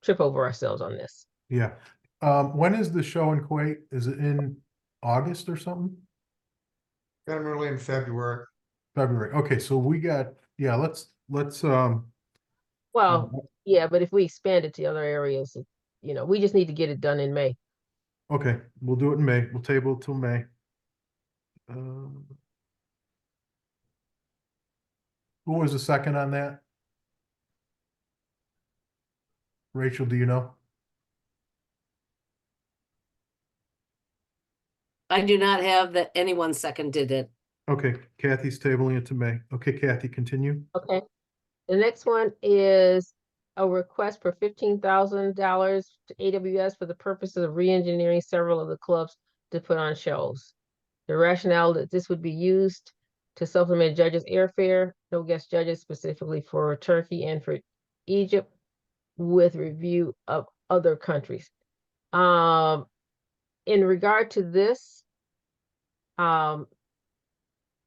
trip over ourselves on this. Yeah. When is the show in Kuwait? Is it in August or something? Generally in February. February. Okay, so we got, yeah, let's Well, yeah, but if we expand it to other areas, we just need to get it done in May. okay, we'll do it in May. We'll table it till May. Who was the second on that? Rachel, do you know? I do not have that anyone seconded it. Okay, Kathy's tabling it to May. Okay, Kathy, continue. Okay. The next one is a request for $15,000 to AWS for the purposes of re-engineering several of the clubs to put on shows. The rationale that this would be used to supplement judges' airfare, no guest judges specifically for Turkey and for Egypt, with review of other countries. In regard to this,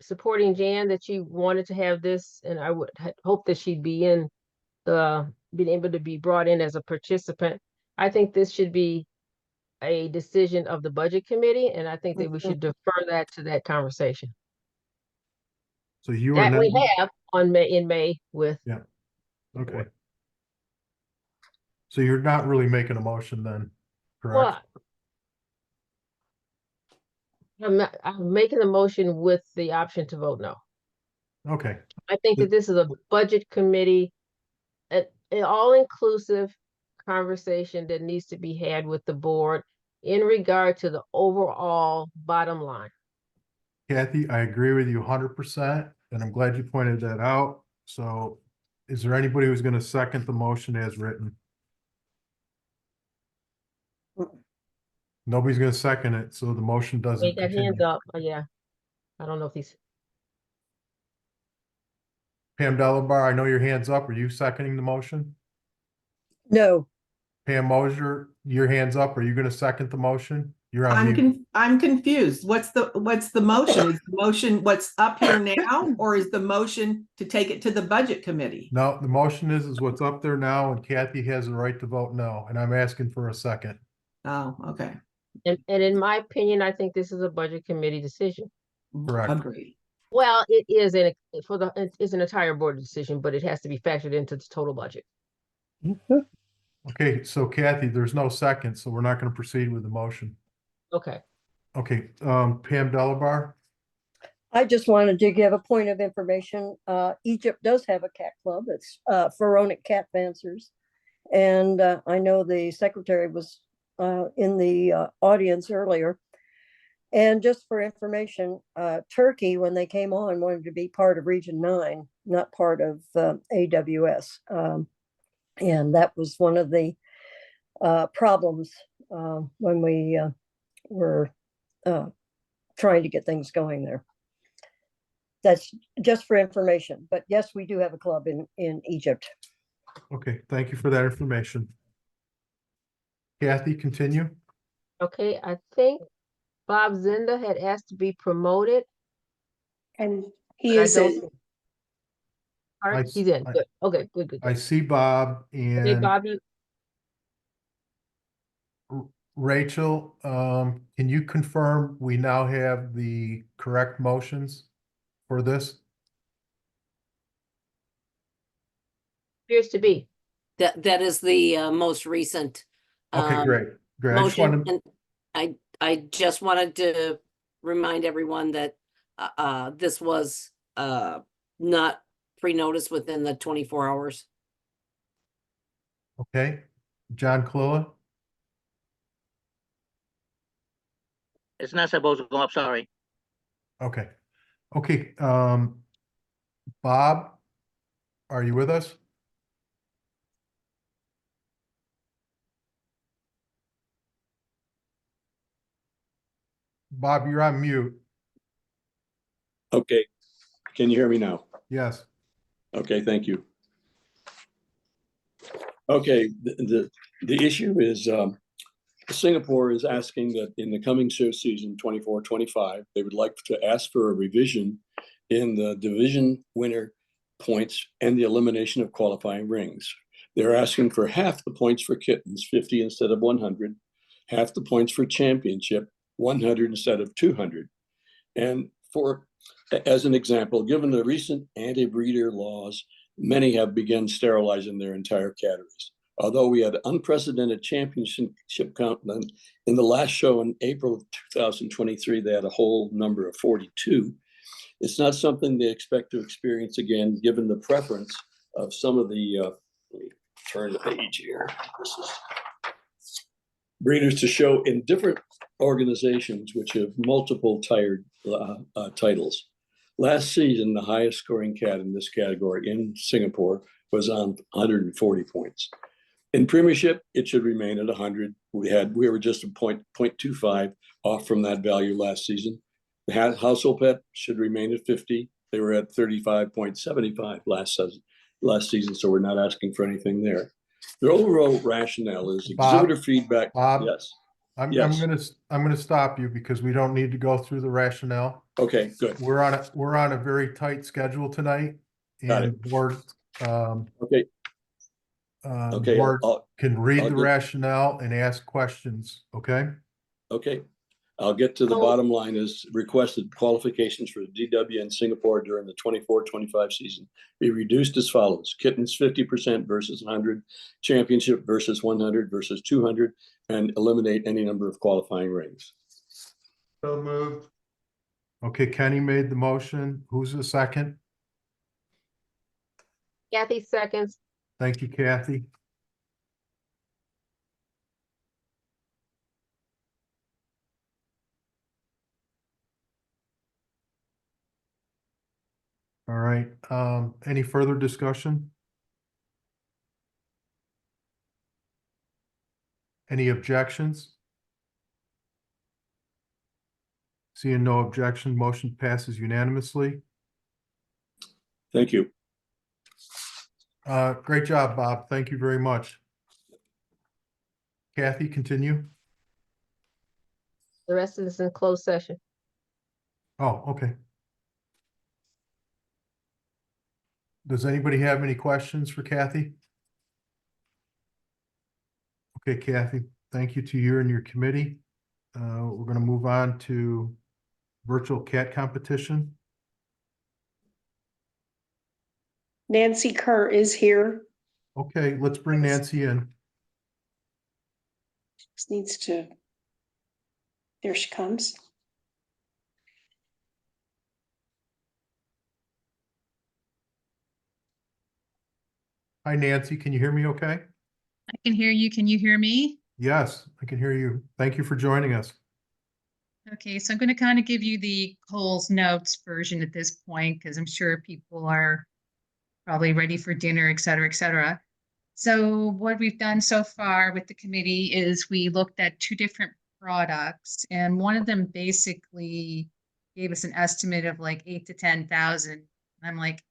supporting Jan that she wanted to have this, and I would hope that she'd be been able to be brought in as a participant. I think this should be a decision of the budget committee, and I think that we should defer that to that conversation. So you are That not, we have in May with. yeah, okay. So you're not really making a motion then, correct? Well, I'm making the motion with the option to vote no. Okay, I think that this is a budget committee, an all-inclusive conversation that needs to be had with the board in regard to the overall bottom line. Kathy, I agree with you 100%, and I'm glad you pointed that out. So is there anybody who's going to second the motion as written? Nobody's going to second it, so the motion doesn't Wait, that hands continue. up. Oh, yeah. I don't know if he's. Pam Delabar, I know your hand's up. Are you seconding the motion? No, Pam Mosier, your hand's up. Are you going to second the motion? You're on mute. I'm confused. What's the motion? Is the motion what's up here now, or is the motion to take it to the budget committee? No, the motion is what's up there now, and Kathy has the right to vote no, and I'm asking for a second. Oh, okay. And in my opinion, I think this is a budget committee decision. Correct. Agreed. Well, it is it's an entire board decision, but it has to be factored into the total budget. Okay, so Kathy, there's no second, so we're not going to proceed with the motion. Okay. Okay, Pam Delabar. I just wanted to give a point of information. Egypt does have a cat club. It's Pharaonic Cat Fanciers. And I know the secretary was in the audience earlier. And just for information, Turkey, when they came on, wanted to be part of Region 9, not part of AWS. And that was one of the problems when we were trying to get things going there. That's just for information. But yes, we do have a club in Egypt. Okay, thank you for that information. Kathy, continue. Okay, I think Bob Zinda had asked to be promoted. And he but I is don't in. think- All right, he's in. Good. Okay, good. I see Bob Okay, and Bob, you, Rachel. Can you confirm we now have the correct motions for this? appears to be. That is the most recent. Okay, great. Great. I just Motion, wanted, and I just wanted to remind everyone that this was not pre-notice within the 24 hours. okay. John Clua. It's not supposed to go up, sorry. Okay. Okay, Bob, are you with us? Bob, you're on mute. Okay, can you hear me now? Yes. Okay, thank you. Okay, the issue is Singapore is asking that in the coming season 24-25, they would like to ask for a revision in the division winner points and the elimination of qualifying rings. They're asking for half the points for kittens, 50 instead of 100, half the points for championship, 100 instead of 200. And as an example, given the recent anti-breeder laws, many have begun sterilizing their entire catteries. Although we had unprecedented championship count in the last show in April of 2023, they had a whole number of 42. It's not something they expect to experience again, given the preference of some of the, let me turn the page here. This is breeders to show in different organizations which have multiple titles. Last season, the highest scoring cat in this category in Singapore was on 140 points. In Premiership, it should remain at 100. We were just a 0.25 off from that value last season. The household pet should remain at 50. They were at 35.75 last season, so we're not asking for anything there. The overall rationale is exhibitor feedback. Bob, yes. I'm Yes. gonna stop you because we don't need to go through the rationale. Okay, good. We're on a very tight schedule tonight. Got And it. board Okay. Okay, board can read I'll the get- rationale and ask questions, okay? Okay, I'll get to the bottom line is requested qualifications for DW in Singapore during the 24-25 season be reduced as follows: kittens 50% versus 100, championship versus 100 versus 200, and eliminate any number of qualifying rings. So moved. Okay, Kenny made the motion. Who's the second? Kathy seconds. Thank you, Kathy. All right, any further discussion? Any objections? Seeing no objection, motion passes unanimously. Thank you. Great job, Bob. Thank you very much. Kathy, continue. The rest of this in closed session. Oh, okay. Does anybody have any questions for Kathy? Okay, Kathy, thank you to you and your committee. We're going to move on to virtual cat competition. Nancy Kerr is here. Okay, let's bring Nancy in. Just needs to, there she comes. Hi, Nancy. Can you hear me okay? I can hear you. Can you hear me? Yes, I can hear you. Thank you for joining us. Okay, so I'm going to kind of give you the Cole's Notes version at this point because I'm sure people are probably ready for dinner, et cetera, et cetera. So what we've done so far with the committee is we looked at two different products, and one of them basically gave us an estimate of like 8 to 10,000. I'm like,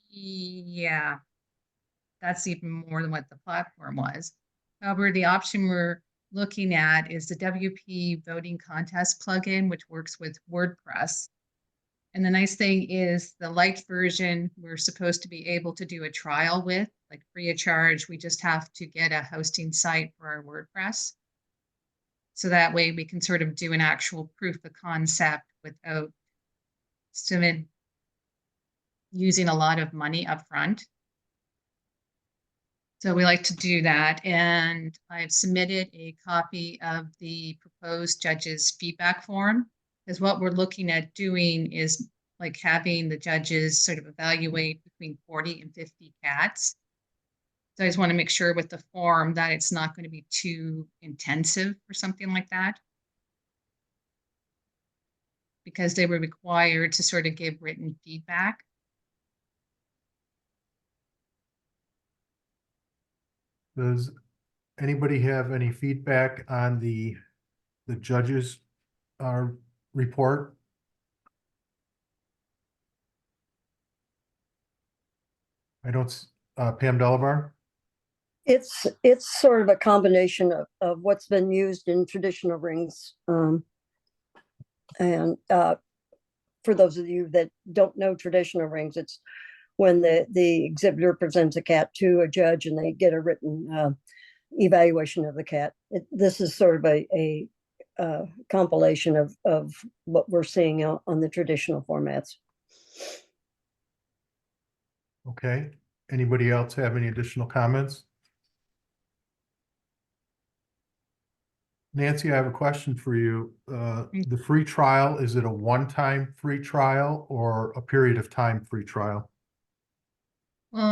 yeah, that's even more than what the platform was. However, the option we're looking at is the WP voting contest plugin, which works with WordPress. And the nice thing is the light version, we're supposed to be able to do a trial with, like free of charge. We just have to get a hosting site for our WordPress. So that way we can sort of do an actual proof of concept without using a lot of money up front. So we like to do that. And I've submitted a copy of the proposed judges feedback form, because what we're looking at doing is like having the judges sort of evaluate between 40 and 50 cats. So I just want to make sure with the form that it's not going to be too intensive or something like that, because they were required to sort of give written feedback. Does anybody have any feedback on the judges' report? I don't, Pam Delabar? It's sort of a combination of what's been used in traditional rings. And for those of you that don't know traditional rings, it's when the exhibitor presents a cat to a judge and they get a written evaluation of the cat. This is sort of a compilation of what we're seeing on the traditional formats. Okay. Anybody else have any additional comments? Nancy, I have a question for you. The free trial, is it a one-time free trial or a period of time free trial? Well,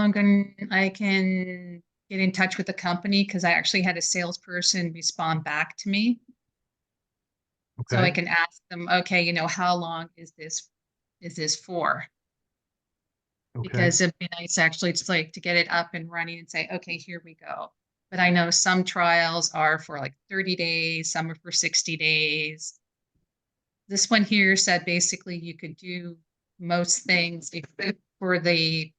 I can get in touch with the company because I actually had a salesperson respond back to me. So I Okay. can ask them, okay, how long is this for? Okay. Because it'd be nice actually to like to get it up and running and say, okay, here we go. But I know some trials are for like 30 days, some are for 60 days. This one here said basically you could do most things except for the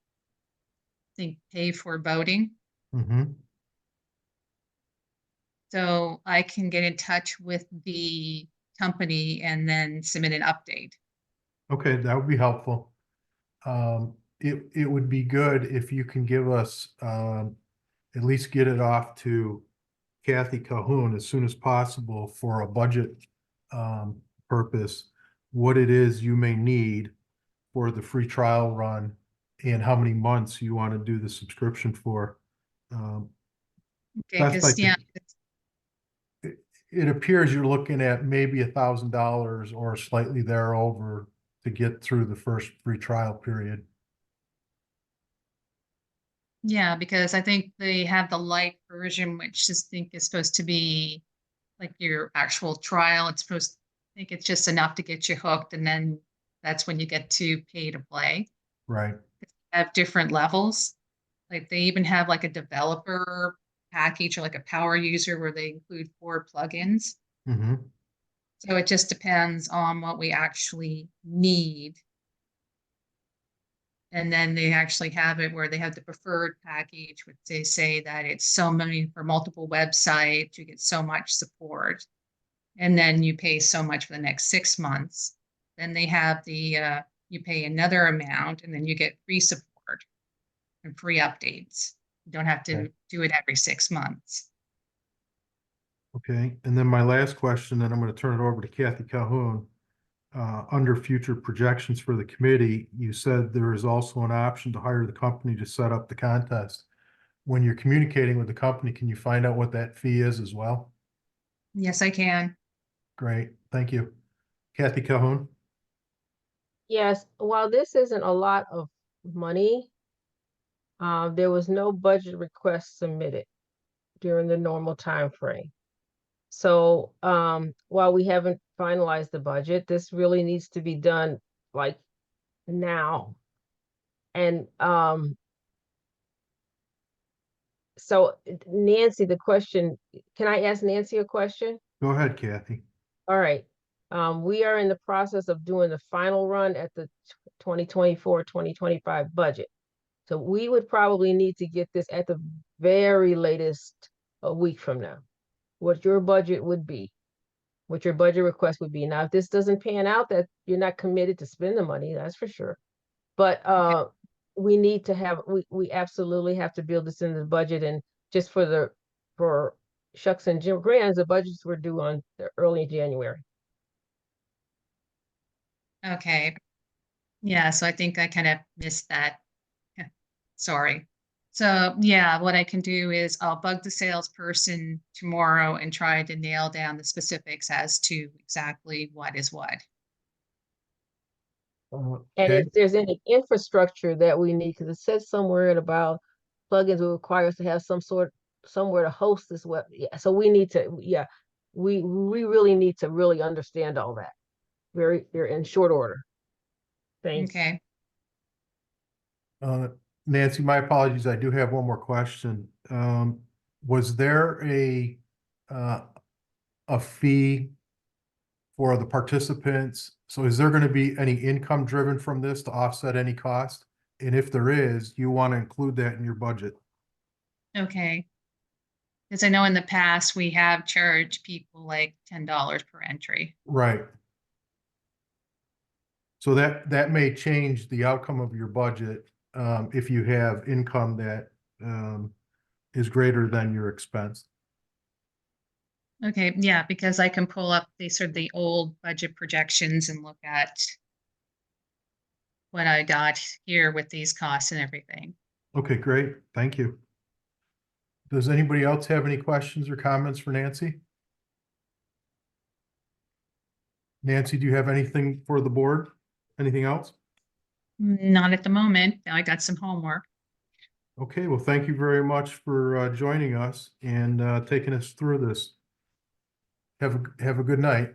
pay for voting. Mm-hmm. So I can get in touch with the company and then submit an update. Okay, that would be helpful. It would be good if you can give us, at least get it off to Kathy Calhoun as soon as possible for a budget purpose, what it is you may need for the free trial run and how many months you want to do the subscription for. Okay, because yeah, it appears you're looking at maybe $1,000 or slightly thereover to get through the first free trial period. yeah, because I think they have the light version, which I think is supposed to be like your actual trial. It's supposed to think it's just enough to get you hooked, and then that's when you get to pay to play. Right. Have different levels. Like they even have like a developer package or like a power user where they include 4 plugins. Mm-hmm. So it just depends on what we actually need. And then they actually have it where they have the preferred package, which they say that it's so many for multiple websites, you get so much support. And then you pay so much for the next 6 months. Then they have the, you pay another amount and then you get free support and free updates. You don't have to Okay. do it every 6 months. Okay, and then my last question, then I'm going to turn it over to Kathy Calhoun. Under future projections for the committee, you said there is also an option to hire the company to set up the contest. When you're communicating with the company, can you find out what that fee is as well? Yes, I can. Great, thank you. Kathy Calhoun? Yes, while this isn't a lot of money, there was no budget request submitted during the normal time frame. So while we haven't finalized the budget, this really needs to be done like now. And so Nancy, the question, can I ask Nancy a question? Go ahead, Kathy. All right. We are in the process of doing the final run at the 2024-2025 budget. So we would probably need to get this at the very latest a week from now. What your budget would be, what your budget request would be. Now, if this doesn't pan out, that you're not committed to spend the money, that's for sure. But we need to have, we absolutely have to build this into the budget. And just for shucks and Jim Grants, the budgets were due on the early January. Okay. Yeah, so I think I kind of missed that. Sorry. So yeah, what I can do is I'll bug the salesperson tomorrow and try to nail down the specifics as to exactly what is what. And Okay. if there's any infrastructure that we need, because it says somewhere in about plugins will require us to have somewhere to host this web. Yeah, so we need to, yeah, we really need to really understand all that. Very in short order. Thanks. Okay. Nancy, my apologies. I do have one more question. Was there a fee for the participants? So is there going to be any income driven from this to offset any cost? And if there is, you want to include that in your budget? Okay. Because I know in the past we have charged people like $10 per entry. Right. So that may change the outcome of your budget if you have income that is greater than your expense. Okay, yeah, because I can pull up the old budget projections and look at what I got here with these costs and everything. Okay, great. Thank you. Does anybody else have any questions or comments for Nancy? Nancy, do you have anything for the board? Anything else? Not at the moment. Now I got some homework. Okay, well, thank you very much for joining us and taking us through this. Have a good night.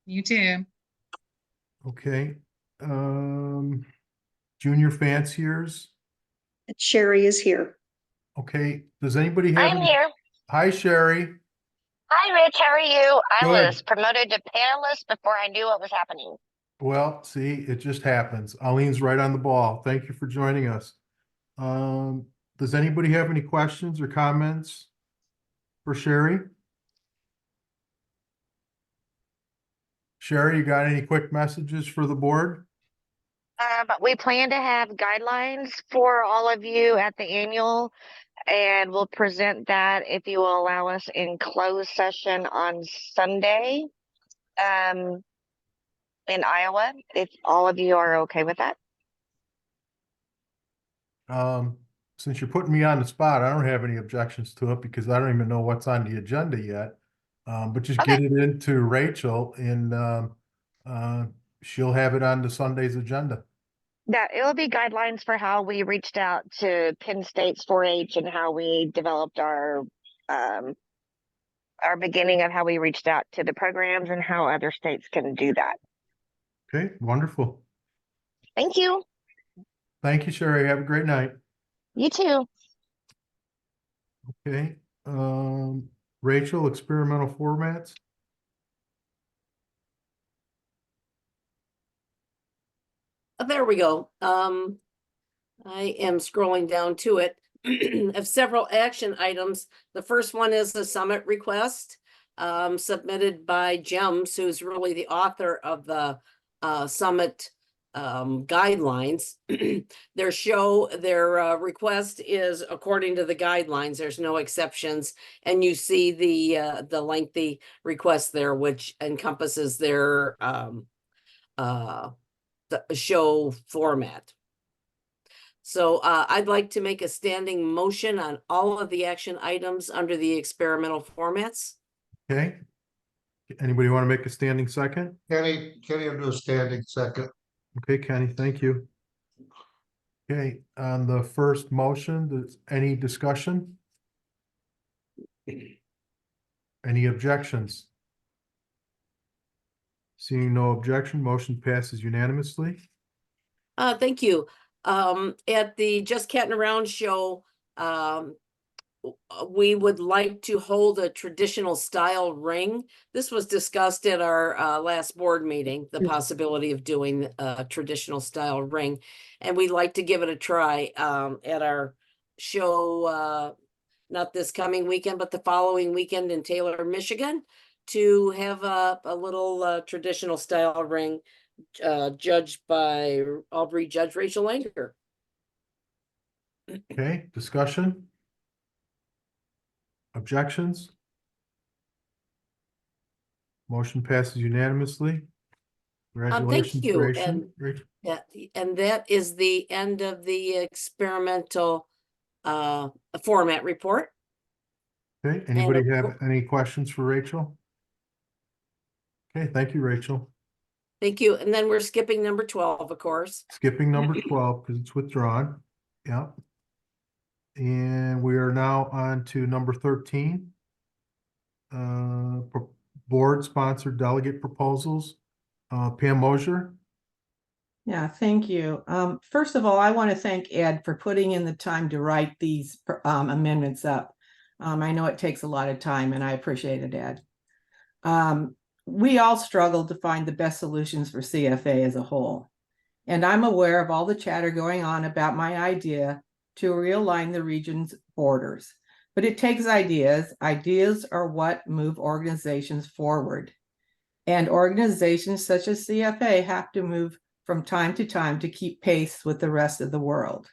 You too. Okay. Junior fanciers. Sherry is here. Okay, does anybody have? I'm here. Hi, Sherry. Hi, Rich. How are you? I Good. was promoted to panelist before I knew what was happening. Well, see, it just happens. Eileen's right on the ball. Thank you for joining us. Does anybody have any questions or comments for Sherry? Sherry, you got any quick messages for the board? But we plan to have guidelines for all of you at the annual, and we'll present that if you will allow us in closed session on Sunday in Iowa, if all of you are okay with that. Since you're putting me on the spot, I don't have any objections to it because I don't even know what's on the agenda yet. But just get it into Rachel and she'll have it on the Sunday's agenda. Yeah, it will be guidelines for how we reached out to Penn State's 4-H and how we developed our beginning of how we reached out to the programs and how other states can do that. Okay, wonderful. Thank you. Thank you, Sherry. Have a great night. You too. Okay. Rachel, experimental formats. There we go. I am scrolling down to it. Of several action items. The first one is the summit request. submitted by Gems, who's really the author of the summit guidelines. Their request is according to the guidelines. There's no exceptions, and you see the lengthy request there, which encompasses their the show format. So I'd like to make a standing motion on all of the action items under the experimental formats. Okay. Anybody want to make a standing second? Kenny will do a standing second. Okay, Kenny, thank you. Okay, on the first motion, does any discussion? Any objections? Seeing no objection, motion passes unanimously. Thank you. At the Just Catting Around show, we would like to hold a traditional style ring. This was discussed at our last board meeting, the possibility of doing a traditional style ring. And we'd like to give it a try at our show, not this coming weekend, but the following weekend in Taylor, Michigan, to have a little traditional style ring judged by Aubrey Judge Rachel Langer. Okay, discussion? Objections? Motion passes unanimously. Congratulations, Thank you. Rachel. Yeah, and that is the end of the experimental format report. Okay, anybody of have any questions for Rachel? Okay, thank you, Rachel. Thank you. And then we're skipping number 12, of course. Skipping number 12 because it's withdrawn. Yep. And we are now on to number 13. Board sponsored delegate proposals. Pam Mosier. Yeah, thank you. First of all, I want to thank Ed for putting in the time to write these amendments up. I know it takes a lot of time and I appreciate it, Ed. We all struggle to find the best solutions for CFA as a whole. And I'm aware of all the chatter going on about my idea to realign the region's borders. But it takes ideas. Ideas are what move organizations forward. And organizations such as CFA have to move from time to time to keep pace with the rest of the world,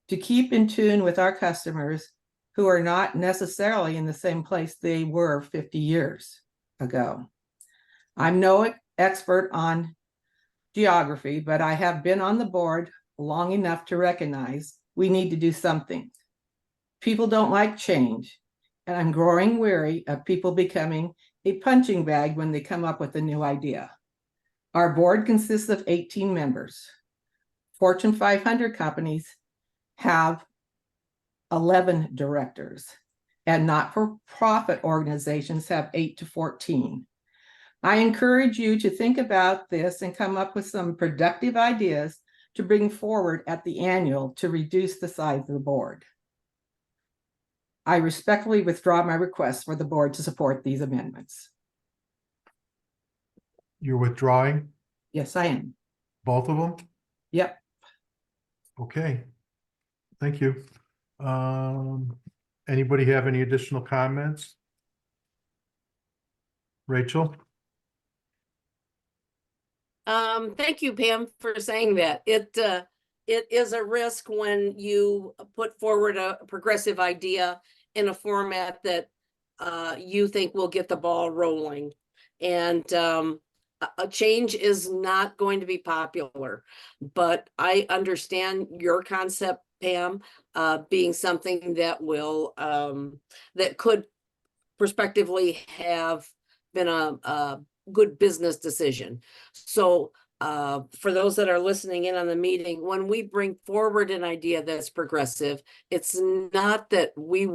to keep in tune with our customers who are not necessarily in the same place they were 50 years ago. I'm no expert on geography, but I have been on the board long enough to recognize we need to do something. People don't like change, and I'm growing weary of people becoming a punching bag when they come up with a new idea. Our board consists of 18 members. Fortune 500 companies have 11 directors, and not-for-profit organizations have 8 to 14. I encourage you to think about this and come up with some productive ideas to bring forward at the annual to reduce the size of the board. I respectfully withdraw my request for the board to support these amendments. You're withdrawing? Yes, I am. Both of them? Yep. Okay. Thank you. Anybody have any additional comments? Rachel? Thank you, Pam, for saying that. It is a risk when you put forward a progressive idea in a format that you think will get the ball rolling. And a change is not going to be popular, but I understand your concept, Pam, being something that will that could prospectively have been a good business decision. So for those that are listening in on the meeting, when we bring forward an idea that's progressive, it's not that we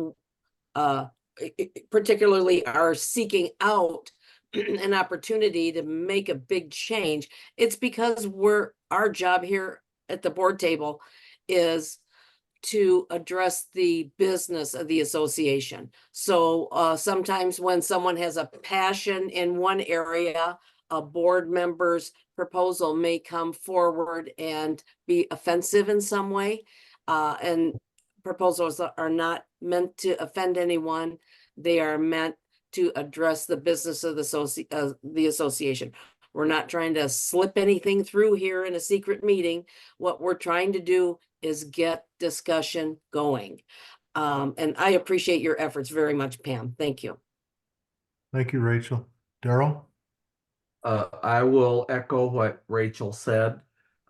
particularly are seeking out an opportunity to make a big change. It's because our job here at the board table is to address the business of the association. So sometimes when someone has a passion in one area, a board member's proposal may come forward and be offensive in some way. And proposals are not meant to offend anyone. They are meant to address the business of the association. We're not trying to slip anything through here in a secret meeting. What we're trying to do is get discussion going. And I appreciate your efforts very much, Pam. Thank you. Thank you, Rachel. Daryl? I will echo what Rachel said.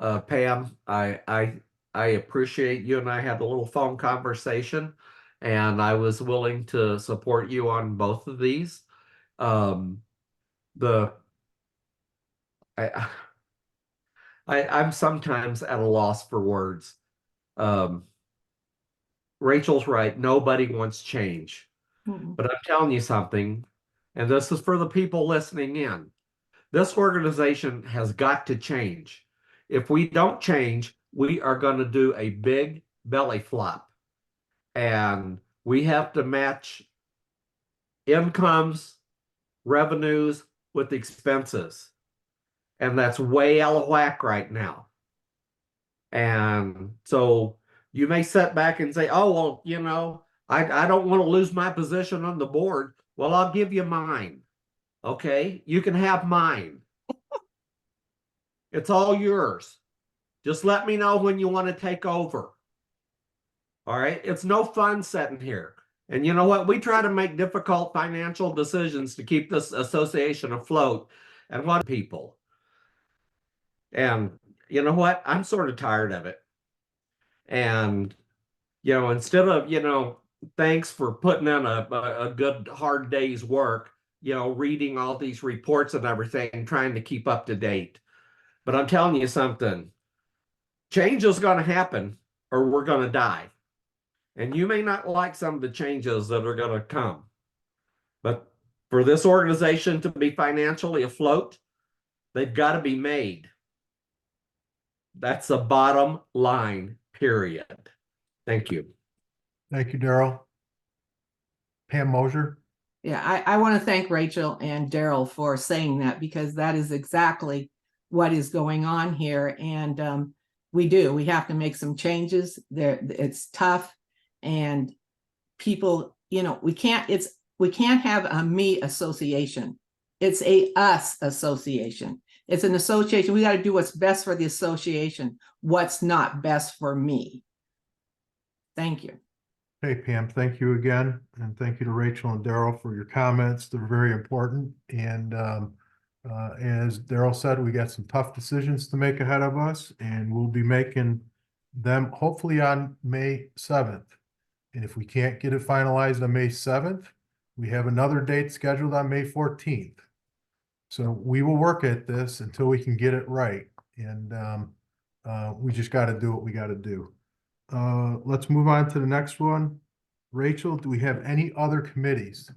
Pam, I appreciate you and I had a little phone conversation, and I was willing to support you on both of these. I'm sometimes at a loss for words. Rachel's right. Nobody wants change. But I'm telling you something, and this is for the people listening in. This organization has got to change. If we don't change, we are going to do a big belly flop. And we have to match incomes, revenues with expenses. And that's way out of whack right now. And so you may sit back and say, oh, well, you know, I don't want to lose my position on the board. Well, I'll give you mine. Okay, you can have mine. It's all yours. Just let me know when you want to take over. All right, it's no fun sitting here. And you know what? We try to make difficult financial decisions to keep this association afloat and what people. And you know what? I'm sort of tired of it. And, you know, instead of, you know, thanks for putting in a good hard day's work, you know, reading all these reports and everything, trying to keep up to date. But I'm telling you something, change is going to happen or we're going to die. And you may not like some of the changes that are going to come. But for this organization to be financially afloat, they've got to be made. That's the bottom line, period. Thank you. Thank you, Daryl. Pam Mosier? Yeah, I want to thank Rachel and Daryl for saying that, because that is exactly what is going on here. And we have to make some changes there. It's tough, and people, you know, we can't have a me association. It's a us association. It's an association. We got to do what's best for the association, what's not best for me. Thank you. Hey, Pam, thank you again. And thank you to Rachel and Daryl for your comments. They're very important. And as Daryl said, we got some tough decisions to make ahead of us, and we'll be making them hopefully on May 7th. And if we can't get it finalized on May 7th, we have another date scheduled on May 14th. So we will work at this until we can get it right. And we just got to do what we got to do. Let's move on to the next one. Rachel, do we have any other committees?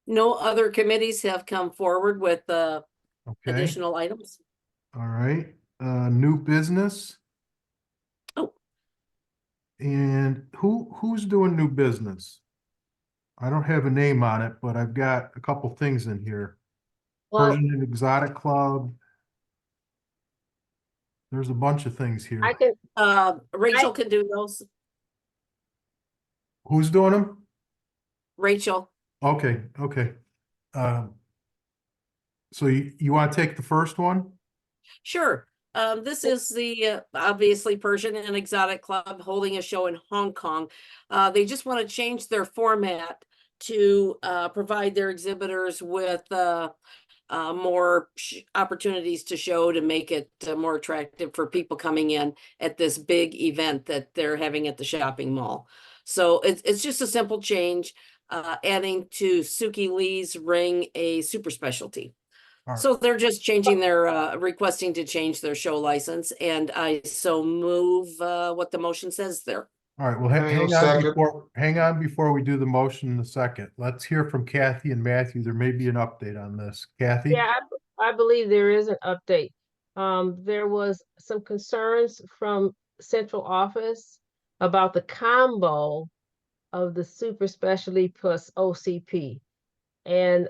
No other committees have come forward with Okay. additional items. All right. New business. Oh. And who's doing new business? I don't have a name on it, but I've got a couple things in here. Well, Persian and Exotic Club. There's a bunch of things here. I can, Rachel can do those. Who's doing them? Rachel. Okay, okay. So you want to take the first one? Sure. This is the obviously Persian and Exotic Club holding a show in Hong Kong. They just want to change their format to provide their exhibitors with more opportunities to show, to make it more attractive for people coming in at this big event that they're having at the shopping mall. So it's just a simple change, adding to Suki Lee's ring a super specialty. All right. So they're just changing their, requesting to change their show license, and I so move what the motion says there. All right, well, hang on before we do the motion in a second. Let's hear from Kathy and Matthew. There may be an update on this. Kathy? yeah, I believe there is an update. There was some concerns from central office about the combo of the super specialty plus OCP. And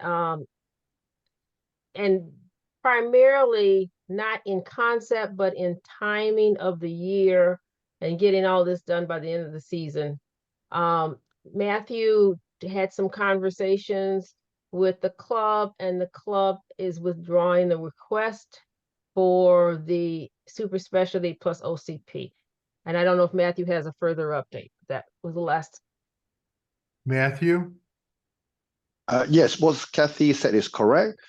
primarily not in concept, but in timing of the year and getting all this done by the end of the season. Matthew had some conversations with the club, and the club is withdrawing the request for the super specialty plus OCP. And I don't know if Matthew has a further update. That was the last. Matthew? Yes, what Kathy said is correct.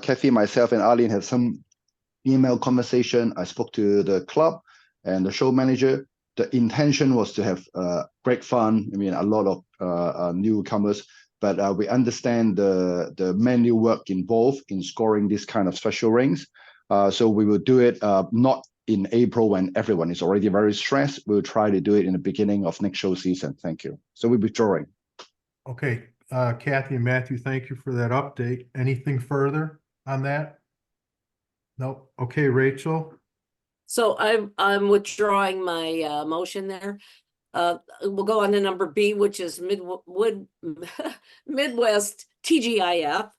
Kathy, myself, and Arlene had some email conversation. I spoke to the club and the show manager. The intention was to have great fun. I mean, a lot of newcomers, but we understand the manual work involved in scoring this kind of special rings. So we will do it not in April when everyone is already very stressed. We'll try to do it in the beginning of next show season. Thank you. So we'll be drawing. Okay, Kathy and Matthew, thank you for that update. Anything further on that? Nope. Okay, Rachel? So I'm withdrawing my motion there. We'll go on to number B, which is Midwest TGIF.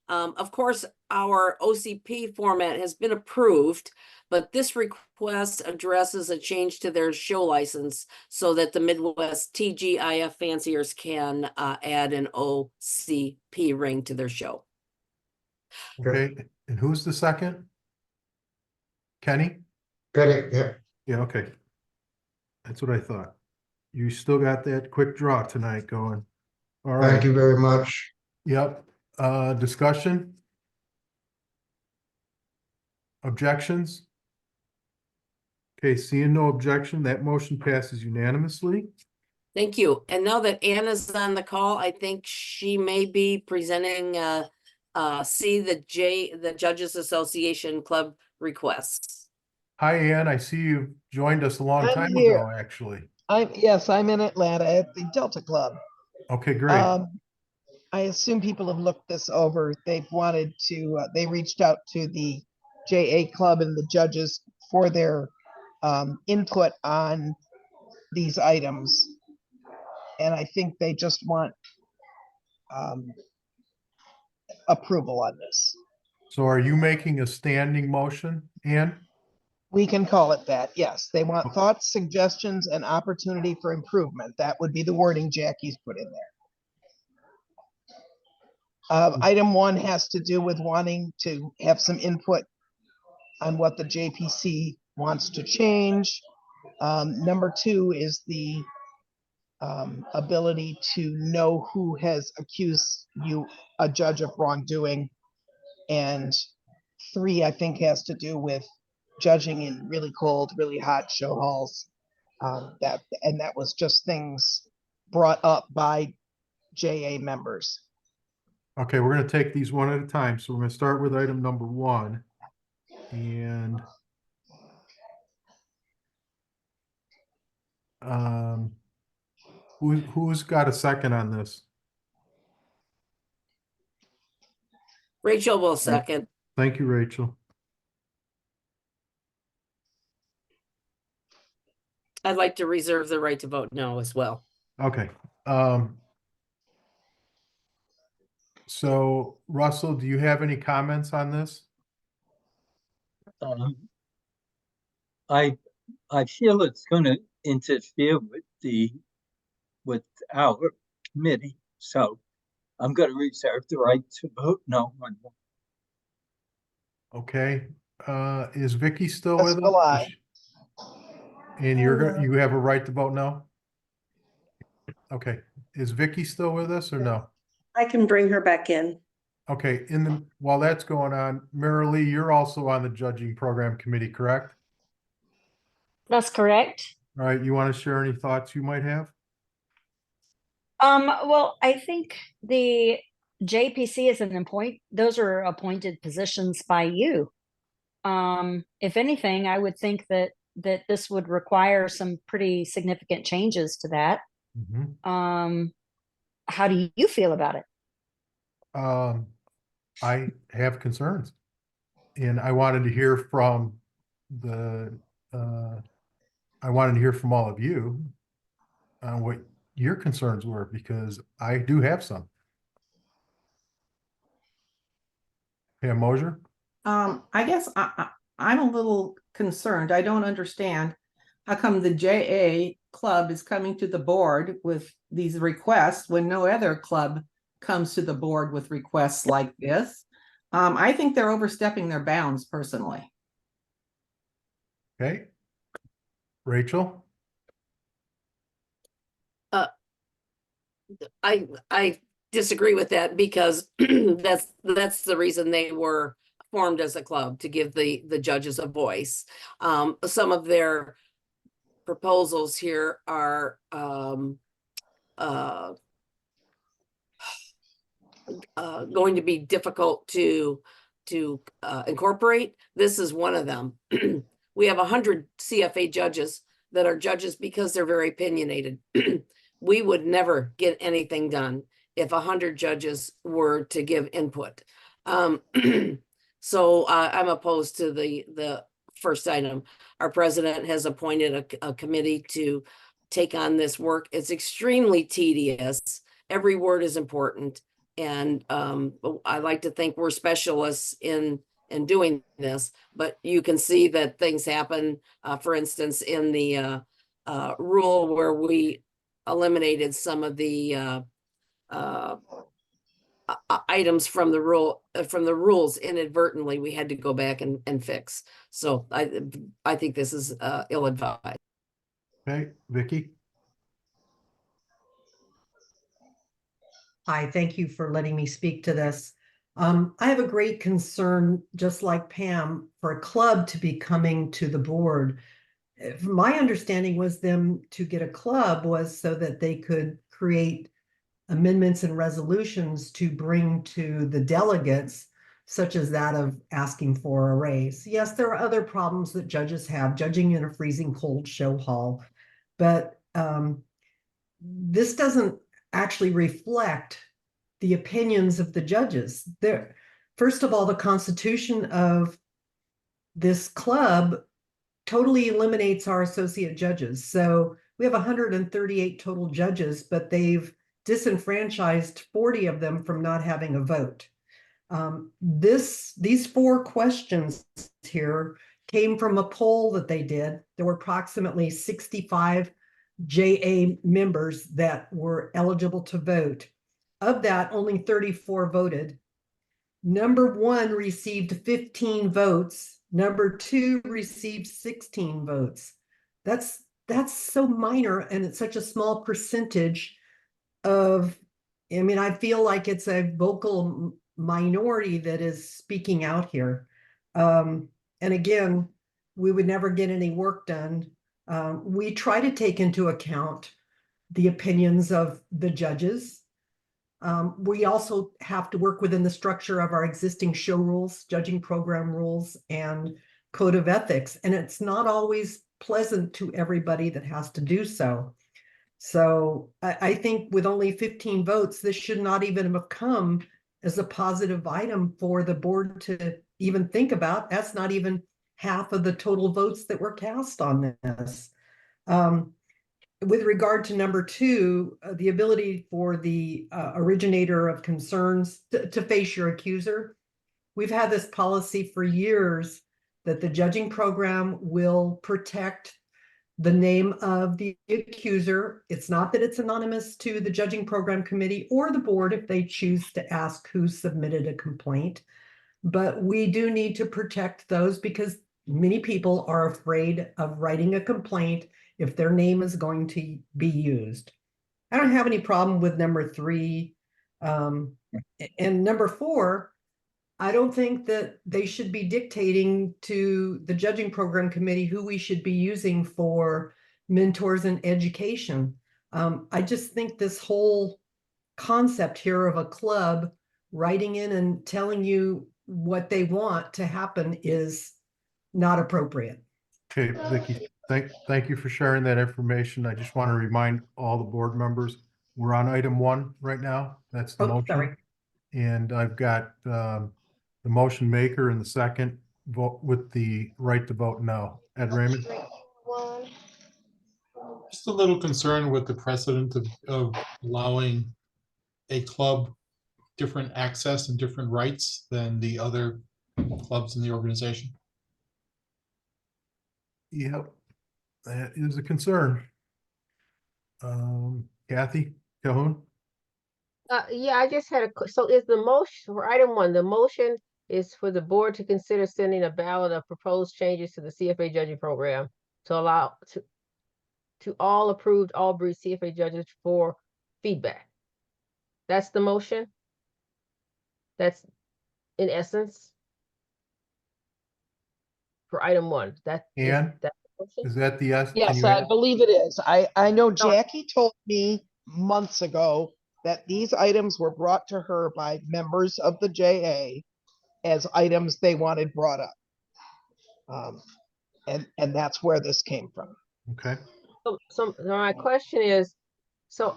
Of course, our OCP format has been approved, but this request addresses a change to their show license so that the Midwest TGIF fanciers can add an OCP ring to their show. Okay, and who's the second? Kenny? Kenny, yeah. Yeah, okay. That's what I thought. You still got that quick draw tonight going. All right. Thank you very much. Yep. Discussion? Objections? Okay, seeing no objection, that motion passes unanimously. Thank you. And now that Anna's on the call, I think she may be presenting the Judges Association Club requests. Hi, Ann. I see you joined us a long I'm time here. ago, actually. Yes, I'm in Atlanta at the Delta Club. Okay, great. I assume people have looked this over. They've wanted to, they reached out to the JA Club and the judges for their input on these items. And I think they just want approval on this. So are you making a standing motion, Ann? We can call it that, yes. They want thoughts, suggestions, and opportunity for improvement. That would be the wording Jackie's put in there. Item 1 has to do with wanting to have some input on what the JPC wants to change. Number 2 is the ability to know who has accused you, a judge, of wrongdoing. And 3, I think, has to do with judging in really cold, really hot show halls. That was just things brought up by JA members. Okay, we're going to take these one at a time. So we're going to start with item number 1. And who's got a second on this? Rachel will second. Thank you, Rachel. I'd like to reserve the right to vote no as well. Okay. So Russell, do you have any comments on this? I feel it's going to interfere with our committee, so I'm going to reserve the right to vote no on that. Okay. Is Vicky still Yes, with will us? I. And you have a right to vote no? Okay. Is Vicky still with us or no? I can bring her back in. Okay. While that's going on, Marilee, you're also on the judging program committee, correct? That's correct. All right. You want to share any thoughts you might have? Well, I think the JPC is those are appointed positions by you. If anything, I would think that this would require some pretty significant changes to that. Mm-hmm. How do you feel about it? I have concerns, and I wanted to hear from all of you on what your concerns were, because I do have some. Pam Mosier? I guess I'm a little concerned. I don't understand how come the JA club is coming to the board with these requests when no other club comes to the board with requests like this. I think they're overstepping their bounds personally. Okay. Rachel? I disagree with that because that's the reason they were formed as a club, to give the judges a voice. Some of their proposals here are going to be difficult to incorporate. This is one of them. We have 100 CFA judges that are judges because they're very opinionated. We would never get anything done if 100 judges were to give input. So I'm opposed to the first item. Our president has appointed a committee to take on this work. It's extremely tedious. Every word is important. And I like to think we're specialists in doing this, but you can see that things happen. For instance, in the rule where we eliminated some of the items from the rules inadvertently, we had to go back and fix. So I think this is ill-advised. Okay, Vicky? Hi, thank you for letting me speak to this. I have a great concern, just like Pam, for a club to be coming to the board. My understanding was them to get a club was so that they could create amendments and resolutions to bring to the delegates, such as that of asking for a raise. Yes, there are other problems that judges have, judging in a freezing cold show hall, but this doesn't actually reflect the opinions of the judges. First of all, the constitution of this club totally eliminates our associate judges. So we have 138 total judges, but they've disenfranchised 40 of them from not having a vote. These 4 questions here came from a poll that they did. There were approximately 65 JA members that were eligible to vote. Of that, only 34 voted. Number 1 received 15 votes. Number 2 received 16 votes. That's so minor, and it's such a small percentage of, I mean, I feel like it's a vocal minority that is speaking out here. And again, we would never get any work done. We try to take into account the opinions of the judges. We also have to work within the structure of our existing show rules, judging program rules, and code of ethics. And it's not always pleasant to everybody that has to do so. So I think with only 15 votes, this should not even have come as a positive item for the board to even think about. That's not even half of the total votes that were cast on this. With regard to number 2, the ability for the originator of concerns to face your accuser. We've had this policy for years that the judging program will protect the name of the accuser. It's not that it's anonymous to the judging program committee or the board if they choose to ask who submitted a complaint. But we do need to protect those because many people are afraid of writing a complaint if their name is going to be used. I don't have any problem with number 3. And number 4, I don't think that they should be dictating to the judging program committee who we should be using for mentors and education. I just think this whole concept here of a club writing in and telling you what they want to happen is not appropriate. Okay, Vicky, thank you for sharing that information. I just want to remind all the board members, we're on item 1 right now. That's the motion. Sorry. And I've got the motion maker and the second vote with the right to vote no. Ed Raymond? Just a little concerned with the precedent of allowing a club different access and different rights than the other clubs in the organization. Yep, that is a concern. Kathy Calhoun? Yeah, I just had so is the motion for item 1, the motion is for the board to consider sending a ballot of proposed changes to the CFA judging program to allow to all approved Albury CFA judges for feedback. That's the motion. That's in essence for item 1. That Ann? that the motion? Is that the yes? Can Yes, you I add? believe it is. I know Jackie told me months ago that these items were brought to her by members of the JA as items they wanted brought up. And that's where this came from. Okay. So my question is, so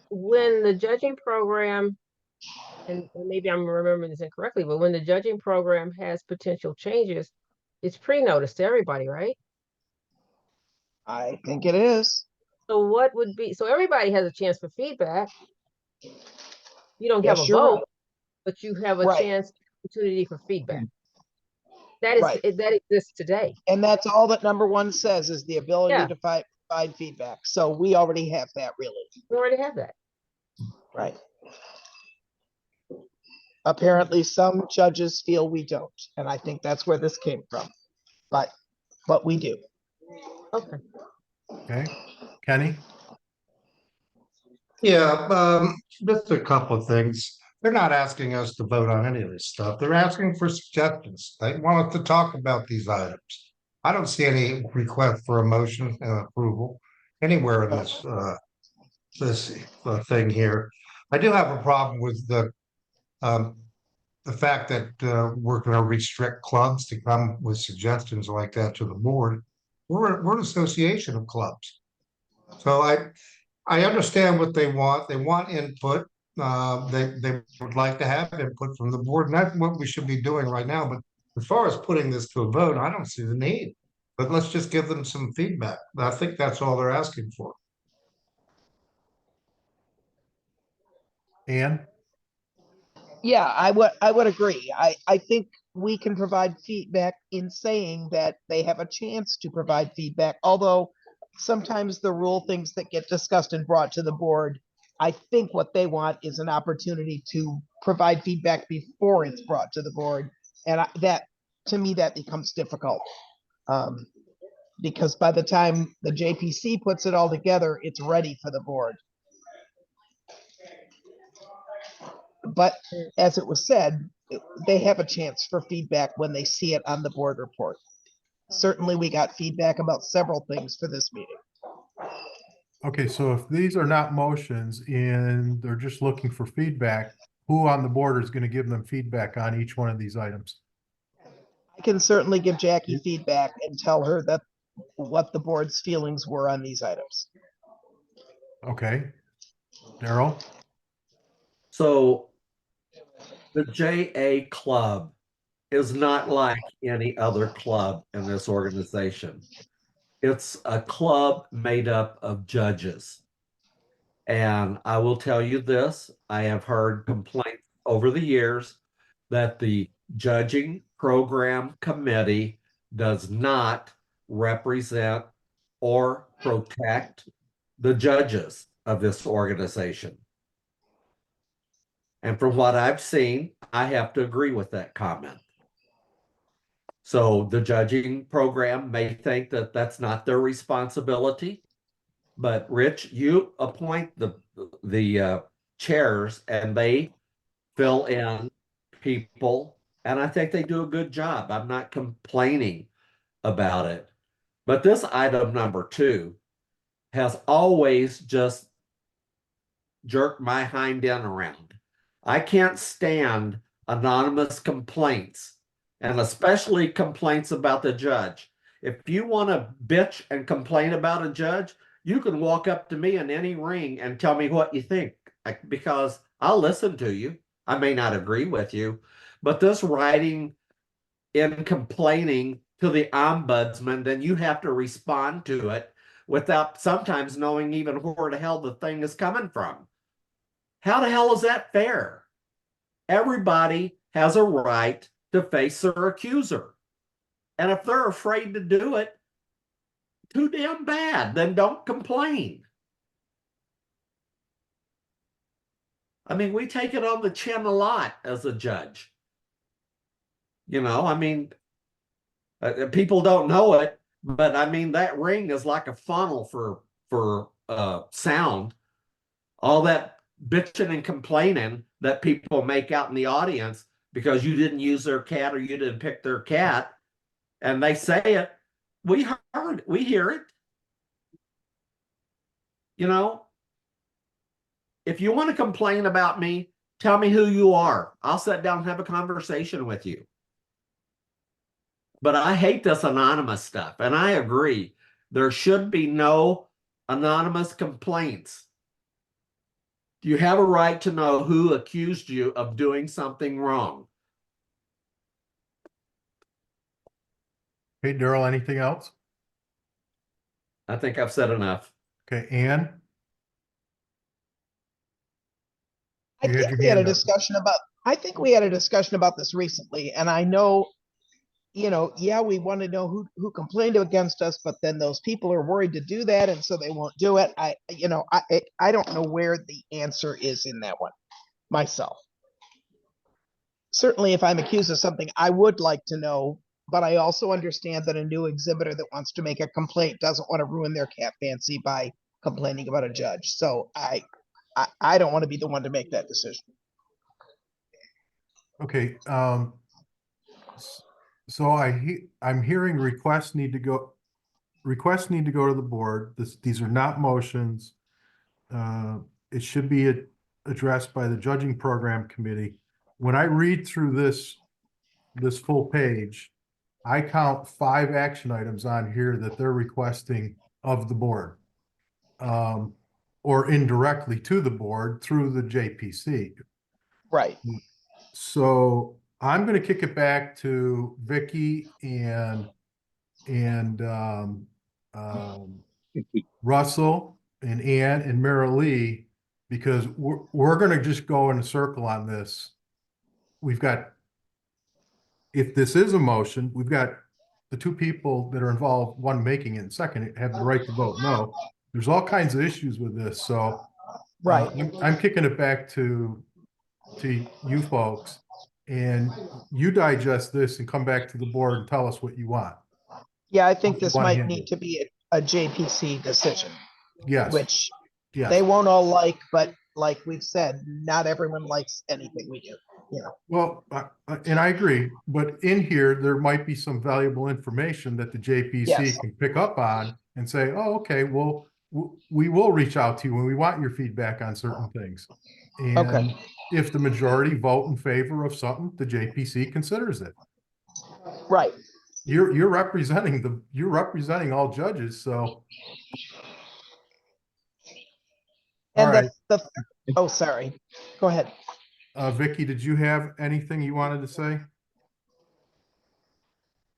when the judging program, and maybe I'm remembering this incorrectly, but when the judging program has potential changes, it's pre-noticed to everybody, right? I think it is. So what would be, so everybody has a chance for feedback. You don't have a Yes, you're right. vote, but you have a Right. chance, opportunity for feedback. That is, Right. that exists today. And that's all that number 1 says is the ability Yeah. to provide feedback. So we already have that, really. We already have that. Right. Apparently some judges feel we don't, and I think that's where this came from. But we do. Okay. Okay. Kenny? Yeah, just a couple of things. They're not asking us to vote on any of this stuff. They're asking for suggestions. They want us to talk about these items. I don't see any request for a motion and approval anywhere in this thing here. I do have a problem with the fact that we're going to restrict clubs to come with suggestions like that to the board. We're an association of clubs. So I understand what they want. They want input. They would like to have input from the board, and that's what we should be doing right now. But as far as putting this to a vote, I don't see the need. But let's just give them some feedback. I think that's all they're asking for. Ann? Yeah, I would agree. I think we can provide feedback in saying that they have a chance to provide feedback, although sometimes the rule things that get discussed and brought to the board, I think what they want is an opportunity to provide feedback before it's brought to the board. And that, to me, that becomes difficult. Because by the time the JPC puts it all together, it's ready for the board. But as it was said, they have a chance for feedback when they see it on the board report. Certainly, we got feedback about several things for this meeting. Okay, so if these are not motions and they're just looking for feedback, who on the board is going to give them feedback on each one of these items? I can certainly give Jackie feedback and tell her that what the board's feelings were on these items. Okay. Daryl? So the JA club is not like any other club in this organization. It's a club made up of judges. And I will tell you this, I have heard complaints over the years that the judging program committee does not represent or protect the judges of this organization. And from what I've seen, I have to agree with that comment. So the judging program may think that that's not their responsibility. But Rich, you appoint the chairs and they fill in people. And I think they do a good job. I'm not complaining about it. But this item number 2 has always just jerked my hind end around. I can't stand anonymous complaints, and especially complaints about the judge. If you want to bitch and complain about a judge, you can walk up to me in any ring and tell me what you think, because I'll listen to you. I may not agree with you, but this writing in complaining to the ombudsman, then you have to respond to it without sometimes knowing even where the hell the thing is coming from. How the hell is that fair? Everybody has a right to face their accuser. And if they're afraid to do it, too damn bad, then don't complain. I mean, we take it on the chin a lot as a judge. You know, I mean, people don't know it, but I mean that ring is like a funnel for sound. All that bitching and complaining that people make out in the audience because you didn't use their cat or you didn't pick their cat, and they say it, we hear it. You know, if you want to complain about me, tell me who you are. I'll sit down and have a conversation with you. But I hate this anonymous stuff, and I agree. There should be no anonymous complaints. You have a right to know who accused you of doing something wrong. Hey, Daryl, anything else? I think I've said enough. Okay, Ann? I You had think your we had a hand up. discussion about, I think we had a discussion about this recently, and I know, you know, yeah, we want to know who complained against us, but then those people are worried to do that, and so they won't do it. I don't know where the answer is in that one myself. Certainly, if I'm accused of something, I would like to know, but I also understand that a new exhibitor that wants to make a complaint doesn't want to ruin their cat fancy by complaining about a judge. So I don't want to be the one to make that decision. Okay, so I'm hearing requests need to go to the board. These are not motions. It should be addressed by the judging program committee. When I read through this full page, I count 5 action items on here that they're requesting of the board. Or indirectly to the board through the JPC. Right. So I'm going to kick it back to Vicky and Russell and Ann and Mara Lee, because we're going to just go in a circle on this. We've got, if this is a motion, we've got the 2 people that are involved, one making it and second have the right to vote no. There's all kinds of issues with this, so right. I'm kicking it back to you folks, and you digest this and come back to the board and tell us what you want. Yeah, I think this might One-handed. need to be a JPC decision. Yes. Which Yes. they won't all like, but like we've said, not everyone likes anything we do. You know. Well, and I agree, but in here, there might be some valuable information that the JPC Yes. can pick up on and say, oh, okay, well, we will reach out to you when we want your feedback on certain things. And Okay. if the majority vote in favor of something, the JPC considers it. Right. You're representing all judges, so. And All right. oh, sorry. Go ahead. Vicky, did you have anything you wanted to say?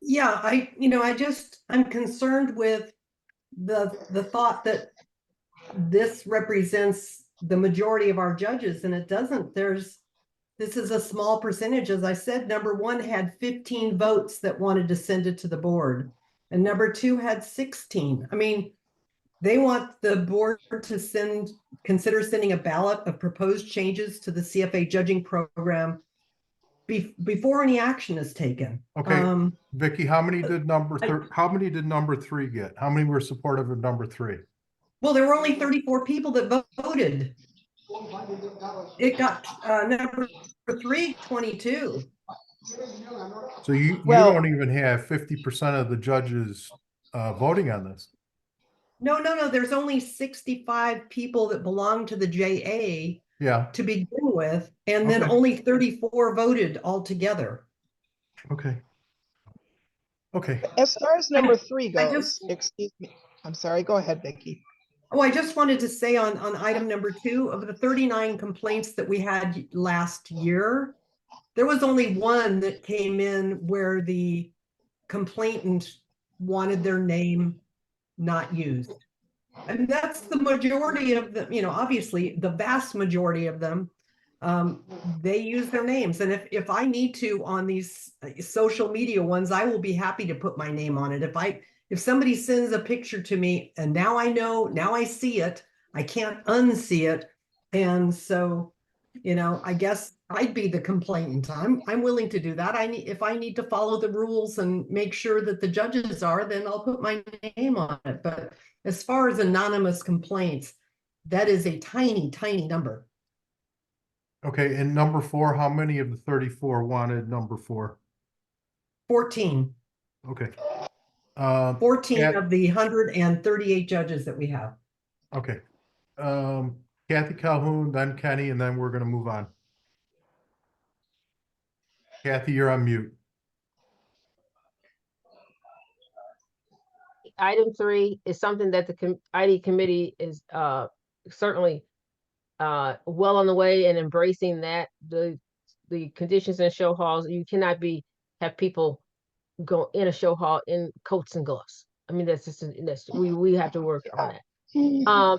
Yeah, I'm concerned with the thought that this represents the majority of our judges, and it doesn't. This is a small percentage. As I said, number 1 had 15 votes that wanted to send it to the board, and number 2 had 16. I mean, they want the board to consider sending a ballot of proposed changes to the CFA judging program before any action is taken. Okay, Vicky, how many did number 3 get? How many were supportive of number 3? Well, there were only 34 people that voted. It got number 3, 22. So you don't even have 50% of the judges voting on this. No. There's only 65 people that belong to the JA to begin with, and then only 34 voted altogether. Okay. As far as number 3 goes, excuse me. I'm sorry. Go ahead, Vicky. Oh, I just wanted to say on item number 2, of the 39 complaints that we had last year, there was only 1 that came in where the complainant wanted their name not used. And that's the majority of them, obviously the vast majority of them, they use their names. And if I need to on these social media ones, I will be happy to put my name on it. If somebody sends a picture to me and now I see it, I can't unsee it. And so You know, I guess I'd be the complainant. I'm willing to do that. If I need to follow the rules and make sure that the judges are, then I'll put my name on it. But as far as anonymous complaints, that is a tiny, tiny number. Okay, and number 4, how many of the 34 wanted number 4? 14. Okay. 14 Kath- of the 138 judges that we have. Okay. Kathy Calhoun, then Kenny, and then we're gonna move on. Kathy, you're on mute. Item 3 is something that the ID committee is certainly well on the way and embracing that. The conditions in show halls, you cannot have people go in a show hall in coats and gloves. I mean, that's just we have to work on that.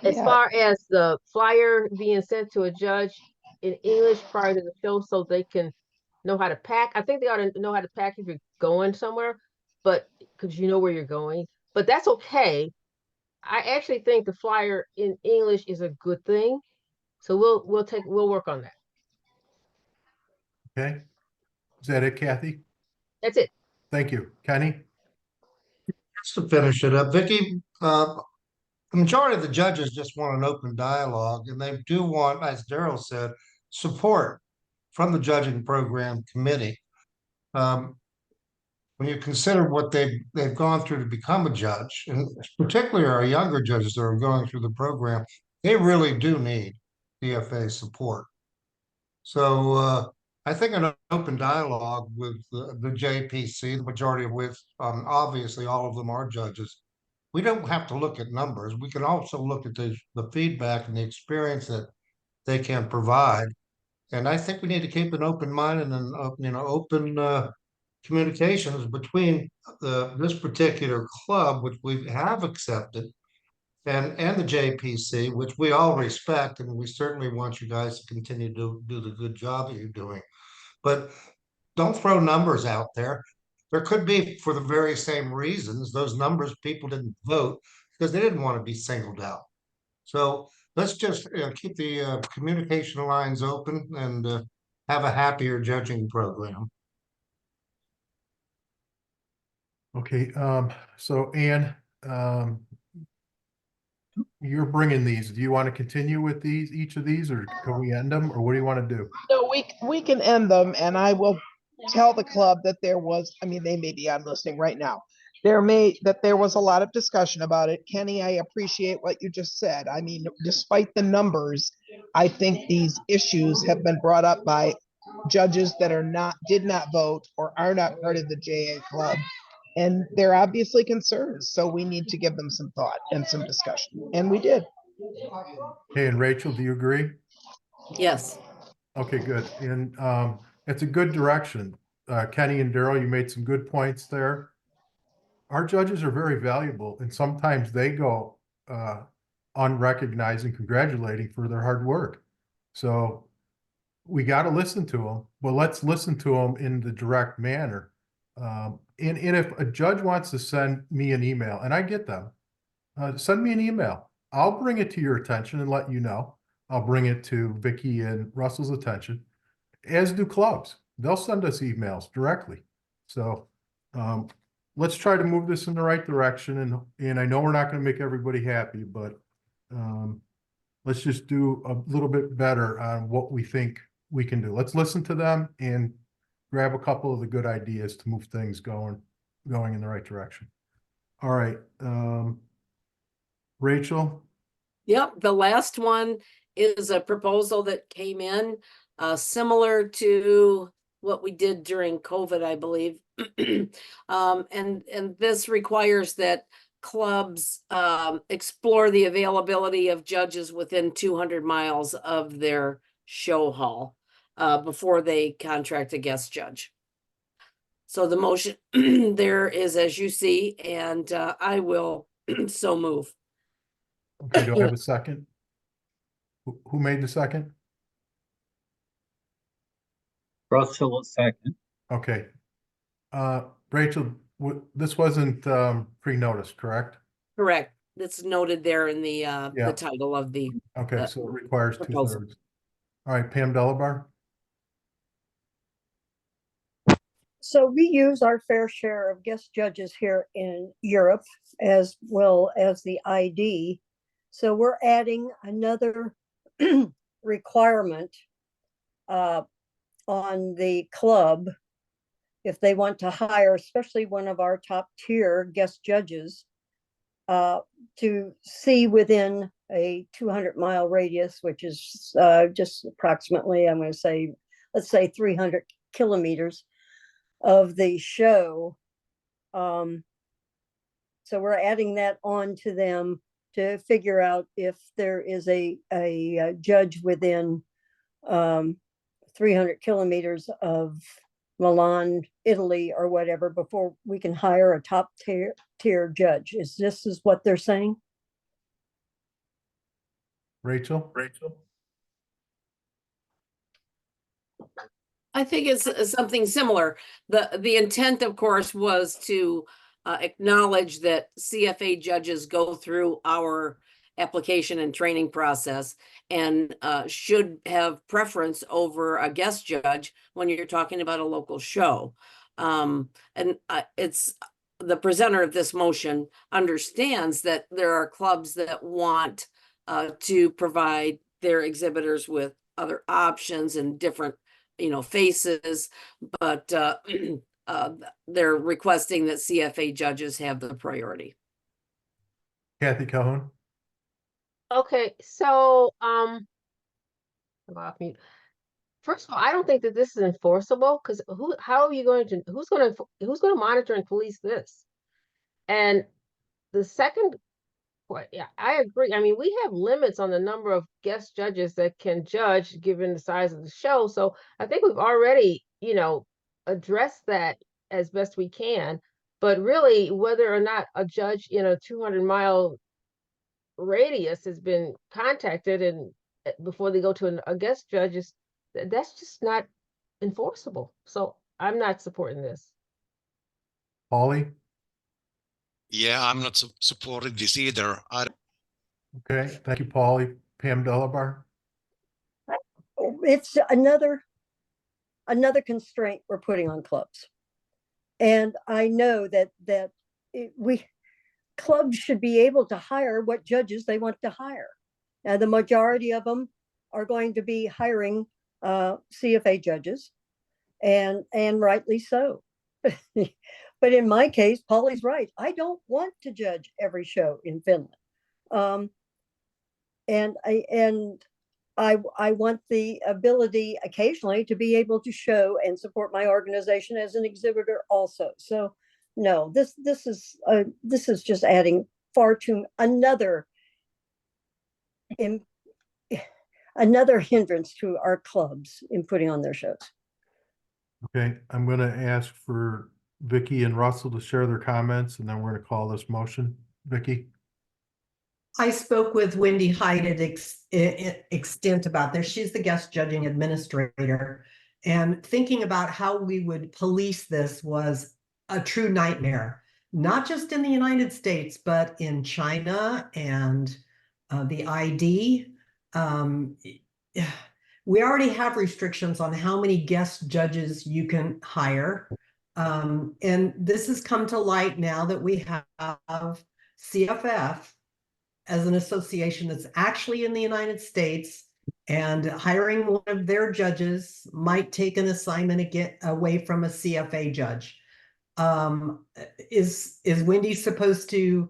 As Yeah. far as the flyer being sent to a judge in English prior to the show so they can know how to pack. I think they ought to know how to pack if you're going somewhere, but because you know where you're going. But that's okay. I actually think the flyer in English is a good thing. So we'll work on that. Okay. Is that it, Kathy? That's it. Thank you. Kenny? Just to finish it up, Vicky, the majority of the judges just want an open dialogue, and they do want, as Daryl said, support from the judging program committee. When you consider what they've gone through to become a judge, and particularly our younger judges that are going through the program, they really do need CFA support. So I think an open dialogue with the JPC, the majority of which, obviously all of them are judges. We don't have to look at numbers. We can also look at the feedback and the experience that they can provide. And I think we need to keep an open mind and an open communications between this particular club, which we have accepted, and the JPC, which we all respect, and we certainly want you guys to continue to do the good job that you're doing. But don't throw numbers out there. There could be, for the very same reasons, those numbers, people didn't vote because they didn't want to be singled out. So let's just keep the communication lines open and have a happier judging program. Okay, so Ann, you're bringing these. Do you want to continue with each of these, or can we end them, or what do you want to do? No, we can end them, and I will tell the club that there was, I mean, they may be on listening right now. There was a lot of discussion about it. Kenny, I appreciate what you just said. I mean, despite the numbers, I think these issues have been brought up by judges that did not vote or are not part of the JA club. And they're obviously concerns. So we need to give them some thought and some discussion. And we did. Hey, and Rachel, do you agree? Yes. Okay, good. And it's a good direction. Kenny and Daryl, you made some good points there. Our judges are very valuable, and sometimes they go unrecognized and congratulating for their hard work. So we got to listen to them, but let's listen to them in the direct manner. And if a judge wants to send me an email, and I get them, send me an email. I'll bring it to your attention and let you know. I'll bring it to Vicky and Russell's attention, as do clubs. They'll send us emails directly. So let's try to move this in the right direction. And I know we're not going to make everybody happy, but let's just do a little bit better on what we think we can do. Let's listen to them and grab a couple of the good ideas to move things going in the right direction. All right. Rachel? Yep, the last one is a proposal that came in similar to what we did during COVID, I believe. And this requires that clubs explore the availability of judges within 200 miles of their show hall before they contract a guest judge. So the motion there is as you see, and I will so move. Okay, do I have a second? Who made the second? Russell will second. Okay. Rachel, this wasn't pre-noticed, correct? Correct. That's noted there in the Yeah. title of the Okay, so it requires proposal. 2/3. All right, Pam Delabar. So we use our fair share of guest judges here in Europe as well as the ID. So we're adding another requirement on the club if they want to hire, especially one of our top tier guest judges, to see within a 200-mile radius, which is just approximately, I'm going to say, let's say 300 kilometers of the show. So we're adding that on to them to figure out if there is a judge within 300 kilometers of Milan, Italy, or whatever, before we can hire a top tier judge. Is this what they're saying? Rachel? I think it's something similar. The intent, of course, was to acknowledge that CFA judges go through our application and training process and should have preference over a guest judge when you're talking about a local show. And it's the presenter of this motion understands that there are clubs that want to provide their exhibitors with other options and different faces, but they're requesting that CFA judges have the priority. Kathy Calhoun. Okay, so I'm off mute. First of all, I don't think that this is enforceable because how are you going to who's going to monitor and police this? And the second, yeah, I agree. I mean, we have limits on the number of guest judges that can judge given the size of the show. So I think we've already, addressed that as best we can. But really, whether or not a judge in a 200-mile radius has been contacted and before they go to a guest judge, that's just not enforceable. So I'm not supporting this. Polly? Yeah, I'm not supporting this either. Okay, thank you, Polly. Pam Delabar. It's another constraint we're putting on clubs. And I know that clubs should be able to hire what judges they want to hire. Now, the majority of them are going to be hiring CFA judges, and rightly so. But in my case, Polly's right. I don't want to judge every show in Finland. And I want the ability occasionally to be able to show and support my organization as an exhibitor also. So no, this is just adding far too another hindrance to our clubs in putting on their shows. Okay, I'm going to ask for Vicky and Russell to share their comments, and then we're going to call this motion. Vicky? I spoke with Wendy Hyde at extent about this. She's the guest judging administrator, and thinking about how we would police this was a true nightmare, not just in the United States, but in China and the ID. We already have restrictions on how many guest judges you can hire. And this has come to light now that we have CFF as an association that's actually in the United States, and hiring one of their judges might take an assignment away from a CFA judge. Is Wendy supposed to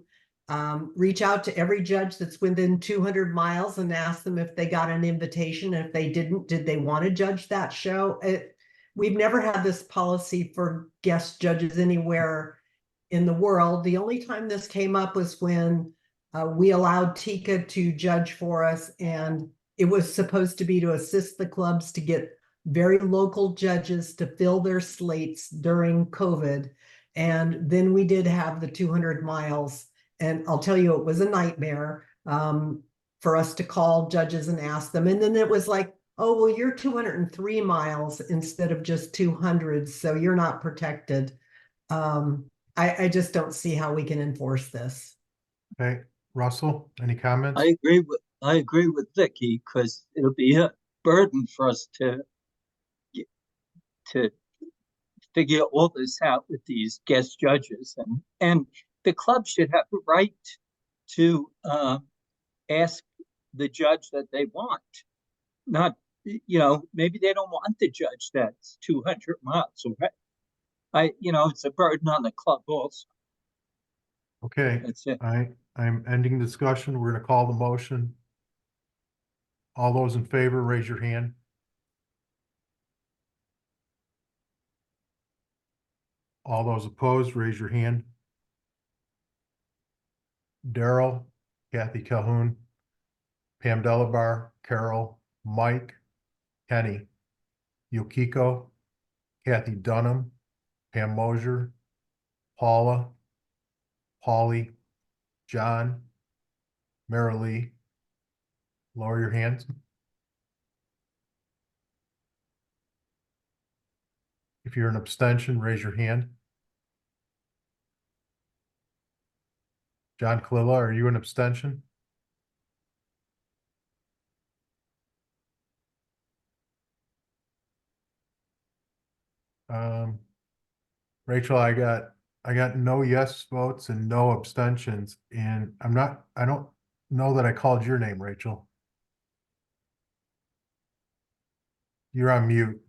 reach out to every judge that's within 200 miles and ask them if they got an invitation? And if they didn't, did they want to judge that show? We've never had this policy for guest judges anywhere in the world. The only time this came up was when we allowed Tika to judge for us, and it was supposed to be to assist the clubs to get very local judges to fill their slates during COVID. And then we did have the 200 miles. And I'll tell you, it was a nightmare for us to call judges and ask them. And then it was like, oh, well, you're 203 miles instead of just 200, so you're not protected. I just don't see how we can enforce this. Okay, Russell, any comments? I agree with Vicky, because it'll be burden for us to figure all this out with these guest judges, and the club should have the right to ask the judge that they want. Not, maybe they don't want the judge that's 200 miles away. It's a burden on the club also. Okay, That's it. I'm ending discussion. We're gonna call the motion. All those in favor, raise your hand. All those opposed, raise your hand. Daryl, Kathy Calhoun, Pam Delabar, Carol, Mike, Kenny, Yukiko, Kathy Dunham, Pam Mosier, Paula, Polly, John, Marilee. Lower your hands. If you're an abstention, raise your hand. John Kalila, are you an abstention? Rachel, I got no yes votes and no abstentions, and I don't know that I called your name, Rachel. You're on mute.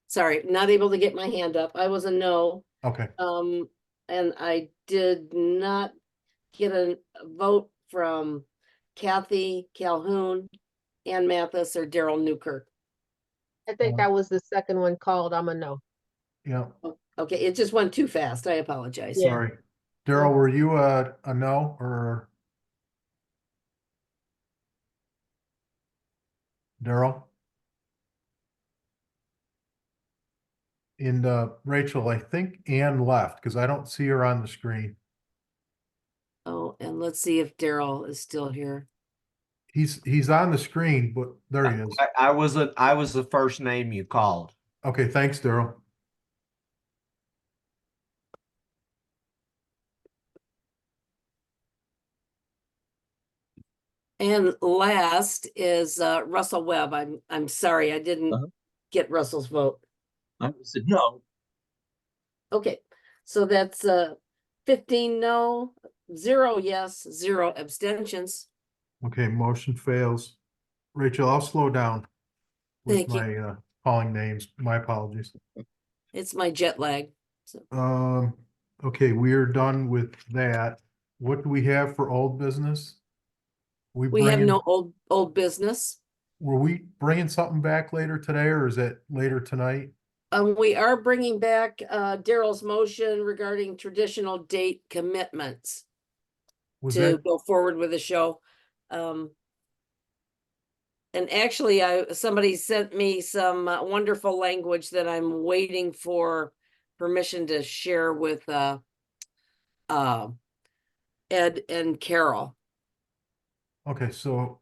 Sorry, not able to get my hand up. I was a no. Okay. And I did not get a vote from Kathy Calhoun, Ann Mathis, or Daryl Newkirk. I think I was the second one called. I'm a no. Yeah. Okay, it just went too fast. I apologize. Yeah. Sorry. Daryl, were you a no or? Daryl? And Rachel, I think Ann left because I don't see her on the screen. Oh, and let's see if Daryl is still here. He's on the screen, but there he is. I was the first name you called. Okay, thanks, Daryl. And last is Russell Webb. I'm sorry, I didn't get Russell's vote. I was a no. Okay, so that's 15 no, 0 yes, 0 abstentions. Okay, motion fails. Rachel, I'll slow down with Thank you. my calling names. My apologies. It's my jet lag. So Okay, we are done with that. What do we have for old business? we have no old business. Were we bringing something back later today, or is it later tonight? We are bringing back Daryl's motion regarding traditional date commitments Was to that go forward with the show. And actually, somebody sent me some wonderful language that I'm waiting for permission to share with Ed and Carol. okay? So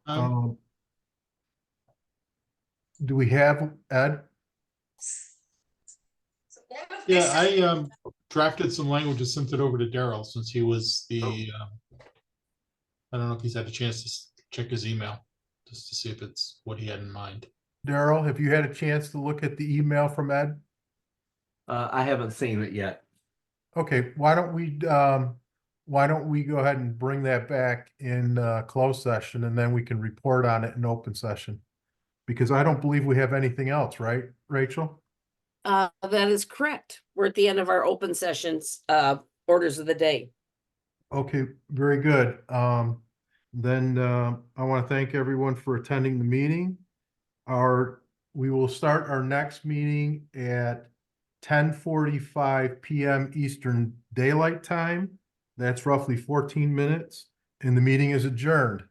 do we have Ed? Yeah, I drafted some language and sent it over to Daryl since he was the, I don't know if he's had a chance to check his email just to see if it's what he had in mind. Daryl, have you had a chance to look at the email from Ed? I haven't seen it yet. Okay, why don't we go ahead and bring that back in closed session, and then we can report on it in open session? Because I don't believe we have anything else, right, Rachel? That is correct. We're at the end of our open sessions, orders of the day. Okay, very good. Then I want to thank everyone for attending the meeting. We will start our next meeting at 10:45 p.m. Eastern Daylight Time. That's roughly 14 minutes, and the meeting is adjourned.